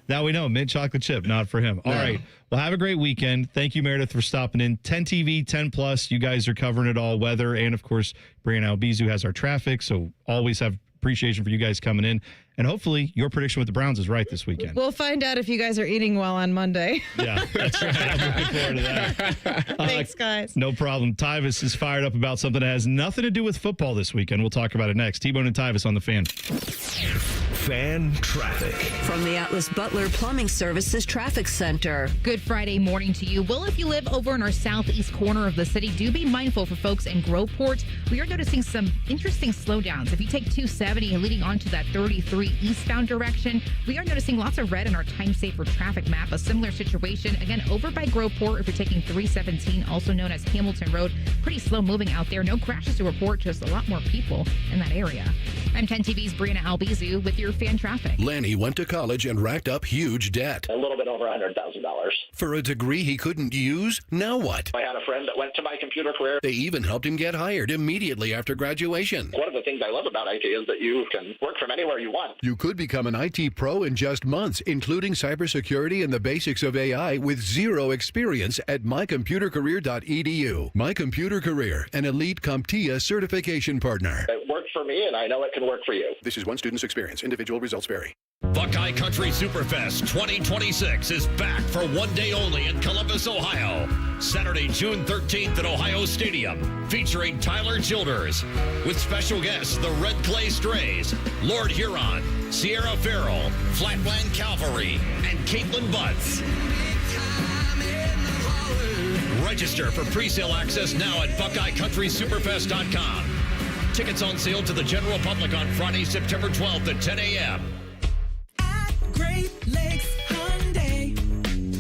Now we know mint chocolate chip, not for him. All right. Well, have a great weekend. Thank you, Meredith, for stopping in. 10 TV, 10 plus. You guys are covering it all, weather, and of course, Brianna Albizu has our traffic. So always have appreciation for you guys coming in. And hopefully your prediction with the Browns is right this weekend. We'll find out if you guys are eating well on Monday. Yeah, that's right. I'm looking forward to that. Thanks, guys. No problem. Tyvis is fired up about something that has nothing to do with football this weekend. We'll talk about it next. T-Bone and Tyvis on the Fan. Fan traffic. From the Atlas Butler Plumbing Services Traffic Center. Good Friday morning to you. Well, if you live over in our southeast corner of the city, do be mindful for folks in Groveport. We are noticing some interesting slowdowns. If you take 270 leading onto that 33 eastbound direction, we are noticing lots of red in our time saver traffic map. A similar situation, again, over by Groveport if you're taking 317, also known as Hamilton Road. Pretty slow moving out there. No crashes to report, just a lot more people in that area. I'm 10 TV's Brianna Albizu with your fan traffic. Lanny went to college and racked up huge debt. A little bit over $100,000. For a degree he couldn't use? Now what? I had a friend that went to my computer career. They even helped him get hired immediately after graduation. One of the things I love about IT is that you can work from anywhere you want. You could become an IT pro in just months, including cybersecurity and the basics of AI with zero experience at mycomputercareer.edu. My Computer Career, an elite CompTIA certification partner. It worked for me, and I know it can work for you. This is one student's experience. Individual results vary. Buckeye Country Superfest 2026 is back for one day only in Columbus, Ohio. Saturday, June 13th at Ohio Stadium, featuring Tyler Childers, with special guests the Red Clay Strays, Lord Huron, Sierra Farrell, Flatland Cavalry, and Caitlin Butts. Register for pre-sale access now at BuckeyeCountrySuperfest.com. Tickets on sale to the general public on Friday, September 12th at 10 a.m. Great Lakes Hyundai.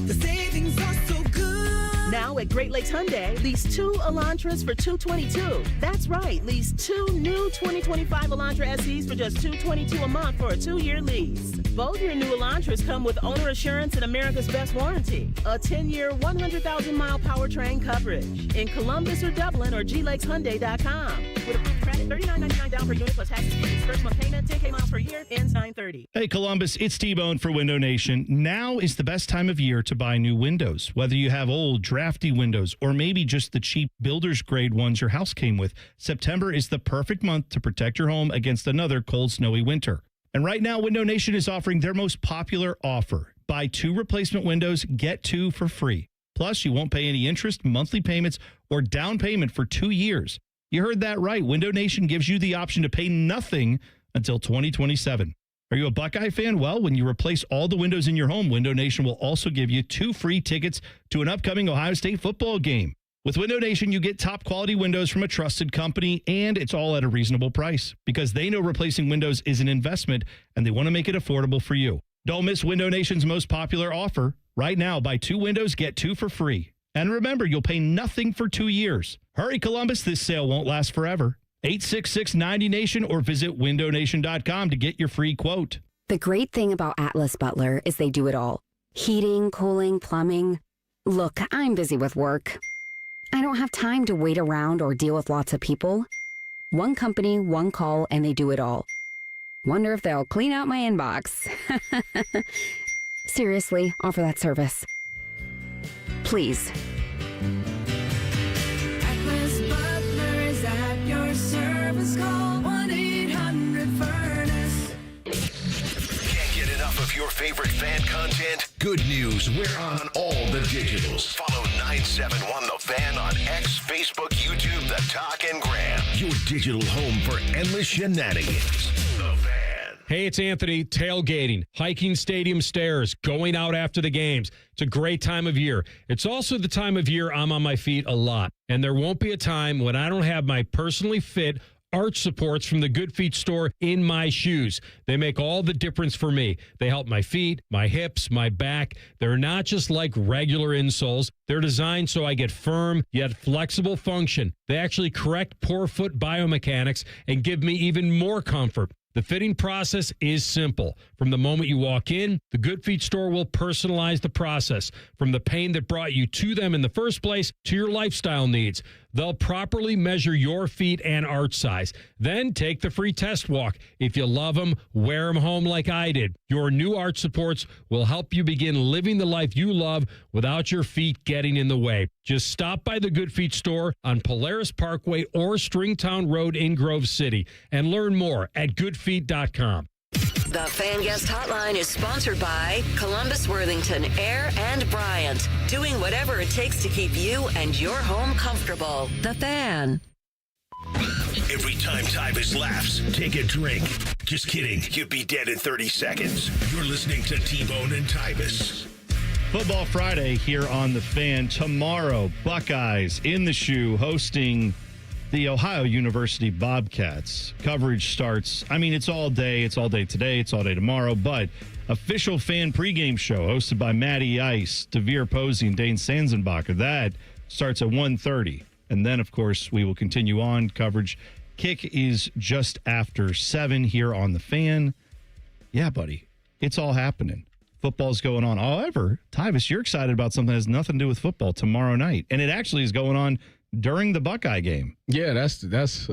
The savings are so good. Now at Great Lakes Hyundai, lease 2 Elantras for $222. That's right, lease 2 new 2025 Elantra SEs for just $222 a month for a 2-year lease. Both your new Elantras come with owner assurance and America's Best Warranty. A 10-year, 100,000-mile powertrain coverage. In Columbus or Dublin or GLakesHyundai.com. With approved credit, $39.99 down per unit plus taxes fees. First month payment, 10K miles per year, ends 9/30. Hey, Columbus, it's T-Bone for Window Nation. Now is the best time of year to buy new windows. Whether you have old, drafty windows or maybe just the cheap builder's grade ones your house came with, September is the perfect month to protect your home against another cold, snowy winter. And right now, Window Nation is offering their most popular offer. Buy 2 replacement windows, get 2 for free. Plus, you won't pay any interest, monthly payments, or down payment for 2 years. You heard that right. Window Nation gives you the option to pay nothing until 2027. Are you a Buckeye fan? Well, when you replace all the windows in your home, Window Nation will also give you 2 free tickets to an upcoming Ohio State football game. With Window Nation, you get top quality windows from a trusted company, and it's all at a reasonable price because they know replacing windows is an investment and they want to make it affordable for you. Don't miss Window Nation's most popular offer. Right now, buy 2 windows, get 2 for free. And remember, you'll pay nothing for 2 years. Hurry, Columbus, this sale won't last forever. 866-90Nation or visit windownation.com to get your free quote. The great thing about Atlas Butler is they do it all. Heating, cooling, plumbing. Look, I'm busy with work. I don't have time to wait around or deal with lots of people. One company, one call, and they do it all. Wonder if they'll clean out my inbox. Seriously, offer that service. Please. Atlas Butler is at your service. Call 1-800-FURNACE. Can't get enough of your favorite fan content? Good news, we're on all the digitals. Follow 971 The Fan on X, Facebook, YouTube, The Talk, and Gram. Your digital home for endless shenanigans. The Fan. Hey, it's Anthony. Tailgating, hiking stadium stairs, going out after the games. It's a great time of year. It's also the time of year I'm on my feet a lot. And there won't be a time when I don't have my personally fit arch supports from the Good Feet store in my shoes. They make all the difference for me. They help my feet, my hips, my back. They're not just like regular insoles. They're designed so I get firm yet flexible function. They actually correct poor foot biomechanics and give me even more comfort. The fitting process is simple. From the moment you walk in, the Good Feet store will personalize the process. From the pain that brought you to them in the first place to your lifestyle needs. They'll properly measure your feet and arch size. Then take the free test walk. If you love them, wear them home like I did. Your new arch supports will help you begin living the life you love without your feet getting in the way. Just stop by the Good Feet store on Polaris Parkway or Stringtown Road in Grove City and learn more at goodfeet.com. The Fan Guest Hotline is sponsored by Columbus, Worthington, Air, and Bryant. Doing whatever it takes to keep you and your home comfortable. The Fan. Every time Tyvis laughs, take a drink. Just kidding. You'd be dead in 30 seconds. You're listening to T-Bone and Tyvis. Football Friday here on The Fan. Tomorrow, Buckeyes in the shoe hosting the Ohio University Bobcats. Coverage starts, it's all day. It's all day today. It's all day tomorrow. But official fan pregame show hosted by Matty Ice, Devere Posey, and Dane Sanzenbacher. That starts at 1:30. And then, of course, we will continue on. Coverage kick is just after 7 here on The Fan. Yeah, buddy, it's all happening. Football's going on. However, Tyvis, you're excited about something that has nothing to do with football tomorrow night. And it actually is going on during the Buckeye game. Yeah, that's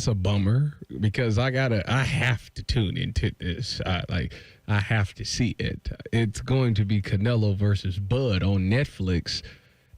a bummer because I have to tune into this. I have to see it. It's going to be Canelo versus Bud on Netflix.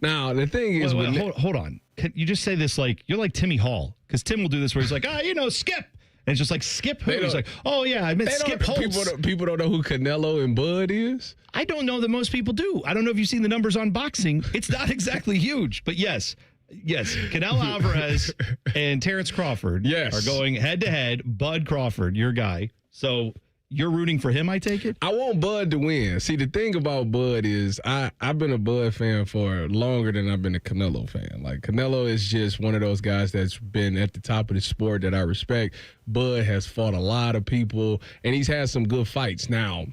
Now the thing is, hold on. Can you just say this like you're like Timmy Hall? Because Tim will do this where he's like, Skip. And it's just like, Skip who? He's like, oh, yeah, I meant Skip Holtz. People don't know who Canelo and Bud is? I don't know that most people do. I don't know if you've seen the numbers on boxing. It's not exactly huge. But yes, Canelo Alvarez and Terrence Crawford are going head-to-head. Bud Crawford, your guy. So you're rooting for him, I take it? I want Bud to win. See, the thing about Bud is I've been a Bud fan for longer than I've been a Canelo fan. Like, Canelo is just one of those guys that's been at the top of the sport that I respect. Bud has fought a lot of people, and he's had some good fights. Now,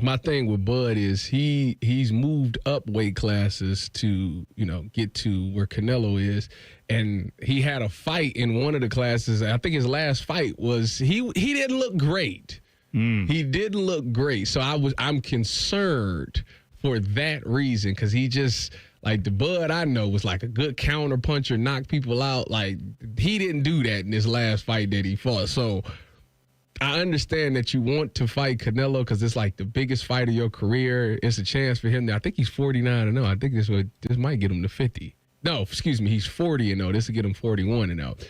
my thing with Bud is he's moved up weight classes to, get to where Canelo is. And he had a fight in one of the classes. I think his last fight was he didn't look great. He didn't look great. So I'm concerned for that reason because he just, like, the Bud I know was like a good counter puncher, knock people out. Like, he didn't do that in this last fight that he fought. So I understand that you want to fight Canelo because it's like the biggest fight of your career. It's a chance for him. I think he's 49-0. I think this might get him to 50. No, excuse me. He's 40-0. This will get him 41-0.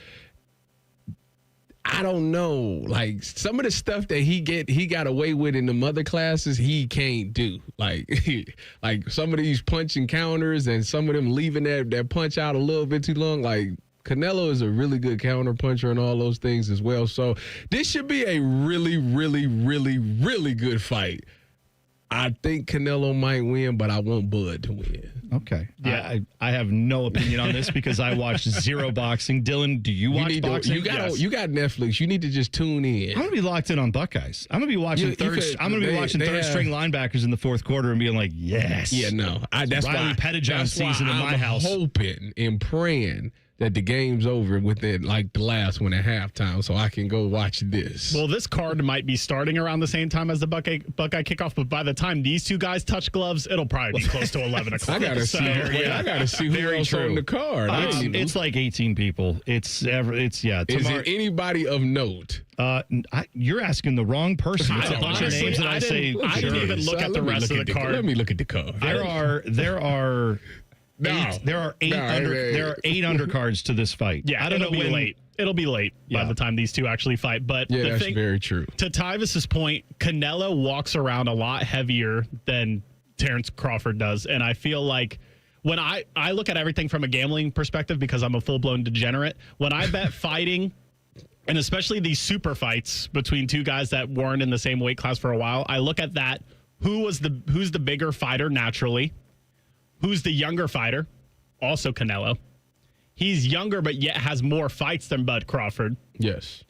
I don't know. Like, some of the stuff that he got away with in the other classes, he can't do. Like, like some of these punch encounters and some of them leaving that punch out a little bit too long. Like, Canelo is a really good counterpuncher and all those things as well. So this should be a really, really, really, really good fight. I think Canelo might win, but I want Bud to win. Okay. Yeah. I have no opinion on this because I watch zero boxing. Dylan, do you watch boxing? You got Netflix. You need to just tune in. I'm going to be locked in on Buckeyes. I'm going to be watching third string linebackers in the fourth quarter and being like, yes. Yeah, no. That's Riley Pettijohn season in my house. I'm hoping and praying that the game's over within like the last one at halftime so I can go watch this. Well, this card might be starting around the same time as the Buckeye kickoff, but by the time these two guys touch gloves, it'll probably be close to 11 o'clock. I gotta see who else on the card. It's like 18 people. Is it anybody of note? You're asking the wrong person. It's a bunch of names that I say. I didn't even look at the rest of the card. Let me look at the card. There are 8 undercards to this fight. Yeah, I don't know when. Late. It'll be late by the time these two actually fight. But that's very true. To Tyvis's point, Canelo walks around a lot heavier than Terrence Crawford does, and I feel like when I look at everything from a gambling perspective because I'm a full-blown degenerate. When I bet fighting, and especially these super fights between two guys that weren't in the same weight class for a while, I look at that. Who's the bigger fighter naturally? Who's the younger fighter? Also Canelo. He's younger, but yet has more fights than Bud Crawford. Yes.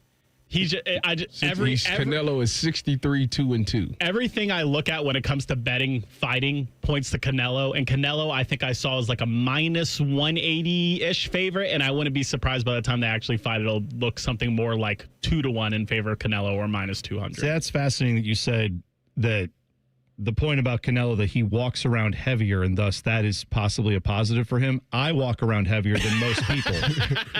Canelo is 63-2-2. Everything I look at when it comes to betting, fighting, points to Canelo. And Canelo, I think I saw is like a minus 180-ish favorite. And I wouldn't be surprised by the time they actually fight, it'll look something more like 2-1 in favor of Canelo or minus 200. See, that's fascinating that you said that. The point about Canelo that he walks around heavier and thus that is possibly a positive for him. I walk around heavier than most people.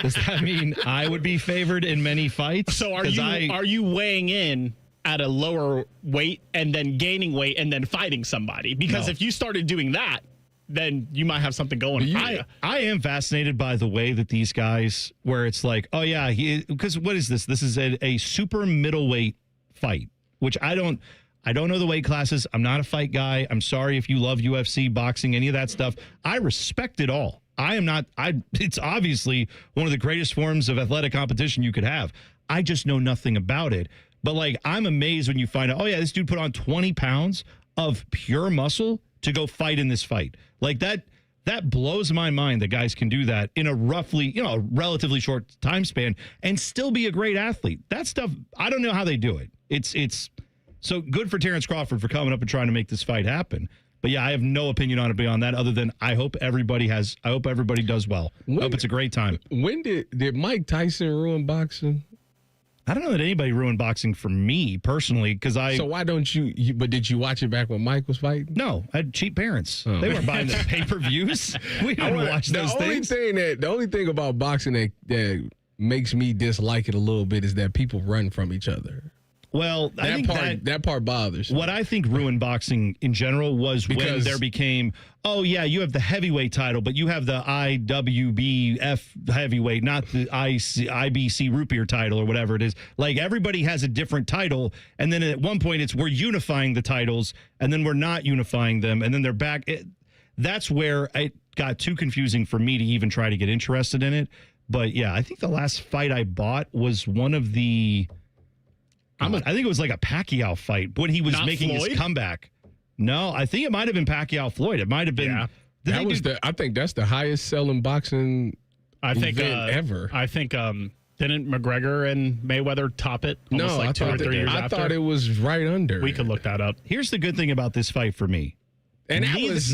Does that mean I would be favored in many fights? So are you weighing in at a lower weight and then gaining weight and then fighting somebody? Because if you started doing that, then you might have something going. I am fascinated by the way that these guys, where it's like, oh yeah, because what is this? This is a super middleweight fight, which I don't know the weight classes. I'm not a fight guy. I'm sorry if you love UFC, boxing, any of that stuff. I respect it all. It's obviously one of the greatest forms of athletic competition you could have. I just know nothing about it. But like, I'm amazed when you find out, oh yeah, this dude put on 20 pounds of pure muscle to go fight in this fight. Like that blows my mind that guys can do that in a relatively short time span and still be a great athlete. That stuff, I don't know how they do it. It's so good for Terrence Crawford for coming up and trying to make this fight happen. But yeah, I have no opinion on it beyond that, other than I hope everybody does well. I hope it's a great time. When did Mike Tyson ruin boxing? I don't know that anybody ruined boxing for me personally, because So why don't you? But did you watch it back when Mike was fighting? No, I had cheap parents. Oh. They weren't buying the pay-per-views. We didn't watch those things. The only thing about boxing that makes me dislike it a little bit is that people run from each other. Well, I think that part bothers me. What I think ruined boxing in general was when there became, oh, yeah, you have the heavyweight title, but you have the IWBF heavyweight, not the IBC root beer title or whatever it is. Like, everybody has a different title, and then at one point we're unifying the titles, and then we're not unifying them, and then they're back. That's where it got too confusing for me to even try to get interested in it. But, yeah, I think the last fight I bought was one of the... I think it was like a Pacquiao fight when he was making his comeback. No, I think it might have been Pacquiao Floyd. It might have been. Yeah. I think that's the highest selling boxing event ever. I think didn't McGregor and Mayweather top it? No, 2 or 3 years after. I thought it was right under. We could look that up. Here's the good thing about this fight for me. And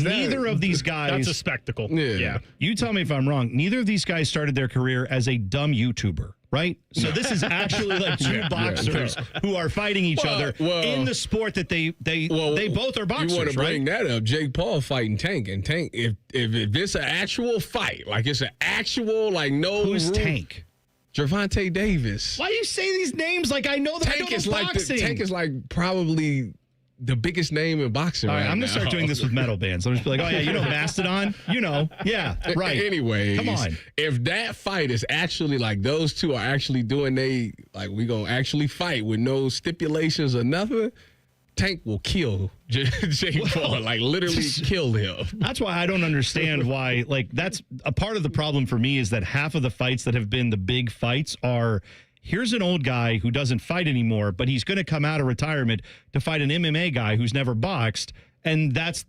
neither of these guys. That's a spectacle. Yeah. You tell me if I'm wrong. Neither of these guys started their career as a dumb YouTuber, right? So this is actually like two boxers who are fighting each other in the sport that they both are boxers. You want to bring that up? Jake Paul fighting Tank, and Tank. If it's an actual fight, like it's an actual who's Tank? Gervonta Davis. Why do you say these names like I know that Tank I know is boxing? Tank is like probably the biggest name in boxing right now. I'm going to start doing this with metal bands. I'm just be like, oh, yeah, you know Mastodon? You know. Yeah, right. Anyways. Come on. If that fight is actually like those two are actually doing we going to actually fight with no stipulations or nothing, Tank will kill Jake Paul, like literally kill him. That's why I don't understand why, like, that's a part of the problem for me is that half of the fights that have been the big fights are, here's an old guy who doesn't fight anymore, but he's going to come out of retirement to fight an MMA guy who's never boxed. And that's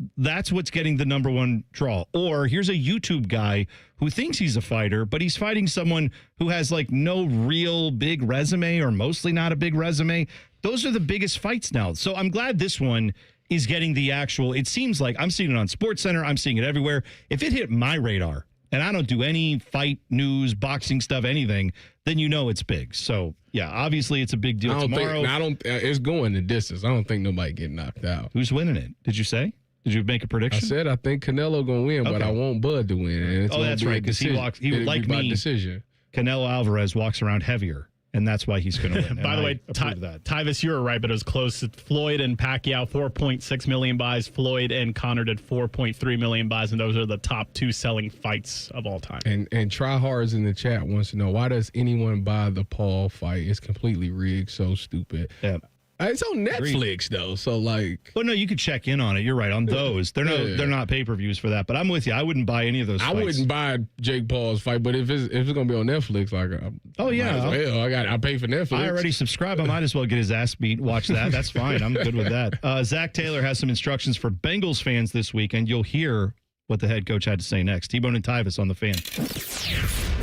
what's getting the number one draw. Or here's a YouTube guy who thinks he's a fighter, but he's fighting someone who has like no real big resume or mostly not a big resume. Those are the biggest fights now. So I'm glad this one is getting the actual, it seems like I'm seeing it on SportsCenter. I'm seeing it everywhere. If it hit my radar and I don't do any fight news, boxing stuff, anything, then you know it's big. So yeah, obviously it's a big deal tomorrow. It's going the distance. I don't think nobody get knocked out. Who's winning it? Did you say? Did you make a prediction? I said I think Canelo gonna win, but I want Bud to win. And that's right, because he would like me. Decision. Canelo Alvarez walks around heavier, and that's why he's going to win. By the way, Tyvis, you were right, but it was close. Floyd and Pacquiao, 4.6 million buys. Floyd and Conor did 4.3 million buys, and those are the top 2 selling fights of all time. And Tryhards in the chat wants to know, why does anyone buy the Paul fight? It's completely rigged, so stupid. Yeah. It's on Netflix though, so like. Well, no, you could check in on it. You're right on those. They're not pay-per-views for that. But I'm with you. I wouldn't buy any of those. I wouldn't buy Jake Paul's fight, but if it's gonna be on Netflix, like, I pay for Netflix. I already subscribe. I might as well get his ass beat. Watch that. That's fine. I'm good with that. Zach Taylor has some instructions for Bengals fans this week, and you'll hear what the head coach had to say next. T-Bone and Tyvis on the Fan.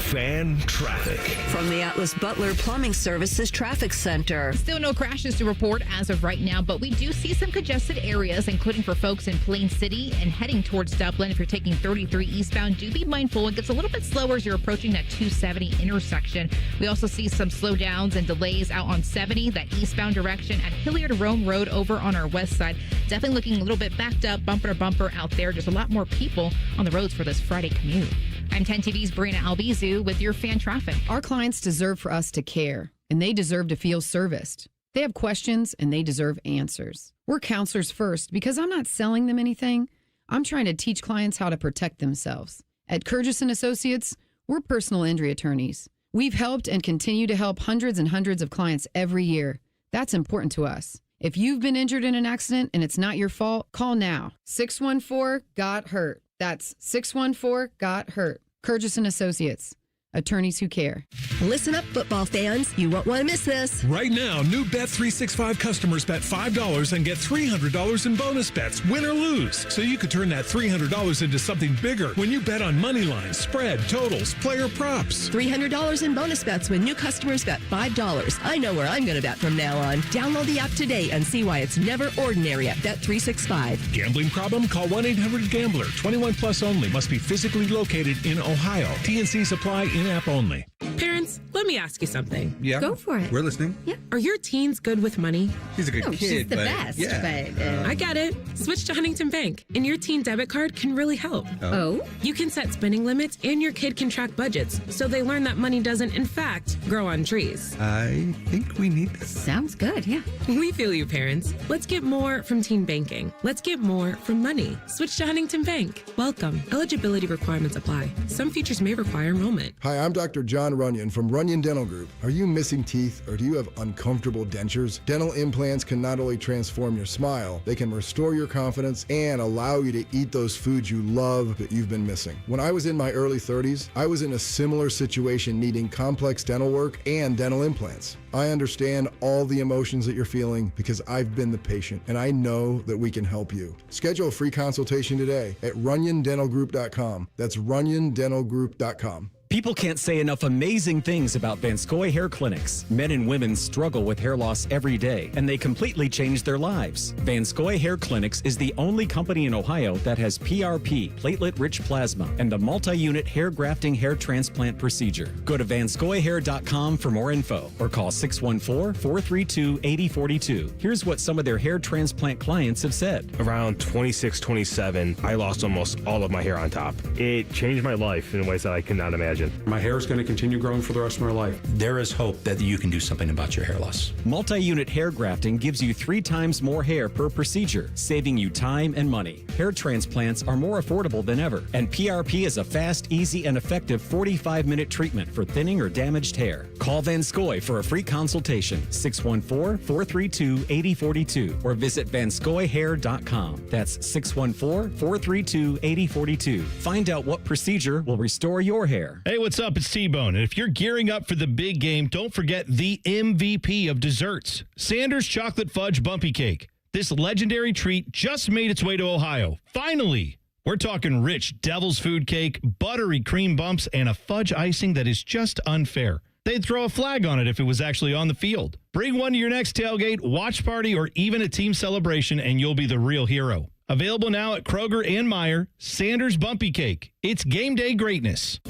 Fan traffic. From the Atlas Butler Plumbing Services Traffic Center. Still no crashes to report as of right now, but we do see some congested areas, including for folks in Plain City and heading towards Dublin. If you're taking 33 eastbound, do be mindful. It gets a little bit slower as you're approaching that 270 intersection. We also see some slowdowns and delays out on 70, that eastbound direction at Hilliard Rome Road over on our west side. Definitely looking a little bit backed up, bumper to bumper out there. Just a lot more people on the roads for this Friday commute. I'm 10 TV's Brianna Albizu with your fan traffic. Our clients deserve for us to care, and they deserve to feel serviced. They have questions, and they deserve answers. We're counselors first because I'm not selling them anything. I'm trying to teach clients how to protect themselves. At Curtis & Associates, we're personal injury attorneys. We've helped and continue to help hundreds and hundreds of clients every year. That's important to us. If you've been injured in an accident and it's not your fault, call now. 614-GOT-HURT. That's 614-GOT-HURT. Curtis & Associates. Attorneys who care. Listen up, football fans. You won't want to miss this. Right now, new Bet365 customers bet $5 and get $300 in bonus bets, win or lose. So you could turn that $300 into something bigger when you bet on money lines, spread, totals, player props. $300 in bonus bets when new customers bet $5. I know where I'm going to bet from now on. Download the app today and see why it's never ordinary at Bet365. Gambling problem? Call 1-800-GAMBLER. 21 plus only. Must be physically located in Ohio. TNC Supply in-app only. Parents, let me ask you something. Yeah. Go for it. We're listening. Yeah. Are your teens good with money? She's a good kid. She's the but best. Yeah. But I get it. Switch to Huntington Bank, and your teen debit card can really help. Oh? You can set spending limits, and your kid can track budgets, so they learn that money doesn't, in fact, grow on trees. I think we need this. Sounds good, yeah. We feel you, parents. Let's get more from teen banking. Let's get more from money. Switch to Huntington Bank. Welcome. Eligibility requirements apply. Some features may require enrollment. Hi, I'm Dr. John Runyon from Runyon Dental Group. Are you missing teeth or do you have uncomfortable dentures? Dental implants can not only transform your smile, they can restore your confidence and allow you to eat those foods you love that you've been missing. When I was in my early 30s, I was in a similar situation needing complex dental work and dental implants. I understand all the emotions that you're feeling because I've been the patient and I know that we can help you. Schedule a free consultation today at runyondentalgroup.com. That's runyondentalgroup.com. People can't say enough amazing things about Vanscoy Hair Clinics. Men and women struggle with hair loss every day, and they completely change their lives. Vanscoy Hair Clinics is the only company in Ohio that has PRP, platelet-rich plasma, and the multi-unit hair grafting hair transplant procedure. Go to vanscoyhair.com for more info, or call 614-432-8042. Here's what some of their hair transplant clients have said. Around 26, 27, I lost almost all of my hair on top. It changed my life in ways that I could not imagine. imagine. My hair is going to continue growing for the rest of my life. There is hope that you can do something about your hair loss. Multi-unit hair grafting gives you 3 times more hair per procedure, saving you time and money. Hair transplants are more affordable than ever, and PRP is a fast, easy, and effective 45-minute treatment for thinning or damaged hair. Call Van Scoy for a free consultation, 614-432-8042, or visit vanscoyhair.com. That's 614-432-8042. Find out what procedure will restore your hair. Hey, what's up? It's T-Bone. And if you're gearing up for the big game, don't forget the MVP of desserts, Sanders Chocolate Fudge Bumpy Cake. This legendary treat just made its way to Ohio. Finally! We're talking rich devil's food cake, buttery cream bumps, and a fudge icing that is just unfair. They'd throw a flag on it if it was actually on the field. Bring one to your next tailgate, watch party, or even a team celebration, and you'll be the real hero. Available now at Kroger and Meijer, Sanders Bumpy Cake. It's game day greatness.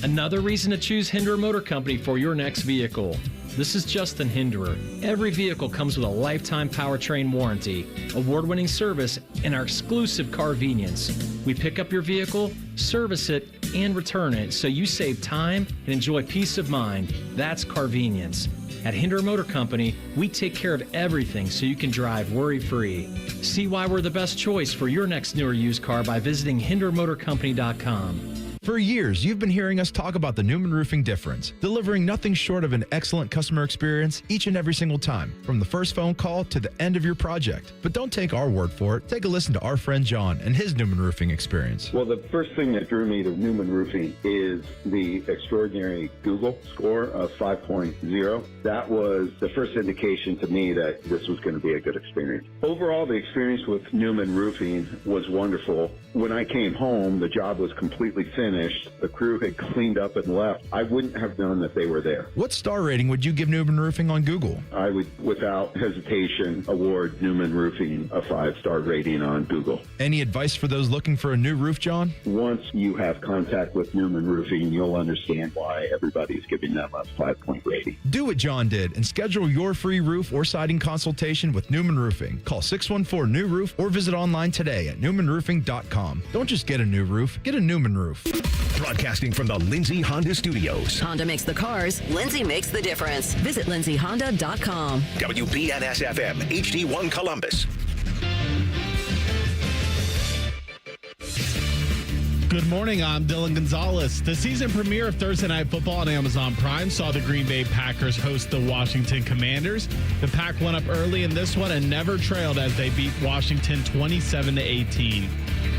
Another reason to choose Hinderer Motor Company for your next vehicle. This is Justin Hinderer. Every vehicle comes with a lifetime powertrain warranty, award-winning service, and our exclusive Carvenience. We pick up your vehicle, service it, and return it so you save time and enjoy peace of mind. That's Carvenience. At Hinderer Motor Company, we take care of everything so you can drive worry-free. See why we're the best choice for your next new or used car by visiting HindererMotorCompany.com. For years, you've been hearing us talk about the Newman Roofing difference, delivering nothing short of an excellent customer experience each and every single time, from the first phone call to the end of your project. But don't take our word for it. Take a listen to our friend John and his Newman Roofing experience. Well, the first thing that drew me to Newman Roofing is the extraordinary Google score of 5.0. That was the first indication to me that this was going to be a good experience. Overall, the experience with Newman Roofing was wonderful. When I came home, the job was completely finished. The crew had cleaned up and left. I wouldn't have known that they were there. What star rating would you give Newman Roofing on Google? I would, without hesitation, award Newman Roofing a 5-star rating on Google. Any advice for those looking for a new roof, John? Once you have contact with Newman Roofing, you'll understand why everybody's giving them a 5-point rating. Do what John did and schedule your free roof or siding consultation with Newman Roofing. Call 614-NEW-ROOF or visit online today at newmanroofing.com. Don't just get a new roof, get a Newman roof. Broadcasting from the Lindsay Honda Studios. Honda makes the cars, Lindsay makes the difference. Visit lindsayhonda.com. WBNS-FM, HD1 Columbus. Good morning, I'm Dylan Gonzalez. The season premiere of Thursday Night Football on Amazon Prime saw the Green Bay Packers host the Washington Commanders. The Pack went up early in this one and never trailed as they beat Washington 27-18.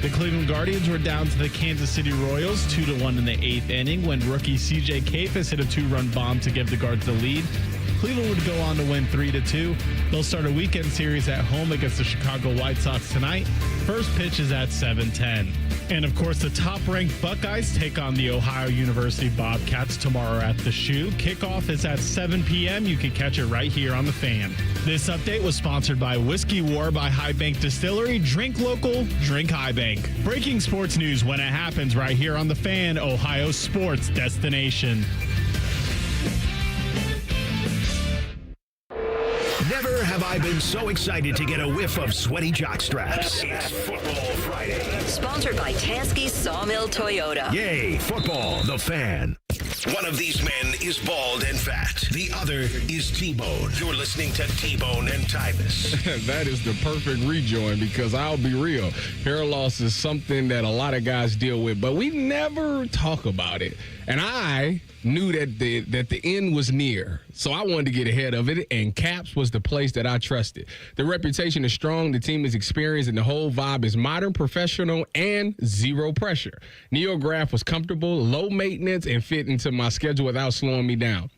The Cleveland Guardians were down to the Kansas City Royals 2-1 in the 8th inning when rookie C.J. Kafis hit a 2-run bomb to give the Guards the lead. Cleveland would go on to win 3-2. They'll start a weekend series at home against the Chicago White Sox tonight. First pitch is at 7:10. And of course, the top-ranked Buckeyes take on the Ohio University Bobcats tomorrow at the Shoe. Kickoff is at 7 p.m. You can catch it right here on The Fan. This update was sponsored by Whiskey War by High Bank Distillery. Drink local, drink High Bank. Breaking sports news when it happens right here on The Fan, Ohio sports destination. Never have I been so excited to get a whiff of sweaty jock straps. It's Football Friday. Sponsored by Tansky Sawmill Toyota. Yay, football, the fan. One of these men is bald and fat. The other is T-Bone. You're listening to T-Bone and Tyvis. That is the perfect rejoin because I'll be real. Hair loss is something that a lot of guys deal with, but we never talk about it. And I knew that the end was near, so I wanted to get ahead of it, and Caps was the place that I trusted. The reputation is strong, the team is experienced, and the whole vibe is modern, professional, and zero pressure. NeoGraph was comfortable, low maintenance, and fit into my schedule without slowing me down.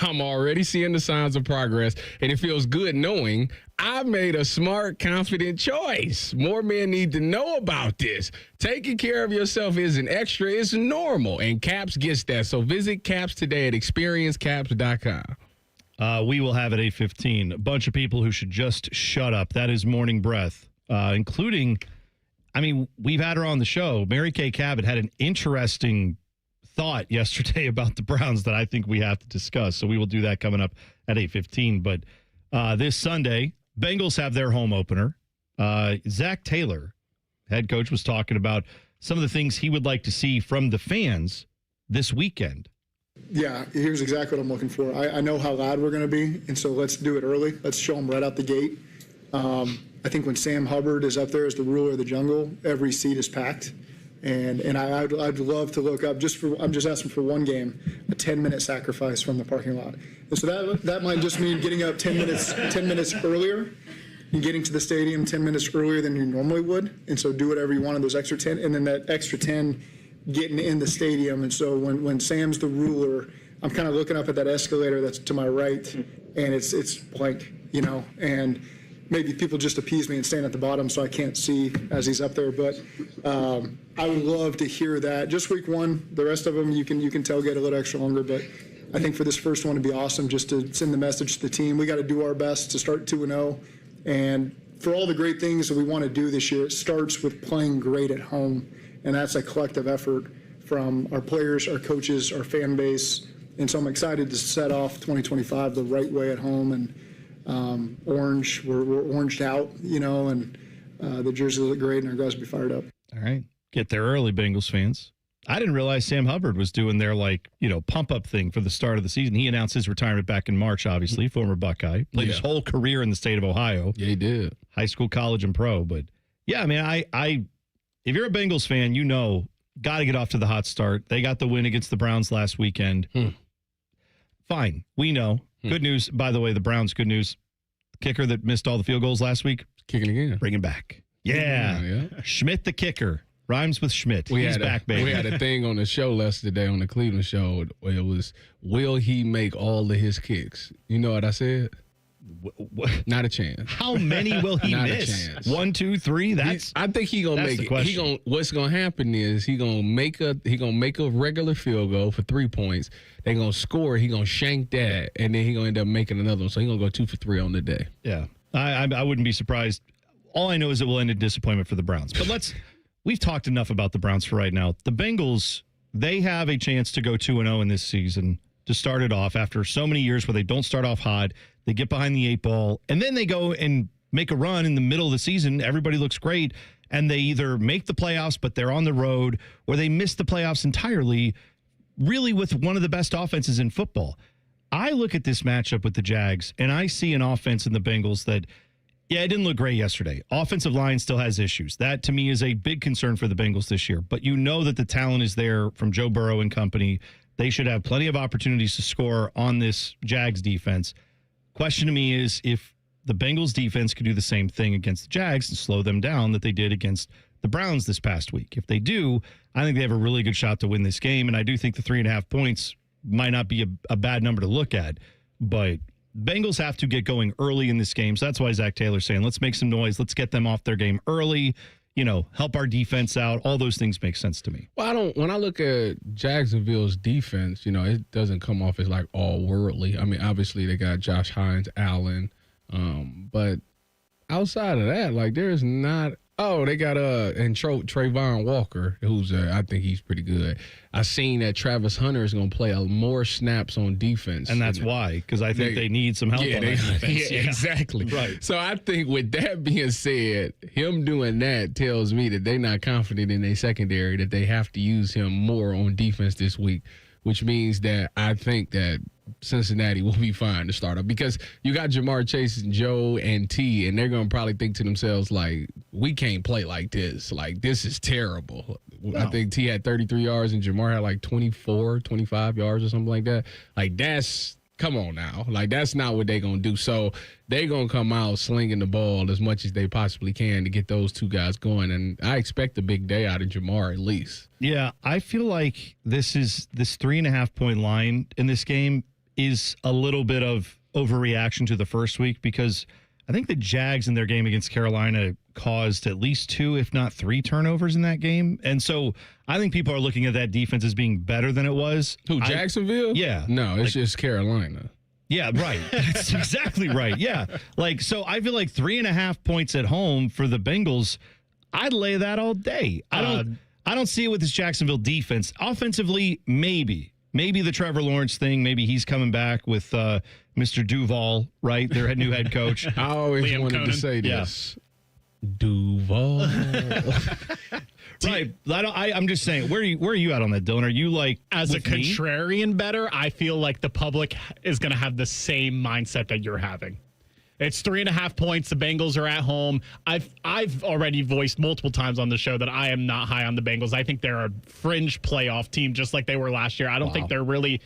I'm already seeing the signs of progress, and it feels good knowing I made a smart, confident choice. More men need to know about this. Taking care of yourself isn't extra, it's normal, and Caps gets that. So visit Caps today at experiencecaps.com. We will have at 8:15 a bunch of people who should just shut up. That is Morning Breath, including, I mean, we've had her on the show. Mary Kay Cabot had an interesting thought yesterday about the Browns that I think we have to discuss. So we will do that coming up at 8:15. But this Sunday, Bengals have their home opener. Zach Taylor, head coach, was talking about some of the things he would like to see from the fans this weekend. Yeah, here's exactly what I'm looking for. I know how loud we're going to be, and so let's do it early. Let's show them right out the gate. I think when Sam Hubbard is up there as the ruler of the jungle, every seat is packed. And I'd love to look up, I'm just asking for one game, a 10-minute sacrifice from the parking lot. And so that might just mean getting up 10 minutes earlier and getting to the stadium 10 minutes earlier than you normally would. And so do whatever you want in those extra 10, and then that extra 10 getting in the stadium. And so when Sam's the ruler, I'm kind of looking up at that escalator that's to my right, and it's blank, and maybe people just appease me and stand at the bottom so I can't see as he's up there. But I would love to hear that. Just week one, the rest of them you can tell get a little extra longer. But I think for this first one, it'd be awesome just to send the message to the team. We got to do our best to start 2-0. And for all the great things that we want to do this year, it starts with playing great at home. And that's a collective effort from our players, our coaches, our fan base. And so I'm excited to set off 2025 the right way at home. And orange, we're oranged out, and the jerseys look great, and our guys will be fired up. All right. Get there early, Bengals fans. I didn't realize Sam Hubbard was doing their, pump-up thing for the start of the season. He announced his retirement back in March, obviously, former Buckeye. Played his whole career in the state of Ohio. Yeah, he did. High school, college, and pro. But, yeah, I mean, if you're a Bengals fan, got to get off to the hot start. They got the win against the Browns last weekend. Fine. We know. Good news, by the way, the Browns, good news. Kicker that missed all the field goals last week. Kicking again. Bring him back. Yeah. Schmidt the kicker. Rhymes with Schmidt. He's back, baby. We had a thing on the show yesterday on the Cleveland show where it was, will he make all of his kicks? You know what I said? Not a chance. How many will he miss? 1, 2, 3. I think he gonna make it. What's gonna happen is he gonna make a regular field goal for 3 points. They gonna score. He gonna shank that, and then he gonna end up making another one. So he gonna go 2 for 3 on the day. Yeah, I wouldn't be surprised. All I know is it will end in disappointment for the Browns. But we've talked enough about the Browns for right now. The Bengals, they have a chance to go 2-0 in this season to start it off after so many years where they don't start off hot. They get behind the 8 ball, and then they go and make a run in the middle of the season. Everybody looks great, and they either make the playoffs, but they're on the road, or they miss the playoffs entirely, really with one of the best offenses in football. I look at this matchup with the Jags, and I see an offense in the Bengals that, it didn't look great yesterday. Offensive line still has issues. That, to me, is a big concern for the Bengals this year. But you know that the talent is there from Joe Burrow and company. They should have plenty of opportunities to score on this Jags defense. Question to me is if the Bengals defense could do the same thing against the Jags and slow them down that they did against the Browns this past week. If they do, I think they have a really good shot to win this game. And I do think the 3.5 points might not be a bad number to look at. But Bengals have to get going early in this game. So that's why Zach Taylor's saying, let's make some noise. Let's get them off their game early. Help our defense out. All those things make sense to me. Well, when I look at Jacksonville's defense, it doesn't come off as all worldly. I mean, obviously they got Josh Hines, Allen, but outside of that, there's not. Oh, they got Trayvon Walker, who's I think he's pretty good. I seen that Travis Hunter is going to play more snaps on defense, and that's why, because I think they need some help on that defense. Yeah, exactly. Right. So I think with that being said, him doing that tells me that they're not confident in their secondary, that they have to use him more on defense this week, which means that I think that Cincinnati will be fine to start up because you got Jamar Chase and Joe and T, and they're going to probably think to themselves, we can't play like this. This is terrible. No. I think T had 33 yards and Jamar had 24, 25 yards or something like that. Come on now. That's not what they're going to do. So they're going to come out slinging the ball as much as they possibly can to get those two guys going. And I expect a big day out of Jamar at least. Yeah, I feel like this 3.5 point line in this game is a little bit of overreaction to the first week because I think the Jags in their game against Carolina caused at least 2, if not 3 turnovers in that game. And so I think people are looking at that defense as being better than it was. Who, Jacksonville? Yeah. No, it's just Carolina. Yeah, right. That's exactly right. Yeah. So I feel like 3.5 points at home for the Bengals, I'd lay that all day. I don't see it with this Jacksonville defense. Offensively, maybe. Maybe the Trevor Lawrence thing, maybe he's coming back with Mr. Duval, right? Their new head coach. I always wanted to say this. Yeah. Duval. Right. I'm just saying, where are you at on that, Dylan? Are you like, as a with me? contrarian better, I feel like the public is going to have the same mindset that you're having. It's 3.5 points. The Bengals are at home. I've already voiced multiple times on the show that I am not high on the Bengals. I think they're a fringe playoff team, just like they were last year. I don't think they're really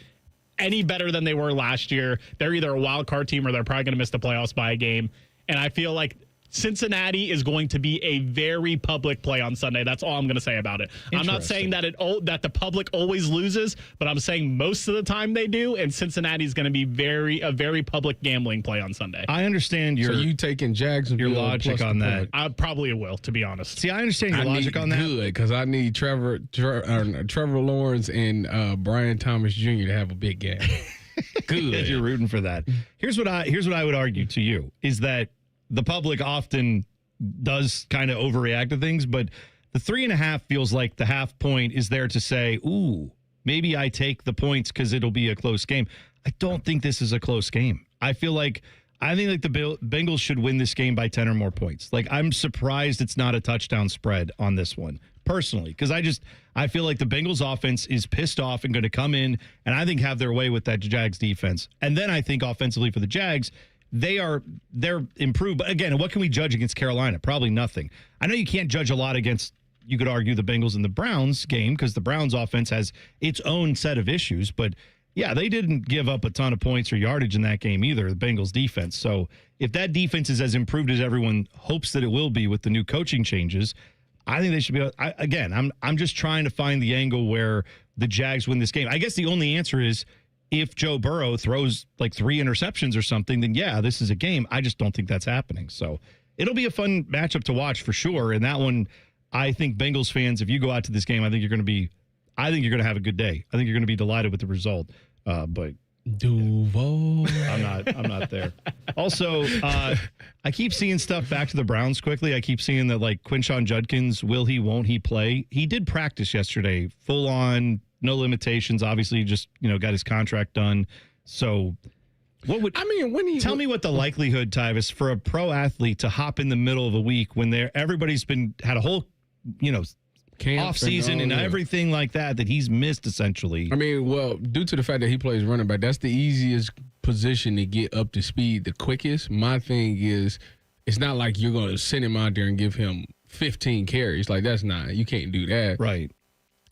any better than they were last year. They're either a wild card team or they're probably going to miss the playoffs by a game. And I feel like Cincinnati is going to be a very public play on Sunday. That's all I'm going to say about it. I'm not saying that that the public always loses, but I'm saying most of the time they do, and Cincinnati is going to be a very public gambling play on Sunday. I understand So you taking Jacksonville your logic plus on the that. point. I probably will, to be honest. See, I understand your logic on that. Good, because I need Trevor Lawrence and Brian Thomas Jr. to have a big game. Good. You're rooting for that. Here's what I would argue to you is that the public often does kind of overreact to things, but the 3.5 feels like the half point is there to say, ooh, maybe I take the points because it'll be a close game. I don't think this is a close game. I think the Bengals should win this game by 10 or more points. Like, I'm surprised it's not a touchdown spread on this one, personally, because I feel like the Bengals offense is pissed off and going to come in and I think have their way with that Jags defense. And then I think offensively for the Jags, they're improved. But again, what can we judge against Carolina? Probably nothing. I know you can't judge a lot against, you could argue, the Bengals and the Browns game because the Browns offense has its own set of issues. But yeah, they didn't give up a ton of points or yardage in that game either, the Bengals defense. So if that defense is as improved as everyone hopes that it will be with the new coaching changes, I think they should be. I'm just trying to find the angle where the Jags win this game. I guess the only answer is, if Joe Burrow throws like 3 interceptions or something, then yeah, this is a game. I just don't think that's happening. So it'll be a fun matchup to watch for sure. And that one, I think Bengals fans, if you go out to this game, I think you're going to have a good day. I think you're going to be delighted with the result. But Duval, I'm not there. Also, I keep seeing stuff back to the Browns quickly. I keep seeing that like Quinshon Judkins, won't he play? He did practice yesterday, full on. No limitations. Obviously, he just got his contract done. So, tell me what the likelihood, Tyvis, for a pro athlete to hop in the middle of a week when everybody's had a whole camp off season and everything like that he's missed essentially. I mean, well, due to the fact that he plays running back, that's the easiest position to get up to speed the quickest. My thing is, it's not like you're going to send him out there and give him 15 carries. Like, you can't do that. Right.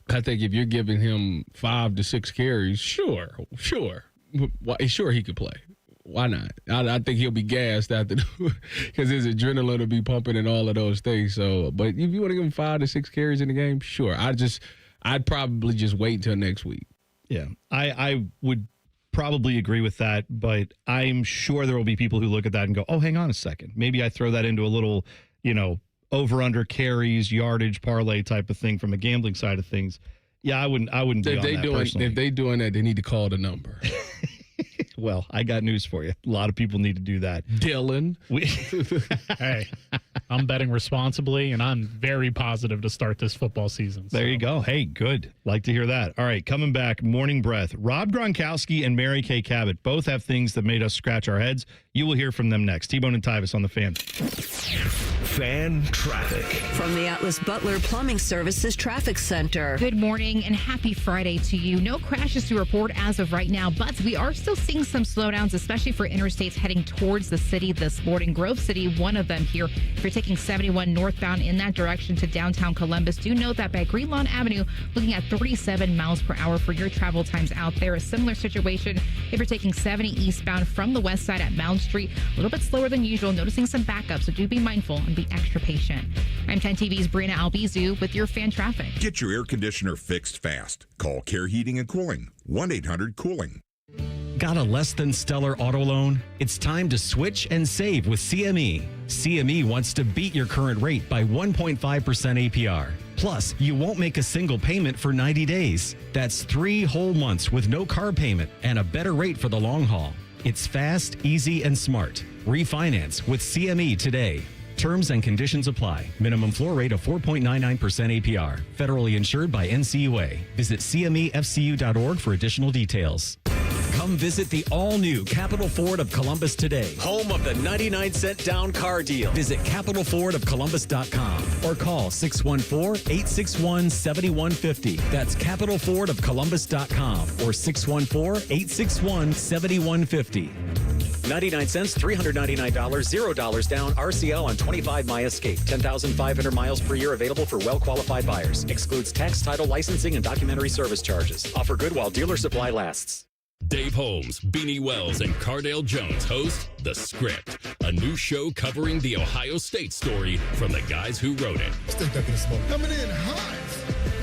I think if you're giving him 5 to 6 carries, sure he could play. Why not? I think he'll be gassed after because his adrenaline will be pumping and all of those things. So, but if you want to give him 5 to 6 carries in the game, sure. I'd probably just wait until next week. Yeah, I would probably agree with that, but I'm sure there will be people who look at that and go, "Oh, hang on a second, maybe I throw that into a little, over/under carries, yardage parlay type of thing from a gambling side of things." Yeah, I wouldn't be on that personally. If they doing that, they need to call the number. Well, I got news for you. A lot of people need to do that. Dylan. Hey, I'm betting responsibly, and I'm very positive to start this football season. There you go. Hey, good. Like to hear that. All right, coming back, Morning Breath. Rob Gronkowski and Mary Kay Cabot both have things that made us scratch our heads. You will hear from them next. T-Bone and Tyvis on the Fan. Fan traffic. From the Atlas Butler Plumbing Services Traffic Center. Good morning and happy Friday to you. No crashes to report as of right now, but we are still seeing some slowdowns, especially for interstates heading towards the city this morning. Grove City, one of them here. If you're taking 71 northbound in that direction to downtown Columbus, do note that by Green Lawn Avenue, looking at 37 miles per hour for your travel times out there. A similar situation if you're taking 70 eastbound from the west side at Mound Street. A little bit slower than usual, noticing some backups, so do be mindful and be extra patient. I'm 10 TV's Brianna Albizu with your fan traffic. Get your air conditioner fixed fast. Call Care Heating and Cooling, 1-800-COOLING. Got a less than stellar auto loan? It's time to switch and save with CME. CME wants to beat your current rate by 1.5% APR. Plus, you won't make a single payment for 90 days. That's 3 whole months with no car payment and a better rate for the long haul. It's fast, easy, and smart. Refinance with CME today. Terms and conditions apply. Minimum floor rate of 4.99% APR. Federally insured by NCUA. Visit CMEFCU.org for additional details. Come visit the all-new Capital Ford of Columbus today, home of the 99-cent down car deal. Visit capitalfordofcolumbus.com or call 614-861-7150. That's capitalfordofcolumbus.com or 614-861-7150. 99 cents, $399, $0 down, RCL on 25 My Escape. 10,500 miles per year available for well-qualified buyers. Excludes tax, title, licensing, and documentary service charges. Offer good while dealer supply lasts. Dave Holmes, Beanie Wells, and Cardale Jones host The Script, a new show covering the Ohio State story from the guys who wrote it. Stink up in the smoke. Coming in hot.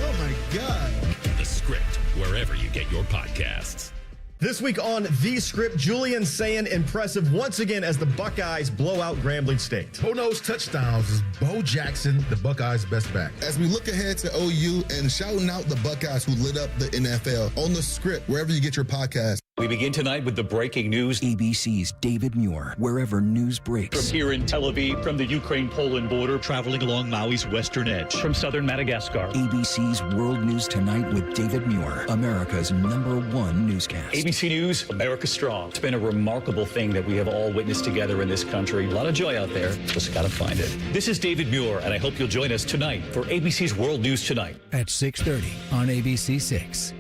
Oh, my God. The Script, wherever you get your podcasts. This week on The Script, Julian saying impressive once again as the Buckeyes blow out Grambling State. Who knows touchdowns is Bo Jackson, the Buckeyes' best back. As we look ahead to OU and shouting out the Buckeyes who lit up the NFL on The Script, wherever you get your podcast. We begin tonight with the breaking news. ABC's David Muir, wherever news breaks. From here in Tel Aviv, from the Ukraine-Poland border, traveling along Maui's western edge, from southern Madagascar. ABC's World News Tonight with David Muir, America's #1 newscast. ABC News, America Strong. It's been a remarkable thing that we have all witnessed together in this country. A lot of joy out there. Just got to find it. This is David Muir, and I hope you'll join us tonight for ABC's World News Tonight. At 6:30 on ABC 6.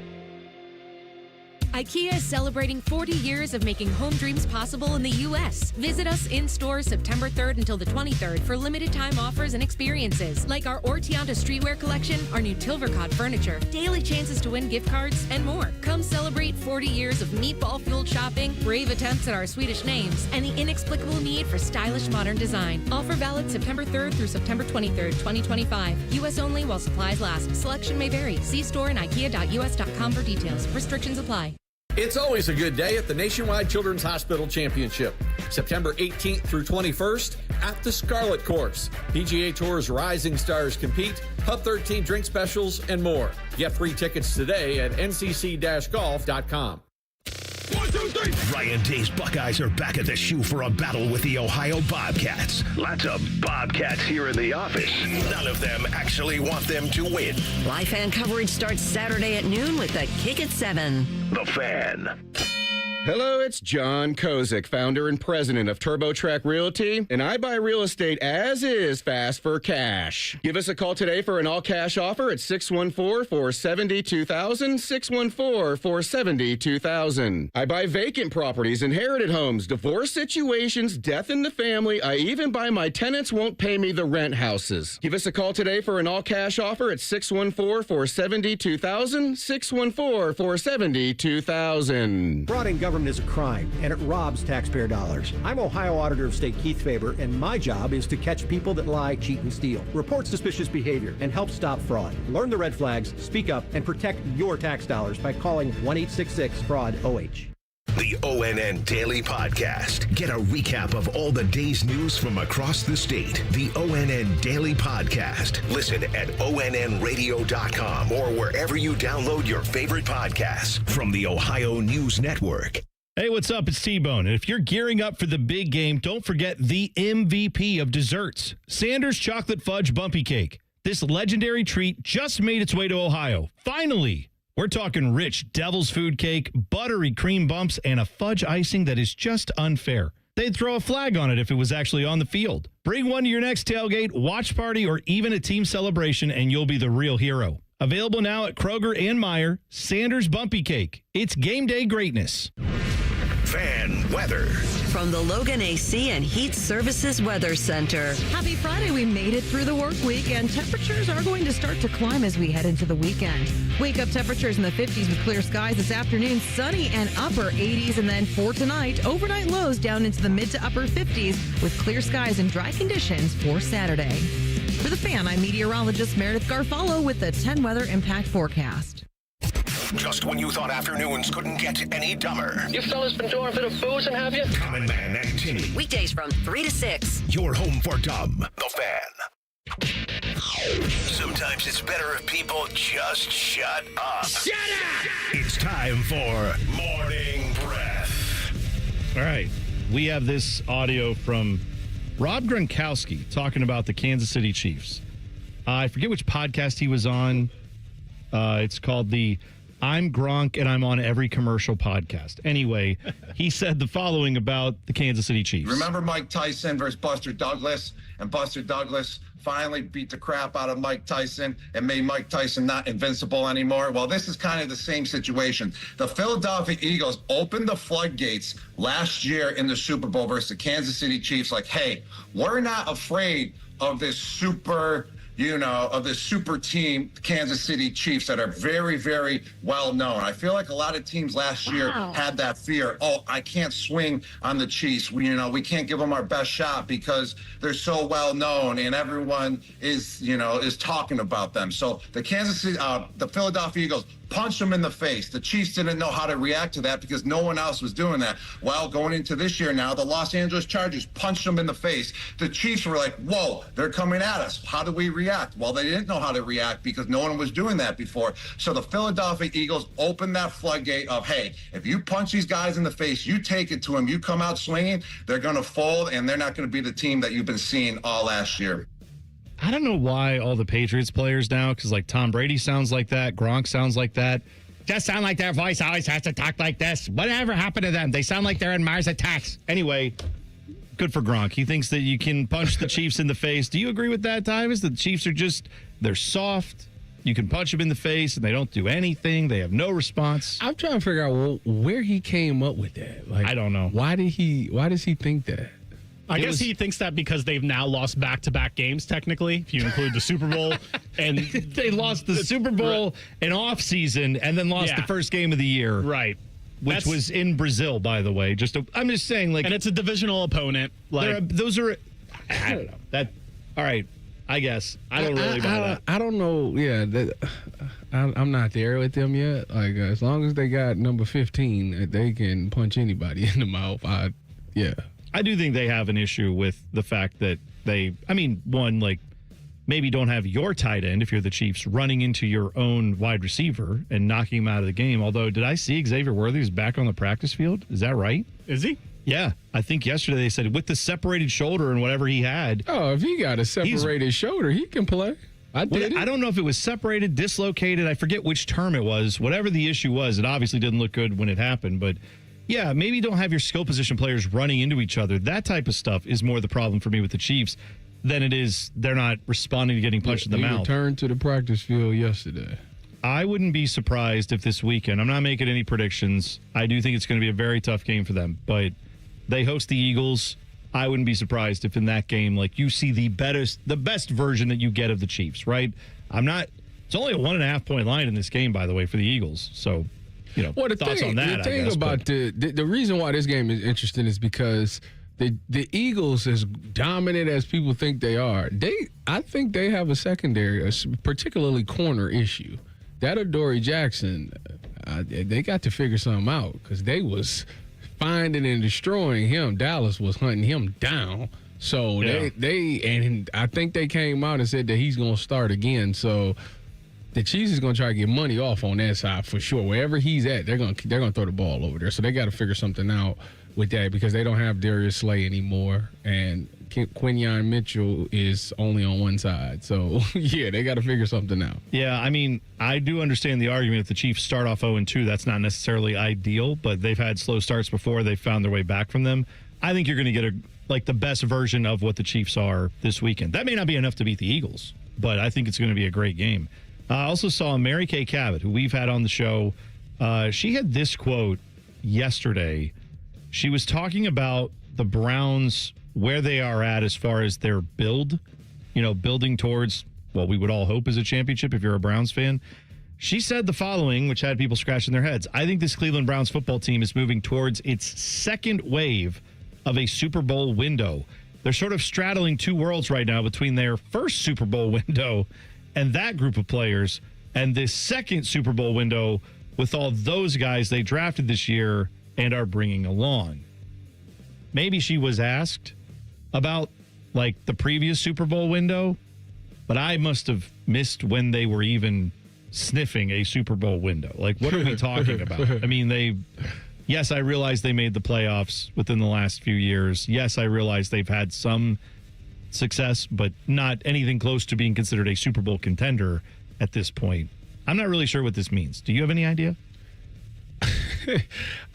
IKEA is celebrating 40 years of making home dreams possible in the U.S. Visit us in store September 3rd until the 23rd for limited time offers and experiences like our Ortianta streetwear collection, our new Tilvercott furniture, daily chances to win gift cards, and more. Come celebrate 40 years of meatball-fueled shopping, brave attempts at our Swedish names, and the inexplicable need for stylish modern design. Offer valid September 3rd through September 23rd, 2025. U.S. only while supplies last. Selection may vary. See store and ikea.us.com for details. Restrictions apply. It's always a good day at the Nationwide Children's Hospital Championship, September 18th through 21st at the Scarlet Course. PGA Tour's rising stars compete, Pub 13 drink specials, and more. Get free tickets today at ncc-golf.com. 1, 2, 3. Ryan Day's Buckeyes are back at the shoe for a battle with the Ohio Bobcats. Lots of Bobcats here in the office. None of them actually want them to win. Live fan coverage starts Saturday at noon with the Kick at 7. The Fan. Hello, it's John Kozik, founder and president of TurboTrack Realty, and I buy real estate as is fast for cash. Give us a call today for an all-cash offer at 614-470-2000, 614-470-2000. I buy vacant properties, inherited homes, divorce situations, death in the family. I even buy my tenants won't pay me the rent houses. Give us a call today for an all-cash offer at 614-470-2000, 614-470-2000. Fraud in government is a crime, and it robs taxpayer dollars. I'm Ohio Auditor of State Keith Faber, and my job is to catch people that lie, cheat, and steal, report suspicious behavior, and help stop fraud. Learn the red flags, speak up, and protect your tax dollars by calling 1-866-FRAUD-OH. The ONN Daily Podcast. Get a recap of all the day's news from across the state. The ONN Daily Podcast. Listen at onnradio.com or wherever you download your favorite podcasts from the Ohio News Network. Hey, what's up? It's T-Bone. And if you're gearing up for the big game, don't forget the MVP of desserts, Sanders Chocolate Fudge Bumpy Cake. This legendary treat just made its way to Ohio. Finally! We're talking rich devil's food cake, buttery cream bumps, and a fudge icing that is just unfair. They'd throw a flag on it if it was actually on the field. Bring one to your next tailgate, watch party, or even a team celebration, and you'll be the real hero. Available now at Kroger and Meijer, Sanders Bumpy Cake. It's game day greatness. Fan weather. From the Logan AC and Heat Services Weather Center. Happy Friday. We made it through the work week, and temperatures are going to start to climb as we head into the weekend. Wake up temperatures in the 50s with clear skies this afternoon, sunny and upper 80s, and then for tonight, overnight lows down into the mid to upper 50s with clear skies and dry conditions for Saturday. For the Fan, I'm meteorologist Meredith Garfalo with the 10 Weather Impact Forecast. Just when you thought afternoons couldn't get any dumber. You fellas been doing a bit of boozing, have you? Common Man and Timmy. Weekdays from 3 to 6. Your home for dumb. The Fan. Sometimes it's better if people just shut up. Shut up! It's time for Morning Breath. All right. We have this audio from Rob Gronkowski talking about the Kansas City Chiefs. I forget which podcast he was on. It's called the I'm Gronk and I'm on every commercial podcast. Anyway, he said the following about the Kansas City Chiefs. Remember Mike Tyson versus Buster Douglas? And Buster Douglas finally beat the crap out of Mike Tyson and made Mike Tyson not invincible anymore. Well, this is kind of the same situation. The Philadelphia Eagles opened the floodgates last year in the Super Bowl versus the Kansas City Chiefs. Like, hey, we're not afraid of this super team, Kansas City Chiefs, that are very, very well known. I feel like a lot of teams last year had that fear. Oh, I can't swing on the Chiefs. We can't give them our best shot because they're so well known and everyone is talking about them. So the the Philadelphia Eagles punched them in the face. The Chiefs didn't know how to react to that because no one else was doing that. Well, going into this year now, the Los Angeles Chargers punched them in the face. The Chiefs were like, whoa, they're coming at us. How do we react? Well, they didn't know how to react because no one was doing that before. So the Philadelphia Eagles opened that floodgate of, hey, if you punch these guys in the face, you take it to them, you come out swinging, they're going to fold, and they're not going to be the team that you've been seeing all last year. I don't know why all the Patriots players now, because like Tom Brady sounds like that, Gronk sounds like that. Just sound like their voice always has to talk like this. Whatever happened to them? They sound like they're in Mars Attacks. Anyway, good for Gronk. He thinks that you can punch the Chiefs in the face. Do you agree with that, Tyvis? The Chiefs are they're soft. You can punch them in the face and they don't do anything. They have no response. I'm trying to figure out where he came up with that. Like, I don't know. Why does he think that? I guess he thinks that because they've now lost back-to-back games, technically, if you include the Super Bowl. And they lost the Super Bowl in off-season and then lost the first game of the year. Right. Which was in Brazil, by the way. I'm just saying, like, and it's a divisional opponent. Like, those are, I don't know. All right, I guess. I don't really buy that. I don't know. Yeah, I'm not there with them yet. Like, as long as they got number 15, they can punch anybody in the mouth. I do think they have an issue with the fact that maybe don't have your tight end if you're the Chiefs running into your own wide receiver and knocking him out of the game. Although, did I see Xavier Worthy is back on the practice field? Is that right? Is he? Yeah. I think yesterday they said with the separated shoulder and whatever he had. Oh, if he got a separated shoulder, he can play. I don't know if it was separated, dislocated. I forget which term it was. Whatever the issue was, it obviously didn't look good when it happened, but yeah, maybe don't have your skill position players running into each other. That type of stuff is more the problem for me with the Chiefs than it is they're not responding to getting punched in the mouth. Returned to the practice field yesterday. I wouldn't be surprised if this weekend, I'm not making any predictions. I do think it's going to be a very tough game for them, but they host the Eagles. I wouldn't be surprised if in that game, like, you see the best version that you get of the Chiefs, right? It's only a 1.5 point line in this game, by the way, for the Eagles. So, thoughts on that? The thing about the reason why this game is interesting is because the Eagles, as dominant as people think they are, I think they have a secondary, particularly corner issue. That Adoree Jackson, they got to figure something out because they was finding and destroying him. Dallas was hunting him down. So and I think they came out and said that he's going to start again. So the Chiefs is going to try to get money off on that side for sure. Wherever he's at, they're going to throw the ball over there. So they got to figure something out with that because they don't have Darius Slay anymore, and Quinyon Mitchell is only on one side. So yeah, they got to figure something out. Yeah, I mean, I do understand the argument if the Chiefs start off 0-2, that's not necessarily ideal, but they've had slow starts before. They've found their way back from them. I think you're going to get the best version of what the Chiefs are this weekend. That may not be enough to beat the Eagles, but I think it's going to be a great game. I also saw Mary Kay Cabot, who we've had on the show. She had this quote yesterday. She was talking about the Browns, where they are at as far as their build, building towards what we would all hope is a championship if you're a Browns fan. She said the following, which had people scratching their heads. I think this Cleveland Browns football team is moving towards its second wave of a Super Bowl window. They're sort of straddling two worlds right now between their first Super Bowl window and that group of players, and this second Super Bowl window with all those guys they drafted this year and are bringing along. Maybe she was asked about, the previous Super Bowl window, but I must have missed when they were even sniffing a Super Bowl window. What are we talking about? I mean, yes, I realize they made the playoffs within the last few years. Yes, I realize they've had some success, but not anything close to being considered a Super Bowl contender at this point. I'm not really sure what this means. Do you have any idea?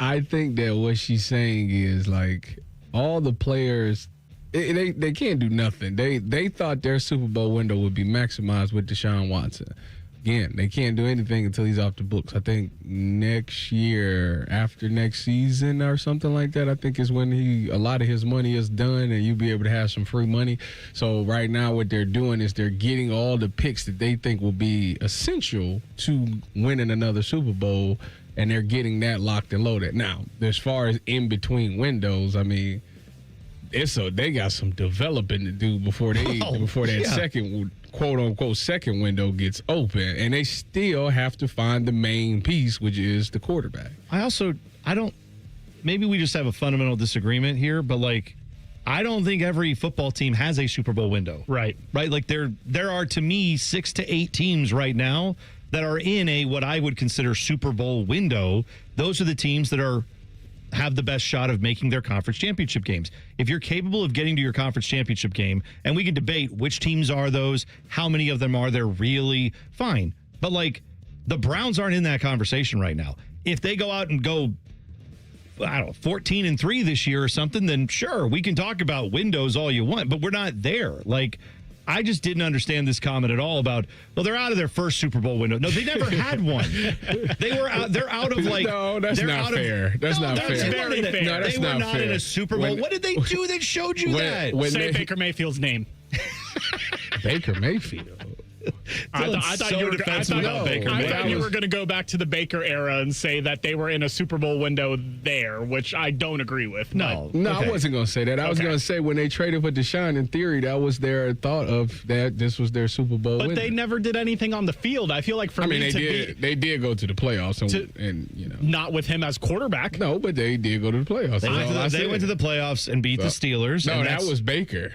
I think that what she's saying is like all the players, they can't do nothing. They thought their Super Bowl window would be maximized with Deshaun Watson. Again, they can't do anything until he's off the books. I think next year, after next season or something like that, I think is when a lot of his money is done and you'll be able to have some free money. So right now what they're doing is they're getting all the picks that they think will be essential to winning another Super Bowl, and they're getting that locked and loaded. Now, as far as in between windows, I mean, they got some developing to do before that second quote unquote second window gets open, and they still have to find the main piece, which is the quarterback. Maybe we just have a fundamental disagreement here, but like, I don't think every football team has a Super Bowl window. Right. Like there are, to me, 6 to 8 teams right now that are in what I would consider Super Bowl window. Those are the teams that have the best shot of making their conference championship games. If you're capable of getting to your conference championship game, and we can debate which teams are those, how many of them are there really, fine. But like, the Browns aren't in that conversation right now. If they go out and go, I don't know, 14-3 this year or something, then sure, we can talk about windows all you want, but we're not there. Like, I just didn't understand this comment at all about, well, they're out of their first Super Bowl window. No, they never had one. They're out of like. No, that's not fair. That's not fair. Very fair. No, that's they were not fair. in a Super Bowl. What did they do that showed you that? Say Baker Mayfield's name. Baker Mayfield. I thought you were going to go back to the Baker era and say that they were in a Super Bowl window there, which I don't agree with. No, I wasn't going to say that. I was going to say when they traded for Deshaun, in theory, that was their thought of that this was their Super Bowl window. But they never did anything on the field. I feel like they did go to the playoffs and you know, not with him as quarterback. No, but they did go to the playoffs. They went to the playoffs and beat the Steelers. No, that was Baker.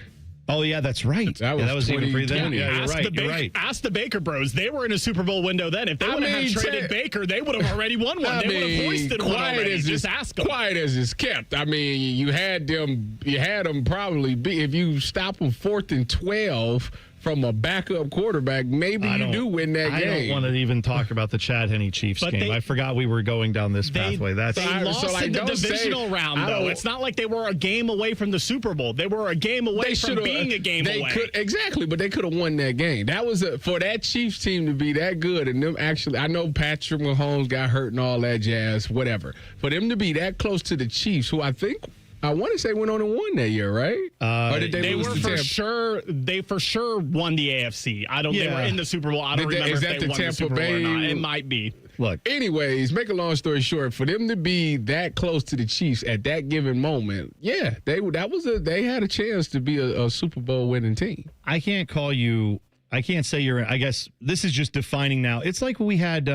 Oh, yeah, that's right. That was even pre then. Yeah, you're right. Ask the Baker bros. They were in a Super Bowl window then. If they would have traded Baker, they would have already won one. They would have hoisted one already. Just ask them. Quiet as it's kept. I mean, you had them probably be, if you stop them 4th and 12 from a backup quarterback, maybe you do win that game. I don't want to even talk about the Chad Henne Chiefs game. I forgot we were going down this pathway. They lost in the divisional round, though. It's not like they were a game away from the Super Bowl. They were a game away from being a game away. Exactly, but they could have won that game. That was for that Chiefs team to be that good, and them actually, I know Patrick Mahomes got hurt and all that jazz, whatever. For them to be that close to the Chiefs, who I want to say went on and won that year, right? Or did they lose for sure? They for sure won the AFC. They were in the Super Bowl. I don't remember if they won the Super Bowl or not. It might be. Look. Anyways, make a long story short, for them to be that close to the Chiefs at that given moment, they had a chance to be a Super Bowl winning team. I can't say you're. I guess this is just defining now. It's like we had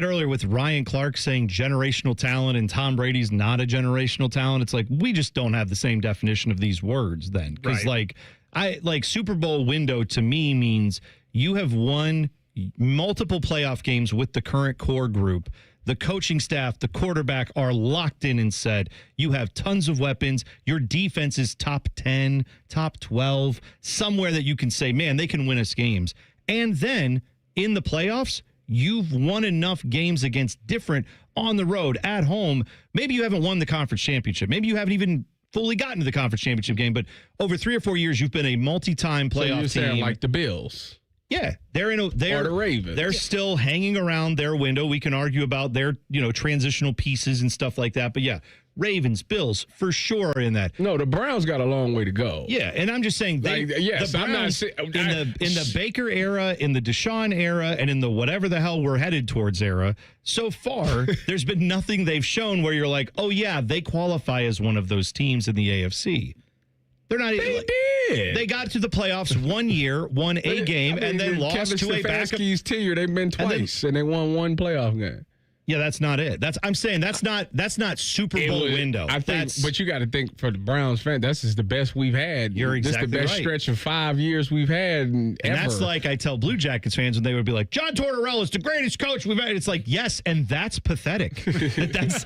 earlier with Ryan Clark saying generational talent and Tom Brady's not a generational talent. It's like, we just don't have the same definition of these words then. Because Super Bowl window to me means you have won multiple playoff games with the current core group. The coaching staff, the quarterback are locked in and said, you have tons of weapons. Your defense is top 10, top 12, somewhere that you can say, man, they can win us games. And then in the playoffs, you've won enough games against different on the road, at home. Maybe you haven't won the conference championship. Maybe you haven't even fully gotten to the conference championship game, but over 3 or 4 years, you've been a multi-time playoff team. Like the Bills. Yeah, they're or the Ravens. They're still hanging around their window. We can argue about their, transitional pieces and stuff like that. But yeah, Ravens, Bills, for sure are in that. No, the Browns got a long way to go. Yeah, and I'm just saying, the Browns, in the Baker era, in the Deshaun era, and in the whatever the hell we're headed towards era, so far, there's been nothing they've shown where you're like, oh yeah, they qualify as one of those teams in the AFC. They're not. They got to the playoffs one year, won a game, and then lost Kevin to a backup. Stefanski's tenure, they've been twice, and they won one playoff game. Yeah, that's not it. I'm saying that's not Super Bowl window. I think, but you got to think for the Browns fan, this is the best we've had. You're exactly This is the best stretch of 5 years we've had ever. And that's like I tell Blue Jackets fans when they would be like, John Tortorella's the greatest coach we've had. It's like, yes, and that's pathetic. That's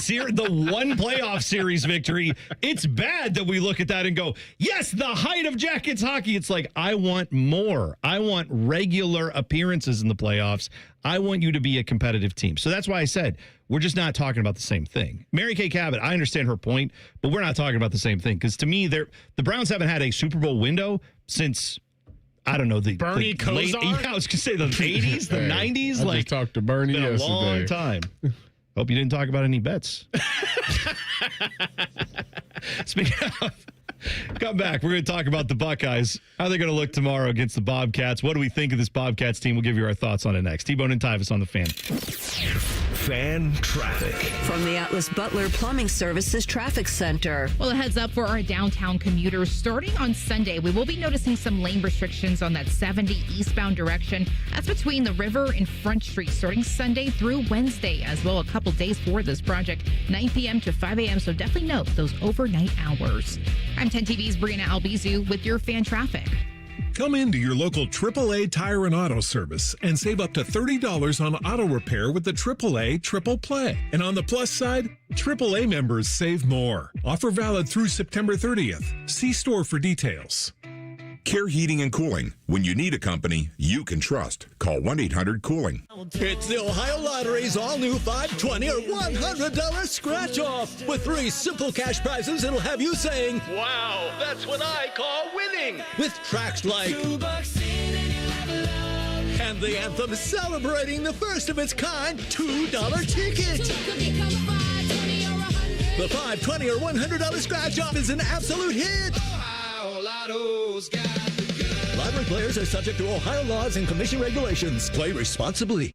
the one playoff series victory. It's bad that we look at that and go, yes, the height of Jackets hockey. It's like, I want more. I want regular appearances in the playoffs. I want you to be a competitive team. So that's why I said we're just not talking about the same thing. Mary Kay Cabot, I understand her point, but we're not talking about the same thing. Because to me, the Browns haven't had a Super Bowl window since, I don't know, the Bernie the late, Kosar? Yeah, I was going to say the 80s, the 90s. I just talked to Bernie it's been yesterday. a long time. Hope you didn't talk about any bets. Speaking of, come back. We're going to talk about the Buckeyes. How are they going to look tomorrow against the Bobcats? What do we think of this Bobcats team? We'll give you our thoughts on it next. T-Bone and Tyvis on the Fan. Fan traffic. From the Atlas Butler Plumbing Services Traffic Center. Well, a heads up for our downtown commuters. Starting on Sunday, we will be noticing some lane restrictions on that 70 eastbound direction. That's between the river and Front Street, starting Sunday through Wednesday, as well. A couple days for this project, 9 p.m. to 5 a.m. So definitely note those overnight hours. I'm 10 TV's Brianna Albizu with your fan traffic. Come into your local AAA Tire and Auto Service and save up to $30 on auto repair with the AAA Triple Play. And on the plus side, AAA members save more. Offer valid through September 30th. See store for details. Care Heating and Cooling. When you need a company you can trust, call 1-800-COOLING. It's the Ohio Lottery's all-new 520 or $100 scratch-off. With 3 simple cash prizes, it'll have you saying, Wow, that's what I call winning. with tracks like... And the anthem celebrating the first of its kind $2 ticket. The 520 or $100 scratch-off is an absolute hit. Lottery players are subject to Ohio laws and commission regulations. Play responsibly.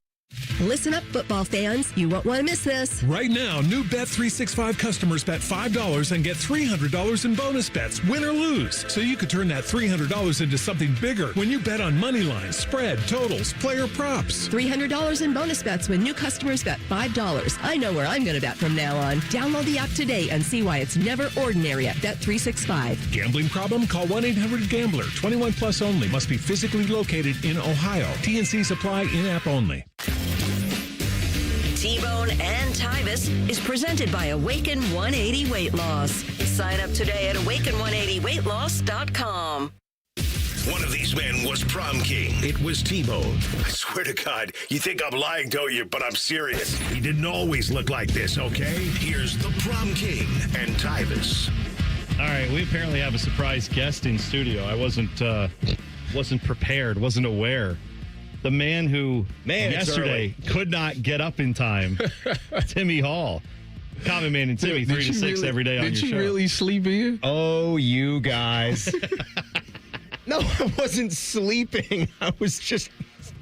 Listen up, football fans. You won't want to miss this. Right now, new Bet365 customers bet $5 and get $300 in bonus bets, win or lose. So you could turn that $300 into something bigger when you bet on money lines, spread, totals, player props. $300 in bonus bets when new customers bet $5. I know where I'm going to bet from now on. Download the app today and see why it's never ordinary at Bet365. Gambling problem? Call 1-800-GAMBLER. 21 plus only. Must be physically located in Ohio. TNC supply in-app only. T-Bone and Tyvis is presented by Awaken 180 Weight Loss. Sign up today at awaken180weightloss.com. One of these men was prom king. It was T-Bone. I swear to God, you think I'm lying, don't you? But I'm serious. He didn't always look like this, okay? Here's the prom king and Tyvis. All right, we apparently have a surprise guest in studio. I wasn't prepared, wasn't aware. The man who yesterday could not get up in time, Timmy Hall. Common Man and Timmy, 3 to 6 every day on your show. Did you really sleep in? Oh, you guys. No, I wasn't sleeping. I was just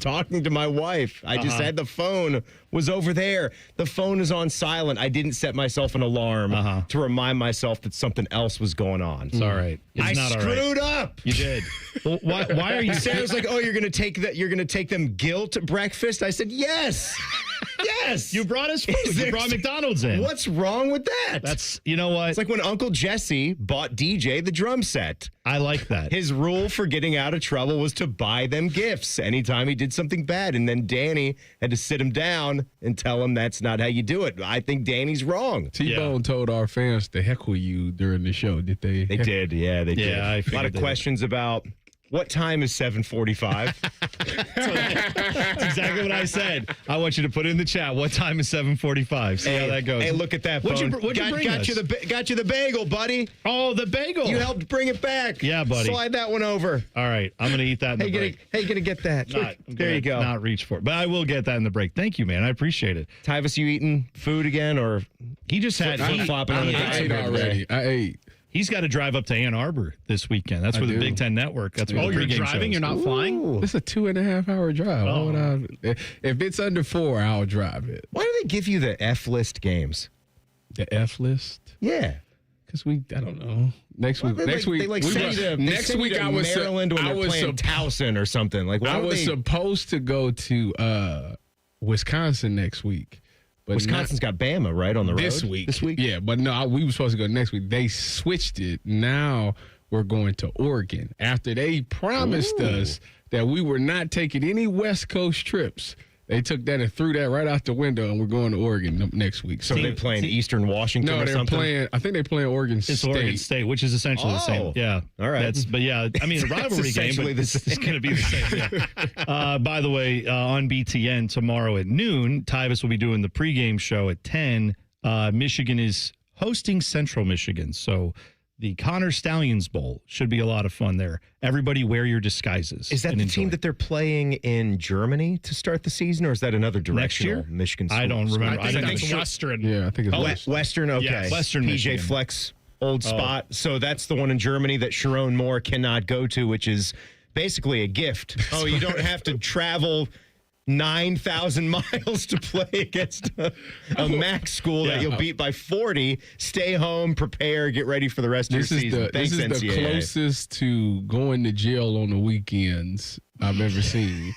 talking to my wife. I just had the phone was over there. The phone is on silent. I didn't set myself an alarm to remind myself that something else was going on. It's all right. I screwed up. You did. Well, why are you? Sarah's like, oh, you're gonna take that. You're gonna take them guilt breakfast. I said, yes, yes. You brought us food. You brought McDonald's in. What's wrong with that? That's, you know what? It's like when Uncle Jesse bought DJ the drum set. I like that. His rule for getting out of trouble was to buy them gifts anytime he did something bad. And then Danny had to sit him down and tell him that's not how you do it. I think Danny's wrong. T-Bone told our fans to heckle you during the show. Did they? They did. Yeah, they did. Yeah, I a lot of questions about what time is 7:45. That's exactly what I said. I want you to put it in the chat. What time is 7:45? See how that goes. Hey, look at that phone. What'd you bring us? Got you the bagel, buddy. Oh, the bagel. You helped bring it back. Yeah, buddy. Slide that one over. All right. I'm going to eat that in the break. Hey, you going to get that? There you go. Not reach for it. But I will get that in the break. Thank you, man. I appreciate it. Tyvis, you eating food again? Or he just had flip-flopping on the ate already. I ate. He's got to drive up to Ann Arbor this weekend. That's where the Big Ten Network. That's where you're driving? Shows. You're not flying? It's a 2.5-hour drive. Why would I? If it's under 4, I'll drive it. Why do they give you the F list games? The F list? Yeah. Because I don't know. Next week, Maryland when they're playing Towson or something. Like, I was supposed to go to Wisconsin next week, But Wisconsin's got Bama, right, on the road? This week. This week? Yeah, but no, we were supposed to go next week. They switched it. Now we're going to Oregon. After they promised us that we were not taking any West Coast trips, they took that and threw that right out the window, and we're going to Oregon next week. So they're playing Eastern Washington no, or they're something? Playing. I think they're playing Oregon State. It's Oregon State, which is essentially the same. Yeah. All right. But yeah, I mean, a rivalry game, but it's going to be the same. Yeah. By the way, on BTN tomorrow at noon, Tyvis will be doing the pregame show at 10. Michigan is hosting Central Michigan. So the Connor Stallions Bowl should be a lot of fun there. Everybody wear your disguises. Is that the team that they're playing in Germany to start the season, or is that another directional year? Michigan school? I don't remember. I think that's Western. Yeah, I think it's Western, okay. Yes. Western PJ Michigan. Fleck's old spot. So that's the one in Germany that Sharon Moore cannot go to, which is basically a gift. Oh, you don't have to travel 9,000 miles to play against a MAC school that you'll beat by 40. Stay home, prepare, get ready for the rest of your season. Thanks, this is NCAA. the closest to going to jail on the weekends I've ever seen.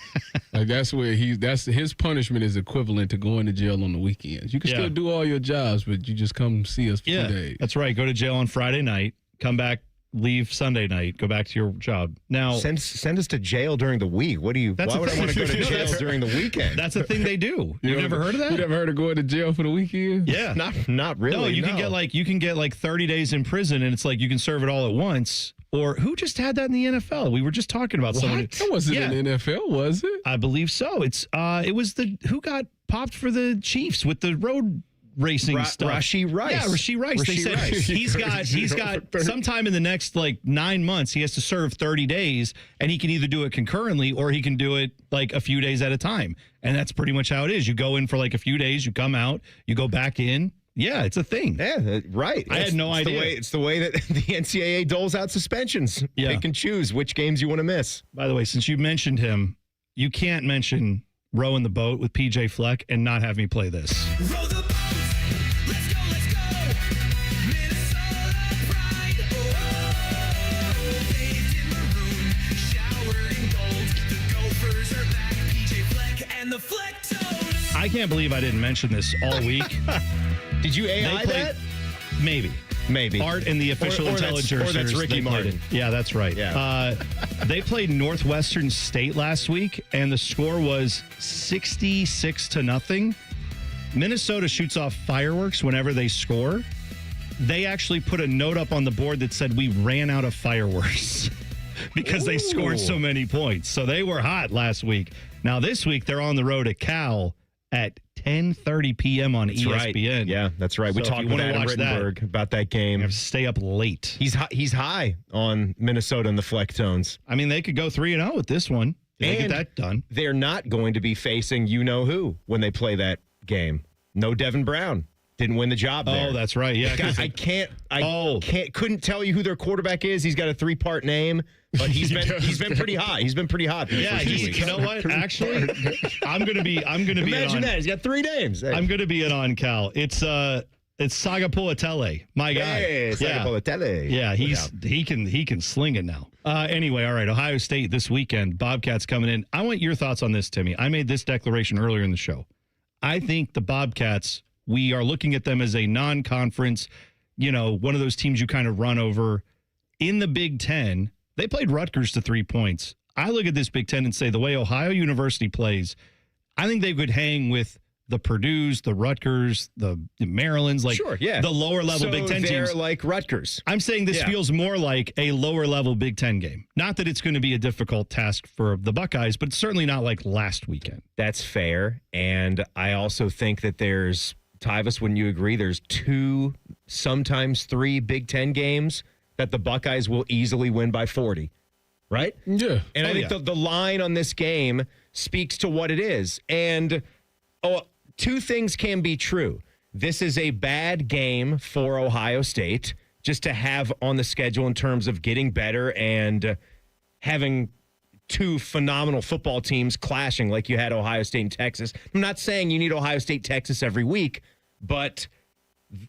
Like that's his punishment is equivalent to going to jail on the weekends. You can still do all your jobs, but you just come see us for 2 days. That's right. Go to jail on Friday night, come back, leave Sunday night, go back to your job. Now send us to jail during the week. Why would I want to go to jail during the weekend? That's the thing they do. You've never heard of that? You never heard of going to jail for the weekend? Yeah. Not really. No, you can get like 30 days in prison, and it's like you can serve it all at once. Or who just had that in the NFL? We were just talking about someone. That wasn't in the NFL, was it? I believe so. It was who got popped for the Chiefs with the road racing stuff. Rashee Rice. Yeah, Rashee Rice. They said he's got sometime in the next 9 months, he has to serve 30 days, and he can either do it concurrently or he can do it like a few days at a time. And that's pretty much how it is. You go in for like a few days, you come out, you go back in. Yeah, it's a thing. Yeah, right. I had no idea. It's the way that the NCAA doles out suspensions. Yeah. Pick and choose which games you want to miss. By the way, since you mentioned him, you can't mention rowing the boat with PJ Fleck and not have me play this. Row the boat. Let's go, let's go. Minnesota pride. Oh, bathed in maroon, showered in gold. The Gophers are back. PJ Fleck and the Flecktones. I can't believe I didn't mention this all week. Did you AI that? Maybe. Art and the official intelligence. Or that's Ricky Martin. Yeah, that's right. Yeah. They played Northwestern State last week, and the score was 66-0. Minnesota shoots off fireworks whenever they score. They actually put a note up on the board that said we ran out of fireworks because they scored so many points. So they were hot last week. Now this week they're on the road at Cal at 10:30 p.m. on ESPN. Right. Yeah, that's right. We So talked if you with wanna Adam watch that, Rittenberg about that game. You have to stay up late. He's high on Minnesota and the Flecktones. I mean, they could go 3-0 with this one. They get that done. They're not going to be facing you-know-who when they play that game. No Devin Brown. Didn't win the job there. Oh, that's right. Yeah. I couldn't tell you who their quarterback is. He's got a 3-part name, but he's been pretty high. He's been pretty hot. Yeah, you know what? Actually, I'm gonna be Imagine that. He's got 3 names. Hey. I'm gonna be in on Cal. It's Sagapouatele, my guy. Hey, Sagapouatele. Yeah, he can sling it now. Anyway, all right. Ohio State this weekend. Bobcats coming in. I want your thoughts on this, Timmy. I made this declaration earlier in the show. I think the Bobcats, we are looking at them as a non-conference, one of those teams you kind of run over. In the Big Ten, they played Rutgers to 3 points. I look at this Big Ten and say the way Ohio University plays, I think they could hang with the Purdue's, the Rutgers, the Maryland's, the lower level Big Ten they're teams. like Rutgers. I'm saying this feels more like a lower level Big Ten game. Not that it's going to be a difficult task for the Buckeyes, but it's certainly not like last weekend. That's fair. And I also think that there's, Tyvis, wouldn't you agree, there's 2, sometimes 3 Big Ten games that the Buckeyes will easily win by 40, right? Yeah. And I think the line on this game speaks to what it is. And 2 things can be true. This is a bad game for Ohio State just to have on the schedule in terms of getting better and having 2 phenomenal football teams clashing like you had Ohio State and Texas. I'm not saying you need Ohio State, Texas every week, but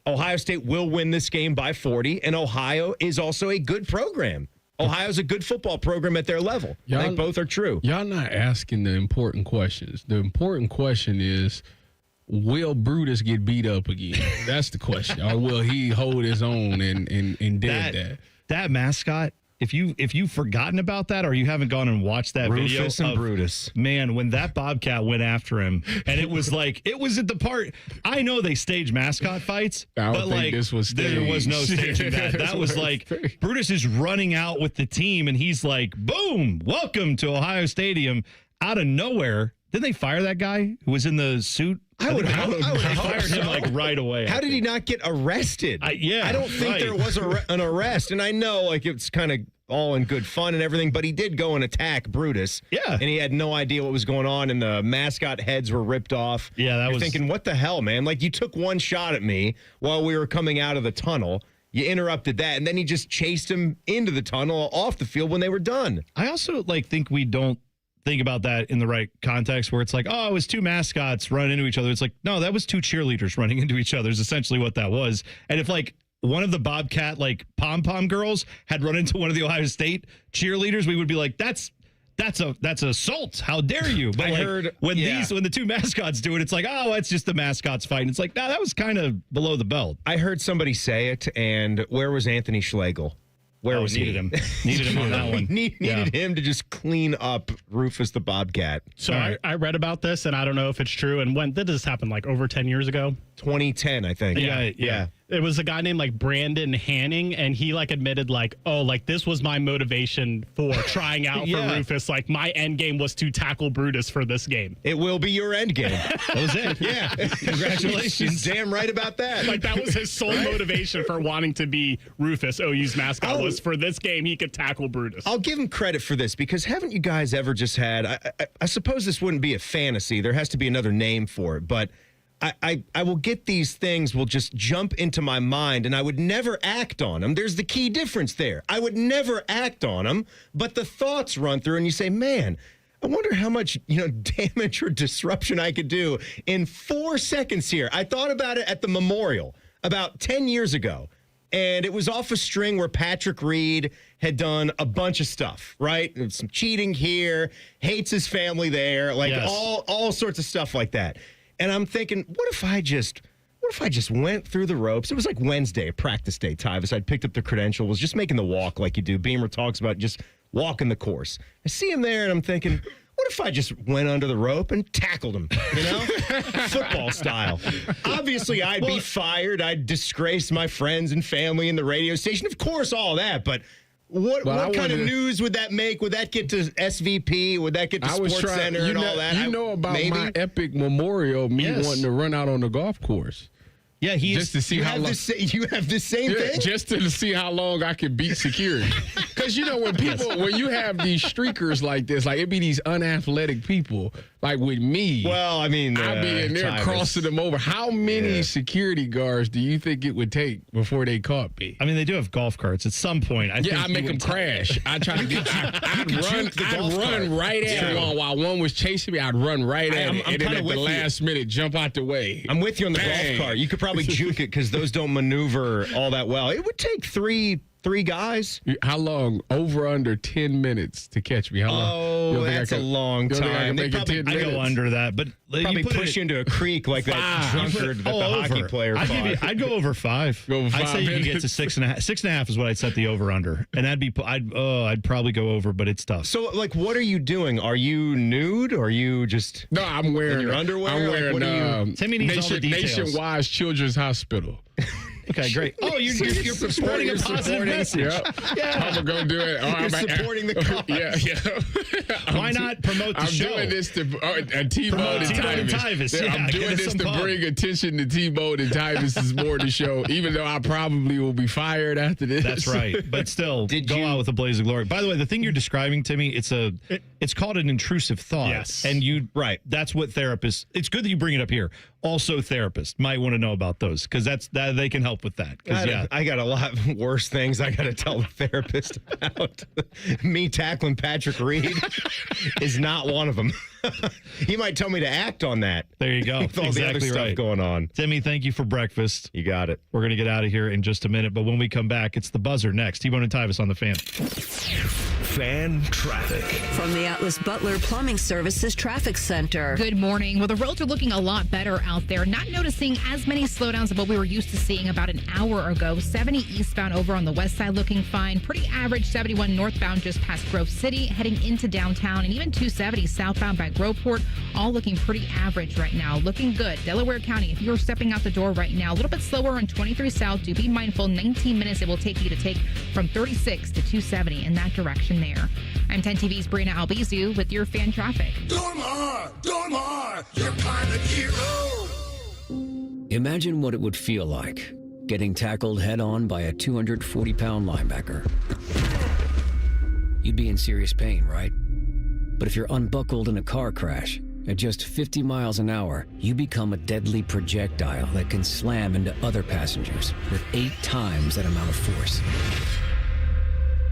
Ohio State will win this game by 40, and Ohio is also a good program. Ohio's a good football program at their level. I think both are true. Y'all not asking the important questions. The important question is, will Brutus get beat up again? That's the question. Or will he hold his own and dead that? That mascot, if you've forgotten about that or you haven't gone and watched that video Rufus and Brutus. Man, when that Bobcat went after him, and it was at the part, I know they stage mascot fights, but this was staged. There was no staging that. That was like, Brutus is running out with the team, and he's like, boom, welcome to Ohio Stadium, out of nowhere. Didn't they fire that guy who was in the suit? I would they fired him like right away. How did he not get arrested? I don't think there was an arrest, and I know like it's kind of all in good fun and everything, but he did go and attack Brutus. Yeah, and he had no idea what was going on, and the mascot heads were ripped off. Yeah, You're thinking, what the hell, man? Like, you took one shot at me while we were coming out of the tunnel. You interrupted that, and then he just chased him into the tunnel off the field when they were done. I also think we don't think about that in the right context, where it's like, oh, it was two mascots running into each other. It's like, no, that was two cheerleaders running into each other is essentially what that was. And if one of the Bobcat pom-pom girls had run into one of the Ohio State cheerleaders, we would be like, that's assault. How dare you? But when the two mascots do it, it's like, oh, it's just the mascots fighting. It's like, no, that was kind of below the belt. I heard somebody say it, and where was Anthony Schlegel? Where was needed he? him? Needed him on that one. Needed him to just clean up Rufus the Bobcat. So I read about this, and I don't know if it's true. And when did this happen? Like over 10 years ago? 2010, I think. Yeah. It was a guy named Brandon Hanning, and he admitted this was my motivation for trying out for Rufus. Like, my end game was to tackle Brutus for this game. It will be your end game. That was it. Yeah. Congratulations. He's damn right about that. That was his sole motivation for wanting to be Rufus, OU's mascot, was for this game he could tackle Brutus. I'll give him credit for this, because haven't you guys ever just had, I suppose this wouldn't be a fantasy. There has to be another name for it, but I will get these things will just jump into my mind, and I would never act on them. There's the key difference there. I would never act on them, but the thoughts run through, and you say, man, I wonder how much damage or disruption I could do in 4 seconds here. I thought about it at the Memorial about 10 years ago, and it was off a string where Patrick Reed had done a bunch of stuff, right? Some cheating here, hates his family there, all sorts of stuff like that. And I'm thinking, what if I just went through the ropes? It was like Wednesday, practice day, Tyvis. I'd picked up the credential, was just making the walk like you do. Beamer talks about just walking the course. I see him there, and I'm thinking, what if I just went under the rope and tackled him, football style? Obviously, I'd be fired. I'd disgrace my friends and family in the radio station. Of course, all that, but what kind of news would that make? Would that get to SVP? Would that get to Sports Center and all that? You know about my epic memorial, wanting to run out on the golf course. Yeah, just to see how long you have the same thing. Just to see how long I can beat security. Because when you have these streakers like this, it be these unathletic people. Like with me, well, I mean, I'd be in there crossing them over. How many security guards do you think it would take before they caught me? I mean, they do have golf carts. At some point, I make them crash. I try to get. I'd run right at one while one was chasing me. I'd run right at it, and then at the last minute, jump out the way. I'm with you on the golf cart. You could probably juke it because those don't maneuver all that well. It would take three guys. How long? Over under 10 minutes to catch me. How long? Oh, that's a long time. I go under that, but probably push you into a creek like that drunkard that the hockey player fought. I'd go over 5. I'd say you can get to 6.5. 6.5 is what I'd set the over under, and I'd probably go over, but it's tough. So, what are you doing? Are you nude? Or are you just? No, I'm wearing your underwear. I'm wearing Timmy needs all the details. Nationwide Children's Hospital. Okay, great. Oh, you're supporting a positive message. Yeah. I'm going to do it. You're supporting the cause. Yeah. Why not promote the show? I'm doing this to T-Bone and Tyvis. Yeah, I'm doing this to bring attention to T-Bone and Tyvis' morning show, even though I probably will be fired after this. That's right. But still, go out with a blaze of glory. By the way, the thing you're describing to me, it's called an intrusive thought. Yes. And that's what therapists, it's good that you bring it up here. Also, therapists might want to know about those because they can help with that. I got a lot worse things I got to tell the therapist about. Me tackling Patrick Reed is not one of them. He might tell me to act on that. There you go. With all the other stuff going on. Timmy, thank you for breakfast. You got it. We're going to get out of here in just a minute, but when we come back, it's the buzzer next. T-Bone and Tyvis on the Fan. Fan traffic. From the Atlas Butler Plumbing Services Traffic Center. Good morning. Well, the roads are looking a lot better out there. Not noticing as many slowdowns of what we were used to seeing about an hour ago. 70 eastbound over on the west side looking fine. Pretty average 71 northbound just past Grove City, heading into downtown, and even 270 southbound by Groveport, all looking pretty average right now. Looking good. Delaware County, if you're stepping out the door right now, a little bit slower on 23 South. Do be mindful, 19 minutes it will take you to take from 36 to 270 in that direction there. I'm 10 TV's Brina Albizu with your fan traffic. Dormar, you're kind of hero. Imagine what it would feel like getting tackled head-on by a 240-pound linebacker. You'd be in serious pain, right? But if you're unbuckled in a car crash, at just 50 miles an hour, you become a deadly projectile that can slam into other passengers with 8 times that amount of force.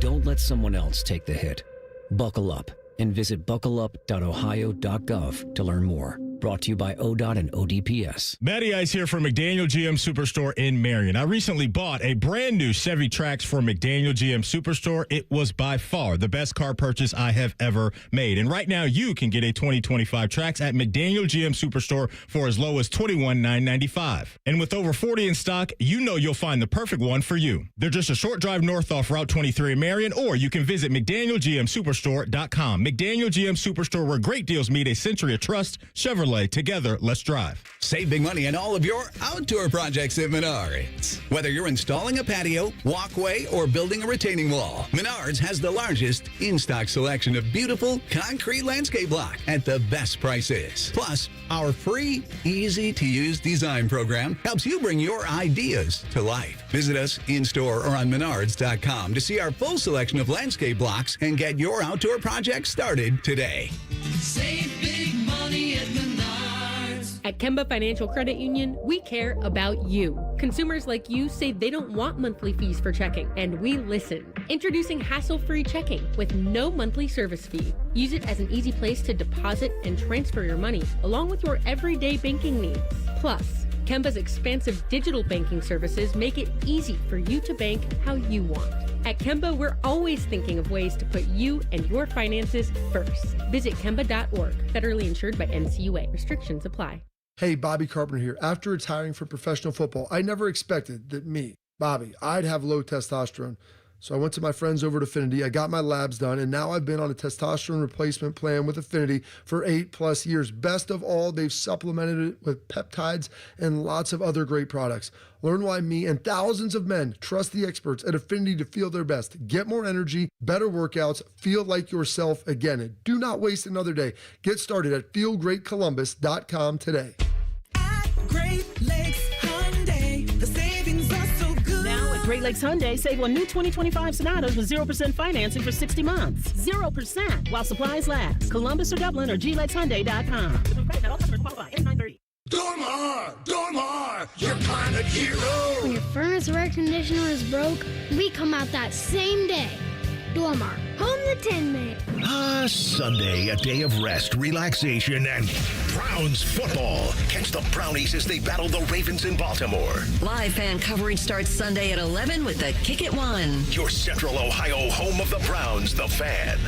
Don't let someone else take the hit. Buckle up and visit buckleup.ohio.gov to learn more. Brought to you by ODOT and ODPS. Matty Ice here from McDaniel GM Superstore in Marion. I recently bought a brand new Chevy Trax from McDaniel GM Superstore. It was by far the best car purchase I have ever made. And right now you can get a 2025 Trax at McDaniel GM Superstore for as low as $21,995. And with over 40 in stock, you know you'll find the perfect one for you. They're just a short drive north off Route 23 in Marion, or you can visit McDanielGMSuperstore.com. McDaniel GM Superstore, where great deals meet a century of trust. Chevrolet. Together, let's drive. Save big money on all of your outdoor projects at Menards. Whether you're installing a patio, walkway, or building a retaining wall, Menards has the largest in-stock selection of beautiful concrete landscape block at the best prices. Plus, our free, easy-to-use design program helps you bring your ideas to life. Visit us in-store or on Menards.com to see our full selection of landscape blocks and get your outdoor project started today. Save big money at Menards. At Kemba Financial Credit Union, we care about you. Consumers like you say they don't want monthly fees for checking, and we listen. Introducing hassle-free checking with no monthly service fee. Use it as an easy place to deposit and transfer your money, along with your everyday banking needs. Plus, Kemba's expansive digital banking services make it easy for you to bank how you want. At Kemba, we're always thinking of ways to put you and your finances first. Visit Kemba.org, federally insured by NCUA. Restrictions apply. Hey, Bobby Carpenter here. After retiring from professional football, I never expected that me, Bobby, I'd have low testosterone. So I went to my friends over at Affinity, I got my labs done, and now I've been on a testosterone replacement plan with Affinity for 8+ years. Best of all, they've supplemented it with peptides and lots of other great products. Learn why me and thousands of men trust the experts at Affinity to feel their best. Get more energy, better workouts, feel like yourself again. And do not waste another day. Get started at feelgreatcolumbus.com today. Great Lakes Hyundai, the savings are so good. Now at Great Lakes Hyundai, save on new 2025 Sonatas with 0% financing for 60 months. 0% while supplies last. Columbus or Dublin or glakeshyundai.com. Dormar, you're kind of hero. When your furnace or air conditioner is broke, we come out that same day. Dormar, home the Tin Man. Sunday, a day of rest, relaxation, and Browns football. Catch the Brownies as they battle the Ravens in Baltimore. Live fan coverage starts Sunday at 11 with the Kick It One. Your Central Ohio home of the Browns, The Fan.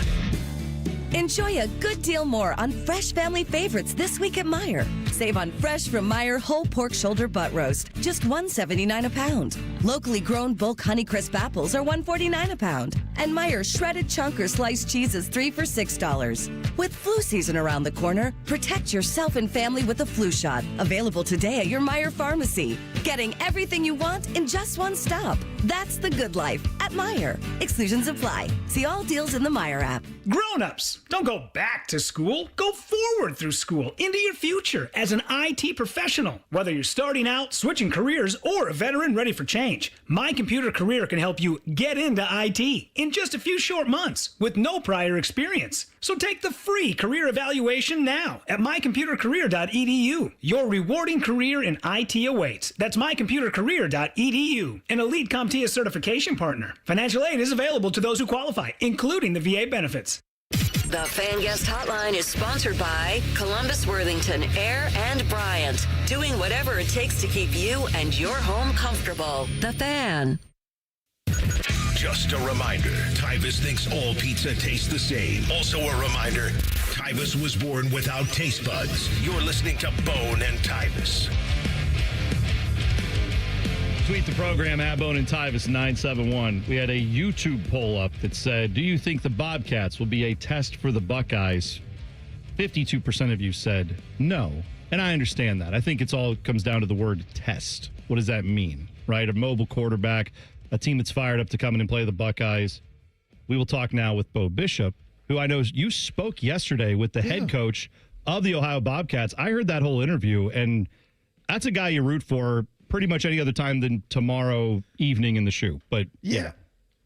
Enjoy a good deal more on fresh family favorites this week at Meijer. Save on fresh from Meijer whole pork shoulder butt roast, just $1.79 a pound. Locally grown bulk Honeycrisp apples are $1.49 a pound. And Meijer shredded chunk or sliced cheeses 3 for $6. With flu season around the corner, protect yourself and family with a flu shot. Available today at your Meijer pharmacy. Getting everything you want in just one stop. That's the good life at Meijer. Exclusions apply. See all deals in the Meijer app. Grown-ups, don't go back to school. Go forward through school into your future as an IT professional. Whether you're starting out, switching careers, or a veteran ready for change, My Computer Career can help you get into IT in just a few short months with no prior experience. So take the free career evaluation now at mycomputercareer.edu. Your rewarding career in IT awaits. That's mycomputercareer.edu. An Elite CompTIA certification partner. Financial aid is available to those who qualify, including the VA benefits. The Fan Guest Hotline is sponsored by Columbus, Worthington, Air, and Bryant. Doing whatever it takes to keep you and your home comfortable. The Fan. Just a reminder, Tyvis thinks all pizza tastes the same. Also a reminder, Tyvis was born without taste buds. You're listening to Bone and Tyvis. Tweet the program at Bone and Tyvis 971. We had a YouTube poll up that said, do you think the Bobcats will be a test for the Buckeyes? 52% of you said no. And I understand that. I think it's all comes down to the word test. What does that mean, right? A mobile quarterback, a team that's fired up to come in and play the Buckeyes. We will talk now with Bo Bishop, who I know you spoke yesterday with the head coach of the Ohio Bobcats. I heard that whole interview, and that's a guy you root for pretty much any other time than tomorrow evening in the shoe. But yeah,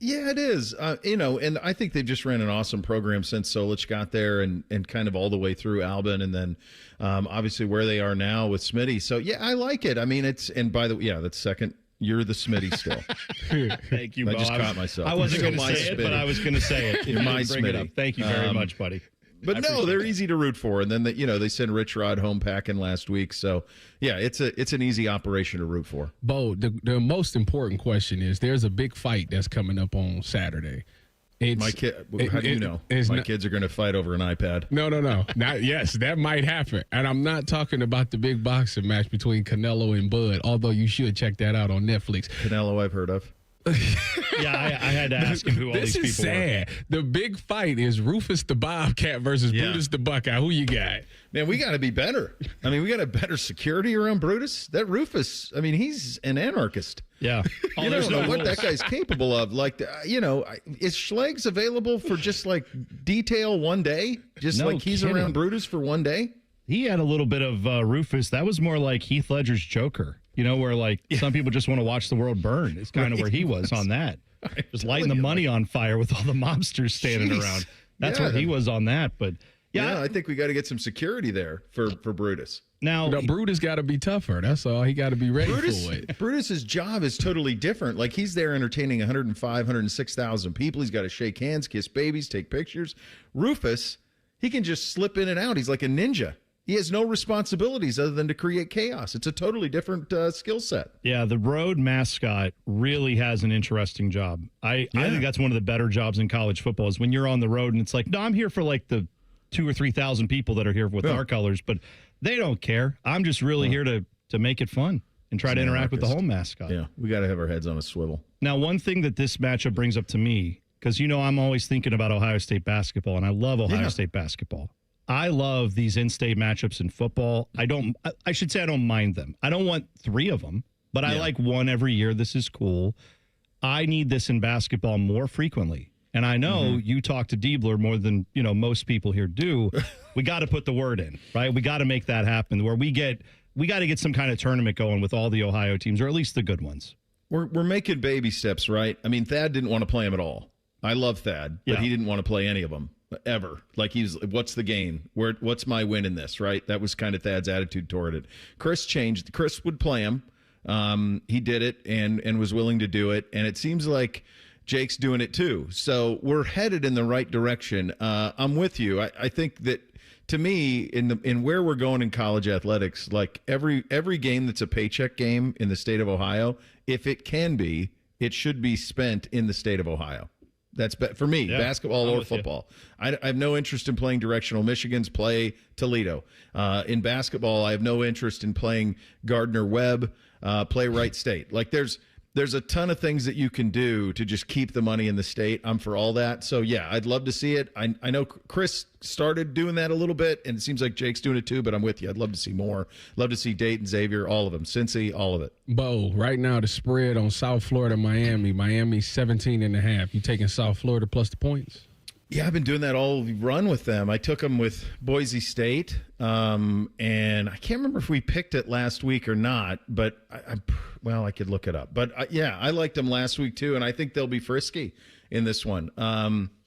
it is. And I think they've just ran an awesome program since Solich got there and kind of all the way through Albin and then obviously where they are now with Smitty. So, yeah, I like it. I mean, and by the way, that's second. You're the Smitty still. Thank you, Bo. I just caught myself. I wasn't going to say it, but I was going to say it. You're my Smitty. Thank you very much, buddy. But no, they're easy to root for. And then they send Rich Rod home packing last week. So yeah, it's an easy operation to root for. Bo, the most important question is there's a big fight that's coming up on Saturday. How do you know? My kids are going to fight over an iPad. No. Yes, that might happen. And I'm not talking about the big boxing match between Canelo and Bud, although you should check that out on Netflix. Canelo, I've heard of. Yeah, I had to ask him who all these people This is sad. The big fight is Rufus the Bobcat versus Brutus the Buckeye. Who you got? Man, we got to be better. I mean, we got a better security around Brutus. That Rufus, I mean, he's an anarchist. Yeah. You don't know what that guy's capable of. Like, is Schleg's available for just like detail one day? Just like he's around Brutus for one day? He had a little bit of Rufus. That was more like Heath Ledger's Joker. Where like some people just want to watch the world burn. It's kind of where he was on that. Just lighting the money on fire with all the mobsters standing around. That's where he was on that. But I think we got to get some security there for Brutus. Now, Brutus got to be tougher. That's all. He got to be ready for it. Brutus's job is totally different. Like he's there entertaining 106,000 people. He's got to shake hands, kiss babies, take pictures. Rufus, he can just slip in and out. He's like a ninja. He has no responsibilities other than to create chaos. It's a totally different skill set. Yeah, the road mascot really has an interesting job. I think that's one of the better jobs in college football is when you're on the road and it's like, no, I'm here for like the 2,000 or 3,000 people that are here with our colors, but they don't care. I'm just really here to make it fun and try to interact with the home mascot. Yeah, we got to have our heads on a swivel. Now, one thing that this matchup brings up to me, because I'm always thinking about Ohio State basketball, and I love Ohio State basketball. I love these in-state matchups in football. I should say I don't mind them. I don't want 3 of them, but I like one every year. This is cool. I need this in basketball more frequently. And I know you talk to Diebler more than, most people here do. We got to put the word in, right? We got to make that happen where we got to get some kind of tournament going with all the Ohio teams, or at least the good ones. We're making baby steps, right? I mean, Thad didn't want to play him at all. I love Thad, but he didn't want to play any of them. Ever. Like what's the gain? What's my win in this, right? That was kind of Thad's attitude toward it. Chris changed. Chris would play him. He did it and was willing to do it. And it seems like Jake's doing it too. So we're headed in the right direction. I'm with you. I think that to me, in where we're going in college athletics, like every game that's a paycheck game in the state of Ohio, if it can be, it should be spent in the state of Ohio. That's for me, basketball or football. I have no interest in playing directional Michigans. Play Toledo. In basketball, I have no interest in playing Gardner-Webb. Play Wright State. Like there's a ton of things that you can do to just keep the money in the state. I'm for all that. So, yeah, I'd love to see it. I know Chris started doing that a little bit, and it seems like Jake's doing it too, but I'm with you. I'd love to see more. Love to see Dayton, Xavier, all of them. Cincy, all of it. Bo, right now the spread on South Florida, Miami. Miami's 17.5. You taking South Florida plus the points? Yeah, I've been doing that all run with them. I took them with Boise State, and I can't remember if we picked it last week or not, but I could look it up. But, I liked them last week too, and I think they'll be frisky in this one.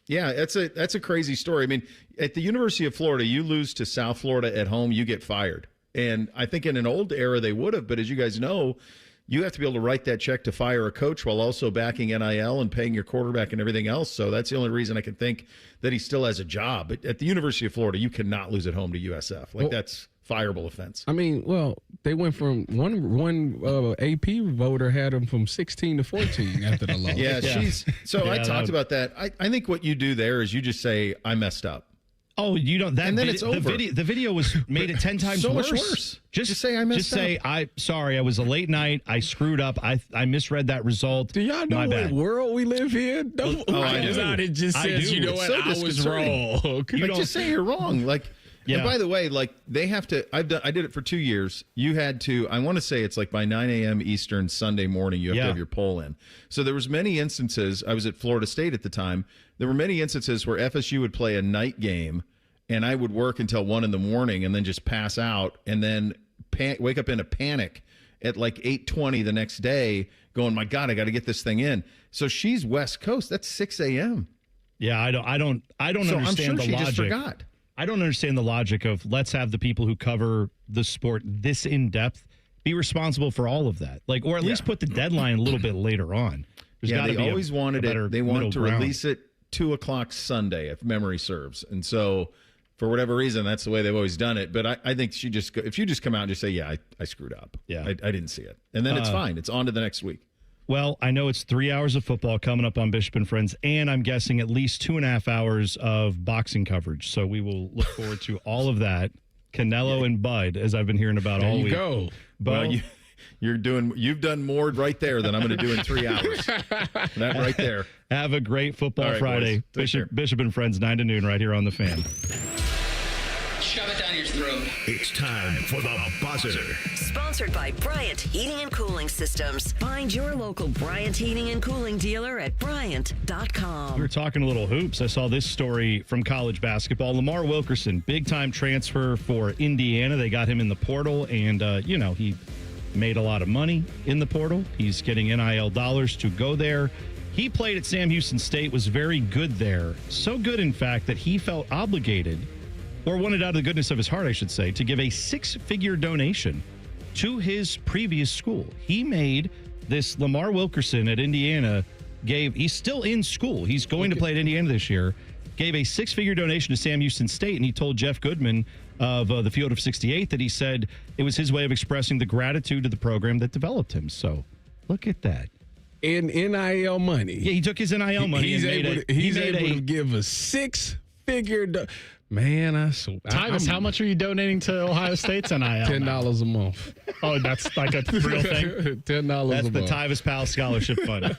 That's a crazy story. I mean, at the University of Florida, you lose to South Florida at home, you get fired. And I think in an old era they would have, but as you guys know, you have to be able to write that check to fire a coach while also backing NIL and paying your quarterback and everything else. So that's the only reason I can think that he still has a job. At the University of Florida, you cannot lose at home to USF. That's fireable offense. I mean, well, they went from one AP voter had them from 16 to 14 after the loss. Yeah, I talked about that. I think what you do there is you just say, I messed up. Oh, you don't. That and then video, it's over. The video was made it 10 times so worse. much worse. Just say I messed up. Just say sorry. I was a late night. I screwed up. I misread that result. Do y'all know My what bad. world we live in? It just says, you know what, I was wrong. Just say you're wrong. Like, and by the way, like they have to. I did it for 2 years. You had to. I want to say it's like by 9 a.m. Eastern Sunday morning. You have to have your poll in. So there was many instances. I was at Florida State at the time. There were many instances where FSU would play a night game, and I would work until 1 a.m. and then just pass out, and then wake up in a panic at like 8:20 the next day, going, "My God, I got to get this thing in." So she's West Coast. That's 6 a.m. Yeah, I don't So understand I'm sure the she logic. just forgot. I don't understand the logic of let's have the people who cover the sport this in depth be responsible for all of that, like, or at least put the deadline a little bit later on. There's gotta they be always wanted it. They wanted to ground. release it 2:00 Sunday, if memory serves, and so for whatever reason, that's the way they've always done it. But I think if you just come out and just say, yeah, I screwed up. Yeah, I didn't see it, and then it's fine. It's on to the next week. Well, I know it's 3 hours of football coming up on Bishop and Friends, and I'm guessing at least 2.5 hours of boxing coverage. So we will look forward to all of that. Canelo and Bud, as I've been hearing about all week. There you go. Well, you've done more right there than I'm going to do in 3 hours. That right there. Have a great football All right, Friday. boys. Bishop and Friends, 9 to noon, right here on The Fan. Shove it down your throat. It's time for the buzzer. Sponsored by Bryant Heating and Cooling Systems. Find your local Bryant Heating and Cooling dealer at Bryant.com. We were talking a little hoops. I saw this story from college basketball. Lamar Wilkerson, big-time transfer for Indiana. They got him in the portal, and, he made a lot of money in the portal. He's getting NIL dollars to go there. He played at Sam Houston State, was very good there. So good, in fact, that he felt obligated, or wanted out of the goodness of his heart, I should say, to give a 6-figure donation to his previous school. He made this Lamar Wilkerson at Indiana, he's still in school. He's going to play at Indiana this year, gave a 6-figure donation to Sam Houston State, and he told Jeff Goodman of the Field of 68 that he said it was his way of expressing the gratitude to the program that developed him. So look at that. In NIL money. Yeah, he took his NIL money. He's able to give a 6-figure. Man, Tyvis, how much are you donating to Ohio State's NIL? $10 a month. Oh, that's like a real thing? $10 a month. That's the Tyvis Pal Scholarship Fund.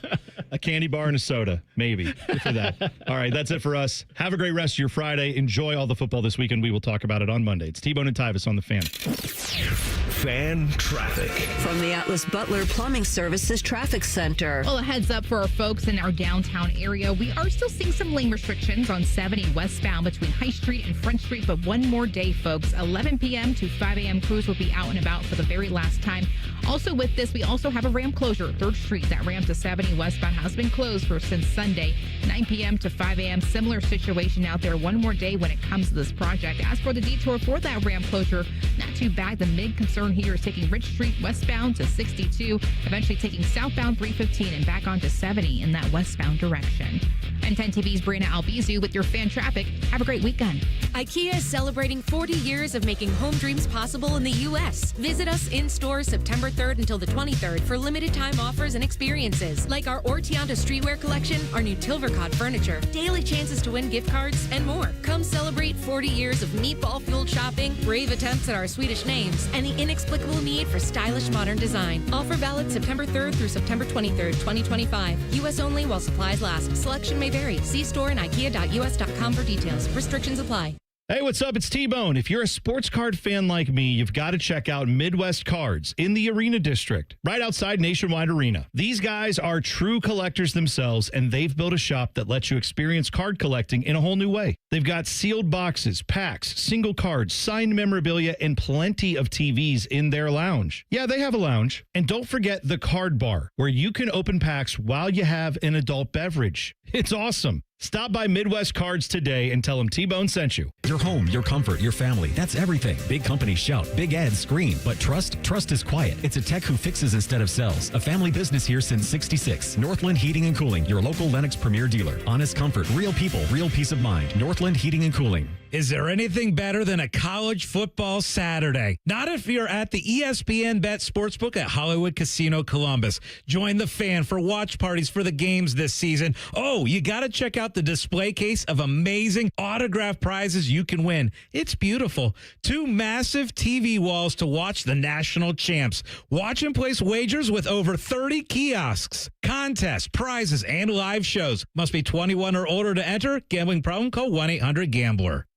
A candy bar and a soda, maybe, for that. All right, that's it for us. Have a great rest of your Friday. Enjoy all the football this weekend. We will talk about it on Monday. It's T-Bone and Tyvis on The Fan. Fan traffic. From the Atlas Butler Plumbing Services Traffic Center. Well, a heads up for our folks in our downtown area. We are still seeing some lane restrictions on 70 westbound between High Street and Front Street, but one more day, folks. 11 p.m. to 5 a.m. crews will be out and about for the very last time. Also with this, we also have a ramp closure. 3rd Street, that ramp to 70 westbound has been closed since Sunday, 9 p.m. to 5 a.m. Similar situation out there. One more day when it comes to this project. As for the detour for that ramp closure, not too bad. The big concern here is taking Rich Street westbound to 62, eventually taking southbound 315 and back onto 70 in that westbound direction. And 10 TV's Brianna Albizu with your fan traffic. Have a great weekend. IKEA is celebrating 40 years of making home dreams possible in the U.S. Visit us in store September 3rd until the 23rd for limited time offers and experiences like our Ortianta streetwear collection, our new Tilvercott furniture, daily chances to win gift cards, and more. Come celebrate 40 years of meatball-fueled shopping, brave attempts at our Swedish names, and the inexplicable need for stylish modern design. Offer valid September 3rd through September 23rd, 2025. U.S. only while supplies last. Selection may vary. See store and ikea.us.com for details. Restrictions apply. Hey, what's up? It's T-Bone. If you're a sports card fan like me, you've got to check out Midwest Cards in the Arena District, right outside Nationwide Arena. These guys are true collectors themselves, and they've built a shop that lets you experience card collecting in a whole new way. They've got sealed boxes, packs, single cards, signed memorabilia, and plenty of TVs in their lounge. Yeah, they have a lounge. And don't forget the card bar, where you can open packs while you have an adult beverage. It's awesome. Stop by Midwest Cards today and tell them T-Bone sent you. Your home, your comfort, your family, that's everything. Big companies shout, big ads scream, but trust is quiet. It's a tech who fixes instead of sells. A family business here since 66. Northland Heating and Cooling, your local Lennox Premier dealer. Honest comfort, real people, real peace of mind. Northland Heating and Cooling. Is there anything better than a college football Saturday? Not if you're at the ESPN Bet Sportsbook at Hollywood Casino Columbus. Join the fan for watch parties for the games this season. Oh, you got to check out the display case of amazing autographed prizes you can win. It's beautiful. 2 massive TV walls to watch the national champs. Watch and place wagers with over 30 kiosks. Contests, prizes, and live shows. Must be 21 or older to enter. Gambling problem? Call 1-800-GAMBLER.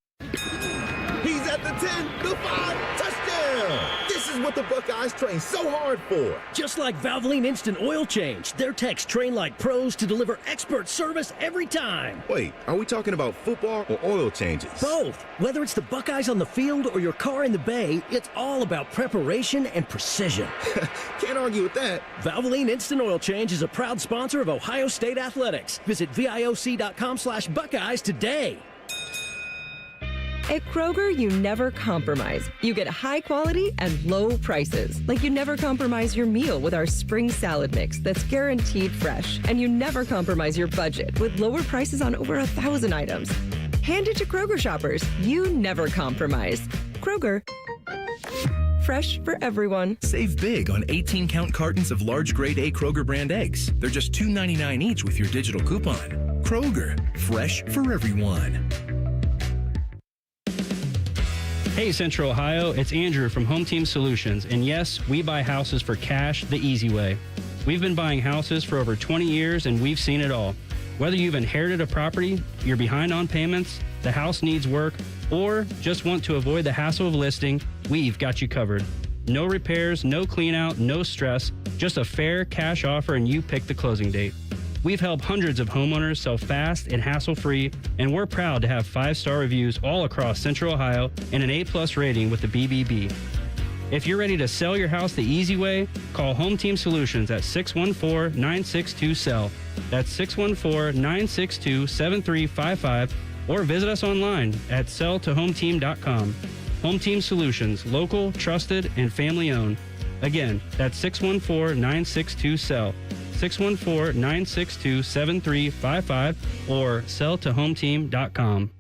He's at the 10, the 5, touchdown! This is what the Buckeyes train so hard for. Just like Valvoline Instant Oil Change, their techs train like pros to deliver expert service every time. Wait, are we talking about football or oil changes? Both. Whether it's the Buckeyes on the field or your car in the bay, it's all about preparation and precision. Can't argue with that. Valvoline Instant Oil Change is a proud sponsor of Ohio State Athletics. Visit VIOC.com/Buckeyes today. At Kroger, you never compromise. You get high quality and low prices. Like you never compromise your meal with our spring salad mix that's guaranteed fresh. And you never compromise your budget with lower prices on over 1,000 items. Hand it to Kroger shoppers. You never compromise. Kroger. Fresh for everyone. Save big on 18-count cartons of large grade A Kroger brand eggs. They're just $2.99 each with your digital coupon. Kroger, fresh for everyone. Hey Central Ohio, it's Andrew from Home Team Solutions, and yes, we buy houses for cash the easy way. We've been buying houses for over 20 years and we've seen it all. Whether you've inherited a property, you're behind on payments, the house needs work, or just want to avoid the hassle of listing, we've got you covered. No repairs, no clean out, no stress, just a fair cash offer and you pick the closing date. We've helped hundreds of homeowners sell fast and hassle-free, and we're proud to have 5-star reviews all across Central Ohio and an A+ rating with the BBB. If you're ready to sell your house the easy way, call Home Team Solutions at 614-962-SELL. That's 614-962-7355, or visit us online at selltohometeam.com. Home Team Solutions, local, trusted, and family-owned. Again, that's 614-962-SELL. 614-962-7355 or selltohometeam.com.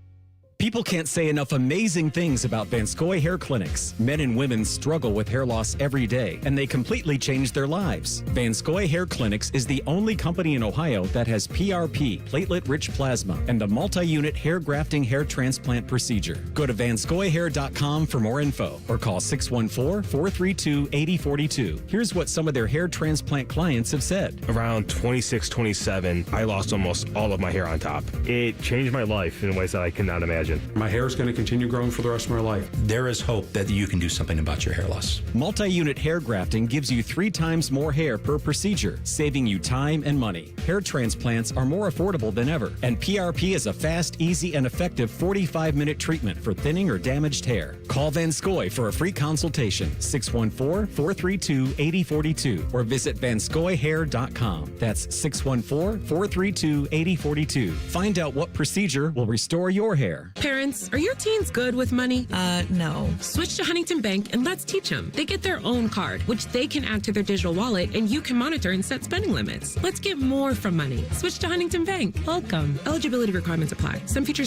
People can't say enough amazing things about Vanscoy Hair Clinics. Men and women struggle with hair loss every day, and they completely change their lives. Vanscoy Hair Clinics is the only company in Ohio that has PRP, platelet-rich plasma, and the multi-unit hair grafting hair transplant procedure. Go to vanscoyhair.com for more info, or call 614-432-8042. Here's what some of their hair transplant clients have said. Around 26, 27, I lost almost all of my hair on top. It changed my life in ways that I cannot imagine. My hair is going to continue growing for the rest of my life. There is hope that you can do something about your hair loss. Multi-unit hair grafting gives you 3 times more hair per procedure, saving you time and money. Hair transplants are more affordable than ever, and PRP is a fast, easy, and effective 45-minute treatment for thinning or damaged hair. Call Vanscoy for a free consultation, 614-432-8042, or visit vanscoyhair.com. That's 614-432-8042. Find out what procedure will restore your hair. Parents, are your teens good with money? No. Switch to Huntington Bank and let's teach them. They get their own card, which they can add to their digital wallet, and you can monitor and set spending limits. Let's get more from money. Switch to Huntington Bank. Welcome. Eligibility requirements apply. Some features